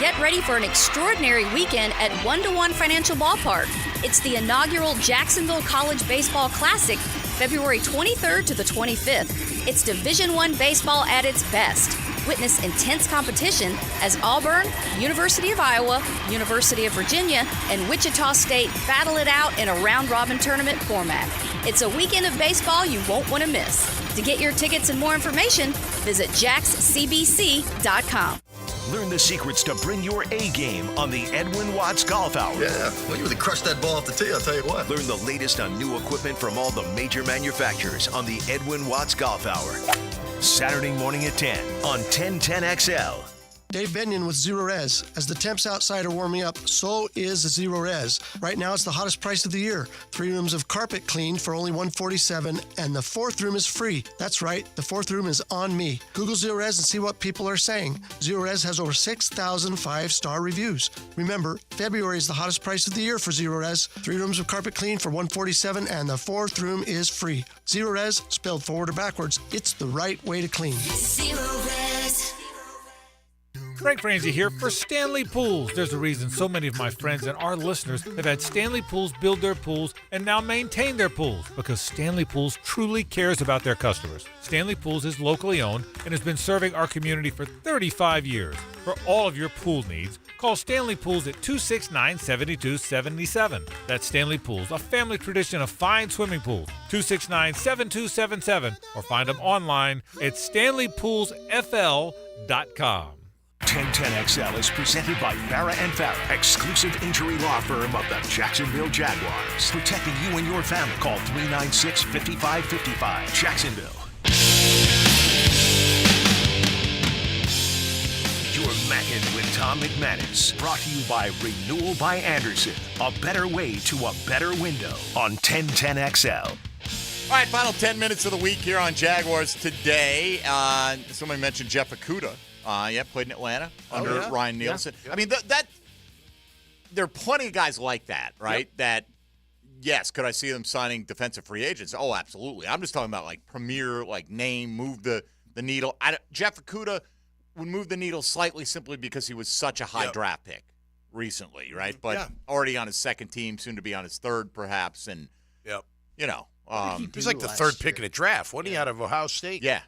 Get ready for an extraordinary weekend at 1-to-1 Financial Ballpark. It's the inaugural Jacksonville College Baseball Classic, February 23rd to the 25th. It's Division I baseball at its best. Witness intense competition as Auburn, University of Iowa, University of Virginia, and Wichita State battle it out in a round-robin tournament format. It's a weekend of baseball you won't want to miss. To get your tickets and more information, visit jaxcbc.com. Learn the secrets to bring your A game on the Edwin Watts Golf Hour. Yeah, well, you really crushed that ball off the tee, I'll tell you what. Learn the latest on new equipment from all the major manufacturers on the Edwin Watts Golf Hour. Saturday morning at 10 on 1010XL. Dave Benyon with Zero Res. As the temps outside are warming up, so is Zero Res. Right now, it's the hottest price of the year. 3 rooms of carpet cleaned for only $147, and the 4th room is free. That's right, the 4th room is on me. Google Zero Res and see what people are saying. Zero Res has over 6,000 5-star reviews. Remember, February is the hottest price of the year for Zero Res. 3 rooms of carpet cleaned for $147, and the 4th room is free. Zero Res, spelled forward or backwards, it's the right way to clean. Zero Res. Frank Franzi here for Stanley Pools. There's a reason so many of my friends and our listeners have had Stanley Pools build their pools and now maintain their pools because Stanley Pools truly cares about their customers. Stanley Pools is locally owned and has been serving our community for 35 years. For all of your pool needs, call Stanley Pools at 269-7277. That's Stanley Pools, a family tradition of fine swimming pools. 269-7277 or find them online at stanleypoolsfl.com. 1010XL is presented by Farah & Farah, exclusive injury law firm of the Jacksonville Jaguars. Protecting you and your family. Call 396-5555. Jacksonville. You're Mackin' with Tom McManus. Brought to you by Renewal by Anderson. A better way to a better window on 1010XL. All right, final 10 minutes of the week here on Jaguars Today. Somebody mentioned Jeff Okudah. Played in Atlanta under Ryan Nielsen. Yeah. I mean, there are plenty of guys like that, right? Yep. That, yes, could I see them signing defensive free agents? Oh, absolutely. I'm just talking about, like, premier, like, name, move the needle. Jeff Okudah would move the needle slightly simply because he was such a high draft pick recently, right? But already on his second team, soon to be on his third, perhaps. And, you know. He was like the third pick in the draft. Wasn't he out of Ohio State? Yeah.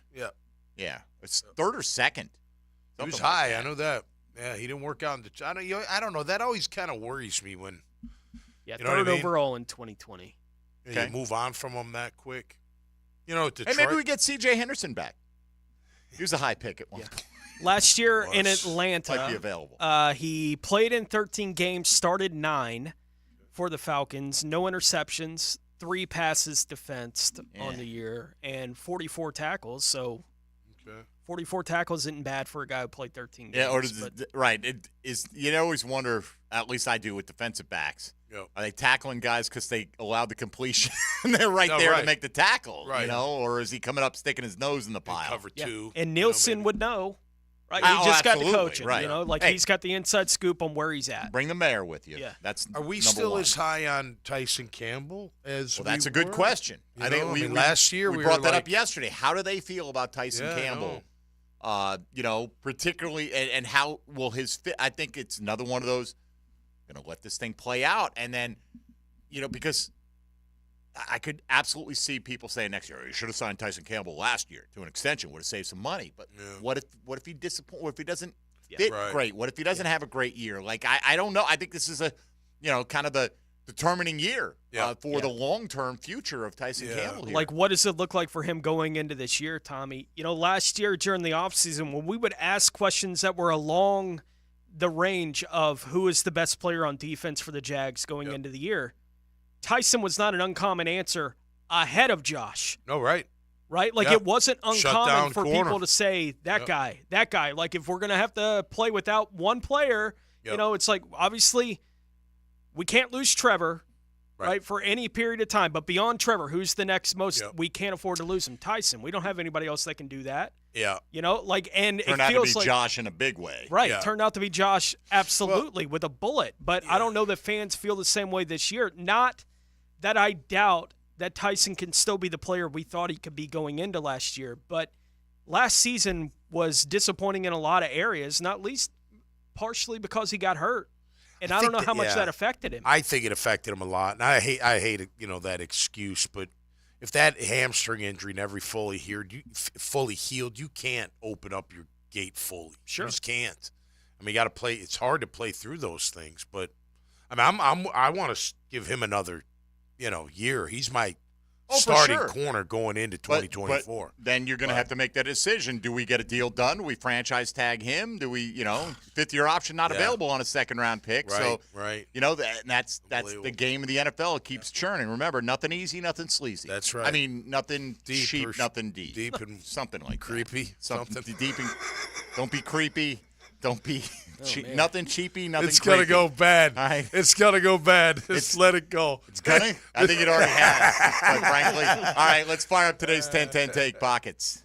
Yeah. It's third or second. He was Something like high. that. I know that. Yeah, he didn't work out in the. I don't know. That always kind of worries me when. Yeah, you know third what I mean? overall in 2020. You move on from him that quick. You know, Detroit. Hey, maybe we get C.J. Henderson back. He was a high pick at one point. Last year in Atlanta, Might be available. He played in 13 games, started 9 for the Falcons, no interceptions, 3 passes defensed on the year, and 44 tackles. So 44 tackles isn't bad for a guy who played 13 games. Yeah, right. It is. You always wonder, at least I do with defensive backs, are they tackling guys because they allowed the completion and they're to make the tackle, or is he coming up sticking his nose in the pile? Cover 2. And Nielsen would know. Right, he just got to coach him. Right. He's got the inside scoop on where he's at. Bring the mayor with you. Yeah. Are we number still one. as high on Tyson Campbell as? Well, that's we a good were? question. You I think know, last year we we brought were that like, up yesterday. How do they feel about Tyson Campbell? Particularly, and how will his fit? I think it's another one of those. Going to let this thing play out, and then, because I could absolutely see people saying next year, you should have signed Tyson Campbell last year to an extension, would have saved some money. But what if he disappoints? What if he doesn't fit great? What if he doesn't have a great year? Like I don't know. I think this is a kind of the determining year for the long-term future of Tyson Campbell here. Like, what does it look like for him going into this year, Tommy? Last year during the offseason, when we would ask questions that were along the range of who is the best player on defense for the Jags going into the year, Tyson was not an uncommon answer ahead of Josh. No, right. Right? Like, it wasn't uncommon for corner. people to say, that guy. Like, if we're going to have to play without one player, it's like, obviously, we can't lose Trevor, right, for any period of time. But beyond Trevor, who's the next most we can't afford to lose him? Tyson. We don't have anybody else that can do that. Yeah. And turned it out feels to be like Josh in a big way. Right. Turned out to be Josh absolutely with a bullet. But I don't know that fans feel the same way this year. Not that I doubt that Tyson can still be the player we thought he could be going into last year. But last season was disappointing in a lot of areas, not least partially because he got hurt. And I don't know how much that affected him. I think it affected him a lot. And I hate that excuse, but if that hamstring injury never fully healed, you can't open up your gate fully. Sure. You just can't. I mean, you got to play. It's hard to play through those things, but I mean, I want to give him another, year. He's my starting sure. corner going into 2024. But then you're going to have to make that decision. Do we get a deal done? Do we franchise tag him? Do we, fifth-year option not available on a second-round pick? Right. That's the game of the NFL. It keeps churning. Remember, nothing easy, nothing sleazy. That's right. I mean, nothing Deep cheap, or nothing deep. Deep and something like creepy. That. Something deep and don't be creepy. Don't be nothing cheapy, nothing It's creepy. going to go bad. Right. It's going to go bad. Just let it go. It's gonna? I think it already has, quite frankly. All right, let's fire up today's 10-10 take pockets.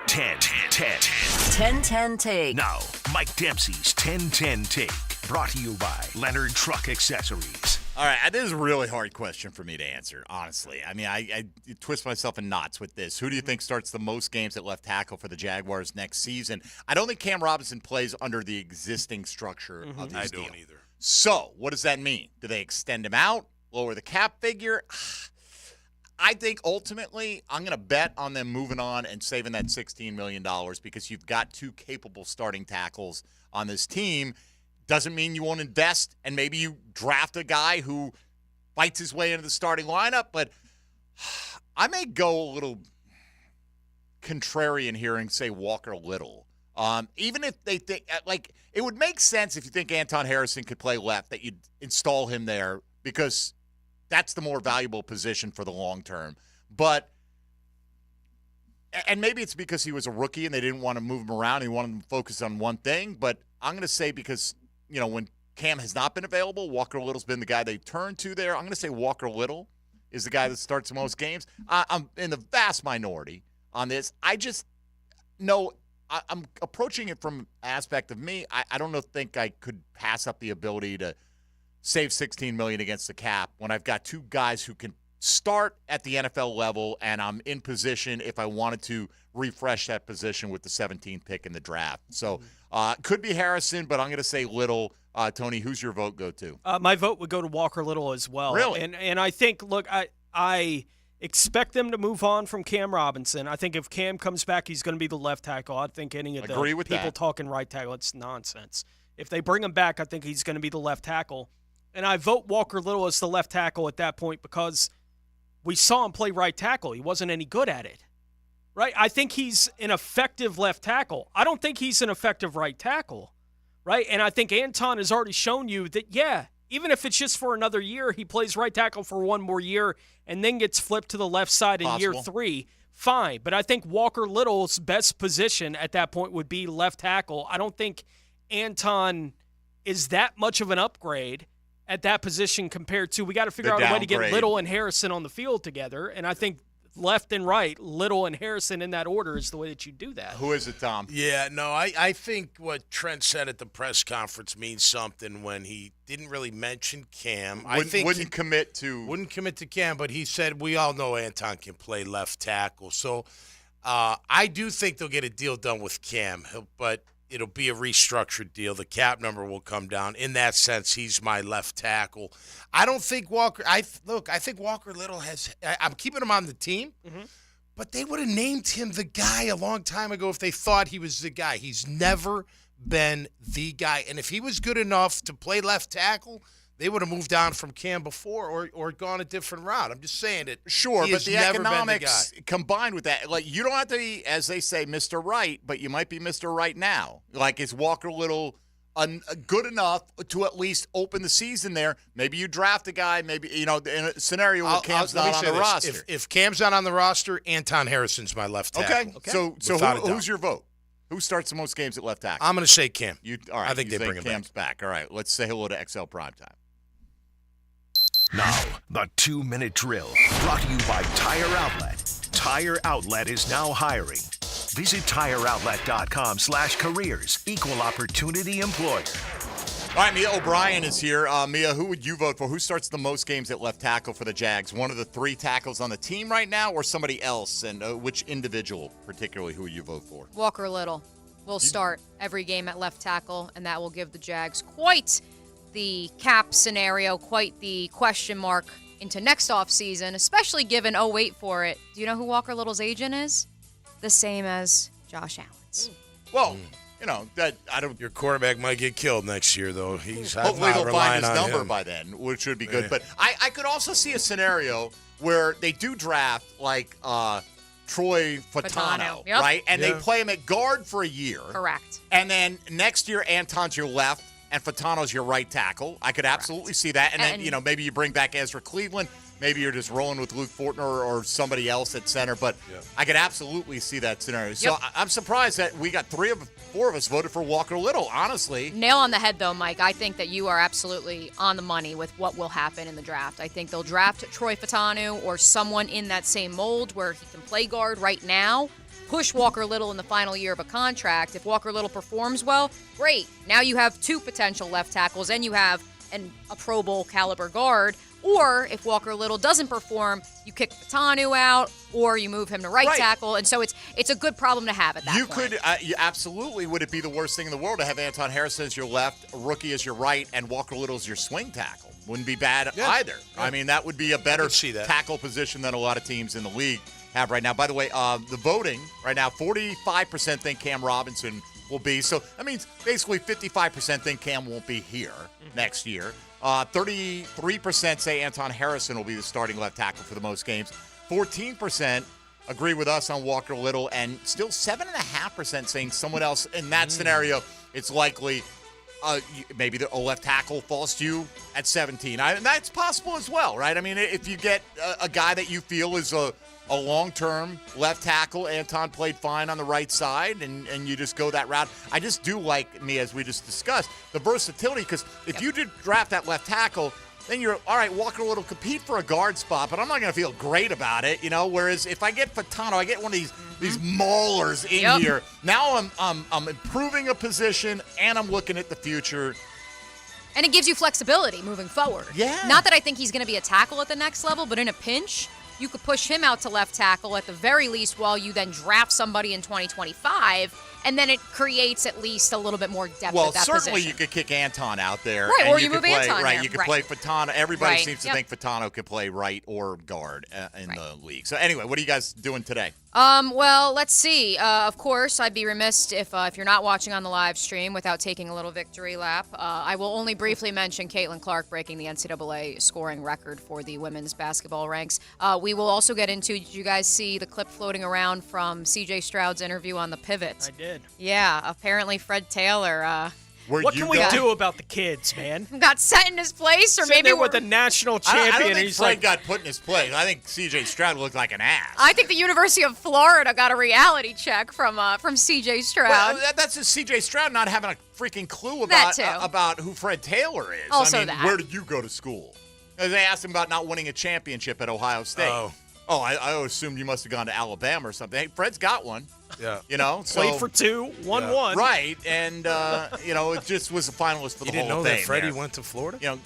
10-10 take. Now, Mike Dempsey's 10-10 take. Brought to you by Leonard Truck Accessories. All right, this is a really hard question for me to answer, honestly. I mean, I twist myself in knots with this. Who do you think starts the most games at left tackle for the Jaguars next season? I don't think Cam Robinson plays under the existing structure of his deal. I don't either. So, what does that mean? Do they extend him out, lower the cap figure? I think ultimately I'm going to bet on them moving on and saving that $16 million because you've got two capable starting tackles on this team. Doesn't mean you won't invest, and maybe you draft a guy who fights his way into the starting lineup, but I may go a little contrarian here and say Walker Little. Even if they think, it would make sense if you think Anton Harrison could play left, that you'd install him there because that's the more valuable position for the long term. But, and maybe it's because he was a rookie and they didn't want to move him around. He wanted him to focus on one thing, but I'm going to say because when Cam has not been available, Walker Little's been the guy they turn to there. I'm going to say Walker Little is the guy that starts the most games. I'm in the vast minority on this. I just know I'm approaching it from aspect of me. I don't think I could pass up the ability to save $16 million against the cap when I've got two guys who can start at the NFL level, and I'm in position if I wanted to refresh that position with the 17th pick in the draft. So could be Harrison, but I'm going to say Little. Tony, who's your vote go to? My vote would go to Walker Little as well. Really? And I think, look, I expect them to move on from Cam Robinson. I think if Cam comes back, he's going to be the left tackle. I think any of the people talking right tackle, it's nonsense. If they bring him back, I think he's going to be the left tackle. And I vote Walker Little as the left tackle at that point because we saw him play right tackle. He wasn't any good at it. Right? I think he's an effective left tackle. I don't think he's an effective right tackle. Right? And I think Anton has already shown you that, even if it's just for another year, he plays right tackle for one more year and then gets flipped to the left side in year 3, fine. But I think Walker Little's best position at that point would be left tackle. I don't think Anton is that much of an upgrade at that position compared to we got to figure out a way to get Little and Harrison on the field together. And I think left and right, Little and Harrison in that order is the way that you do that. Who is it, Tom? Yeah, no, I think what Trent said at the press conference means something when he didn't really mention Cam. Wouldn't commit to Cam, but he said we all know Anton can play left tackle. So I do think they'll get a deal done with Cam, but it'll be a restructured deal. The cap number will come down. In that sense, he's my left tackle. I don't think Walker – I think Walker Little has – I'm keeping him on the team, but they would have named him the guy a long time ago if they thought he was the guy. He's never been the guy. And if he was good enough to play left tackle, they would have moved on from Cam before or gone a different route. I'm just saying it. Sure, but the economics combined with that, like you don't have to be, as they say, Mr. Right, but you might be Mr. Right now. Like, is Walker Little good enough to at least open the season there? Maybe you draft a guy, maybe, in a scenario where Cam's not on the roster. If Cam's not on the roster, Anton Harrison's my left tackle. Okay. So who's your vote? Who starts the most games at left tackle? I'm going to say Cam. All right, I think they bring him Cam's back. All right, let's say hello to XL Primetime. Now, the 2-minute drill, brought to you by Tire Outlet. Tire Outlet is now hiring. Visit TireOutlet.com/careers. Equal opportunity employer. All right, Mia O'Brien is here. Mia, who would you vote for? Who starts the most games at left tackle for the Jags? One of the 3 tackles on the team right now or somebody else? And which individual particularly who would you vote for? Walker Little will start every game at left tackle, and that will give the Jags quite the cap scenario, quite the question mark into next offseason, especially given, wait for it. Do you know who Walker Little's agent is? The same as Josh Allen's. Well, that I don't. Your quarterback might get killed next year, though. Hopefully he'll find his number him by then, which would be good. Yeah. But I could also see a scenario where they do draft like Troy Fatano, Yep. right? And they play him at guard for a year. Correct. And then next year, Anton's your left, and Fatano's your right tackle. I could absolutely see that. And then, maybe you bring back Ezra Cleveland. Maybe you're just rolling with Luke Fortner or somebody else at center. But I could absolutely see that scenario. So I'm surprised that we got 4 of us voted for Walker Little, honestly. Nail on the head, though, Mike. I think that you are absolutely on the money with what will happen in the draft. I think they'll draft Troy Fatanu or someone in that same mold where he can play guard right now. Push Walker Little in the final year of a contract. If Walker Little performs well, great. Now you have 2 potential left tackles and you have a Pro Bowl caliber guard. Or if Walker Little doesn't perform, you kick Fatanu out or you move him to right tackle. And so it's a good problem to have at that point. You absolutely, would it be the worst thing in the world to have Anton Harrison as your left, a rookie as your right, and Walker Little as your swing tackle? Wouldn't be bad either. Yeah. I mean, that would be a better tackle position than a lot of teams in the league have right now. By the way, the voting right now, 45% think Cam Robinson will be. So that means basically 55% think Cam won't be here next year. 33% say Anton Harrison will be the starting left tackle for the most games. 14% agree with us on Walker Little, and still 7.5% saying someone else. In that scenario, it's likely maybe a left tackle falls to you at 17. And that's possible as well, right? I mean, if you get a guy that you feel is a long-term left tackle. Anton played fine on the right side, and you just go that route. I just do like, me, as we just discussed, the versatility, because if you did draft that left tackle, then you're, all right, Walker Little compete for a guard spot, but I'm not going to feel great about it, whereas if I get Fatano, I get one of these maulers in here. Now I'm improving a position, and I'm looking at the future. And it gives you flexibility moving forward. Yeah. Not that I think he's going to be a tackle at the next level, but in a pinch, you could push him out to left tackle at the very least while you then draft somebody in 2025, and then it creates at least a little bit more depth at that certainly position. you could kick Anton out there. Right, and or you move Anton Right, there. you could Right. play Fatano. Everybody Right, seems to yep. think Fatano could play right or guard in the league. So anyway, what are you guys doing today? Well, let's see. Of course, I'd be remiss if you're not watching on the live stream without taking a little victory lap. I will only briefly mention Caitlin Clark breaking the NCAA scoring record for the women's basketball ranks. We will also get into, did you guys see the clip floating around from C.J. Stroud's interview on the Pivot? I did. Yeah, apparently Fred Taylor... What can we do about the kids, man? Got set in his place, or Sitting maybe there with a national champion. I don't and think he's Fred like, got put in his place. I think C.J. Stroud looked like an ass. I think the University of Florida got a reality check from C.J. Stroud. Well, that's just C.J. Stroud not having a freaking clue about who Fred Taylor is. Also I mean, that. where did you go to school? They asked him about not winning a championship at Ohio State. I assumed you must have gone to Alabama or something. Hey, Fred's got one. Yeah. Played for 2, won 1. Right, and, it just was a finalist for the Hall of Fame. You didn't know that Freddie went to Florida?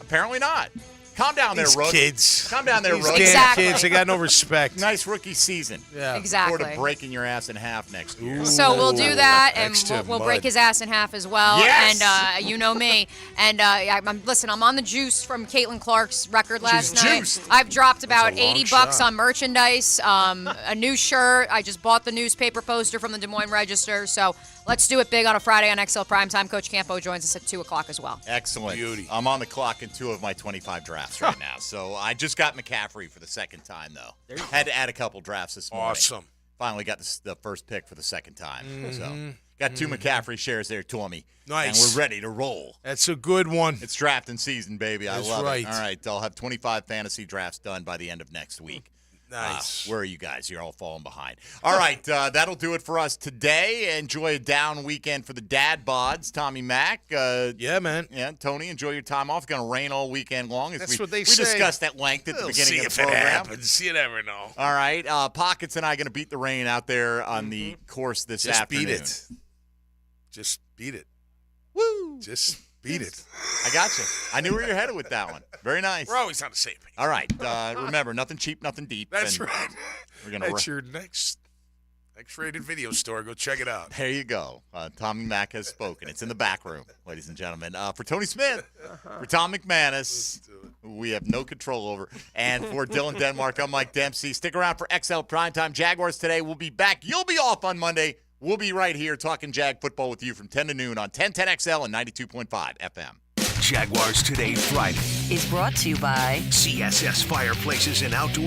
Apparently not. Calm down there, Rooks. Kids. Calm down there, Rooks. Exactly. Kids, they got no respect. Nice rookie season. Yeah. Exactly. Florida breaking your ass in half next year. So we'll do that, and Next to we'll mud. break his ass in half as well. Yes! And you know me. And I'm on the juice from Caitlin Clark's record last night. juiced. I've dropped about That's a long $80 shot. on merchandise, a new shirt. I just bought the newspaper poster from the Des Moines Register. So let's do it big on a Friday on XL Primetime. Coach Campo joins us at 2 o'clock as well. Excellent. Beauty. I'm on the clock in 2 of my 25 drafts right now. So I just got McCaffrey for the second time, though. Had to add a couple drafts this morning. Awesome. Finally got the first pick for the second time. So got 2 McCaffrey shares there, Tommy. Nice. And we're ready to roll. That's a good one. It's drafting season, baby. I That's love right. it. All right, I'll have 25 fantasy drafts done by the end of next week. Nice. Where are you guys? You're all falling behind. All right, that'll do it for us today. Enjoy a down weekend for the dad bods. Tommy Mack. Yeah, man. Yeah, Tony, enjoy your time off. It's going to rain all weekend long. That's what they we say. discussed at length at the We'll beginning see of the if program. it happens. You never know. All right, Pockets and I are going to beat the rain out there on the course this Just afternoon. beat it. Just beat it. Woo! Just beat it. I got you. I knew where you're headed with that one. Very nice. We're always on the same page. All right. Remember, nothing cheap, nothing deep. That's and right. We're gonna That's your next X-rated video store. Go check it out. There you go. Tommy Mack has spoken. It's in the back room, ladies and gentlemen. For Tony Smith, for Tom McManus, who we have no control over, and for Dylan Denmark, I'm Mike Dempsey. Stick around for XL Primetime. Jaguars Today. We'll be back. You'll be off on Monday. We'll be right here talking Jag football with you from 10 to noon on 1010XL and 92.5 FM. Jaguars Today Friday is brought to you by CSS Fireplaces and Outdoor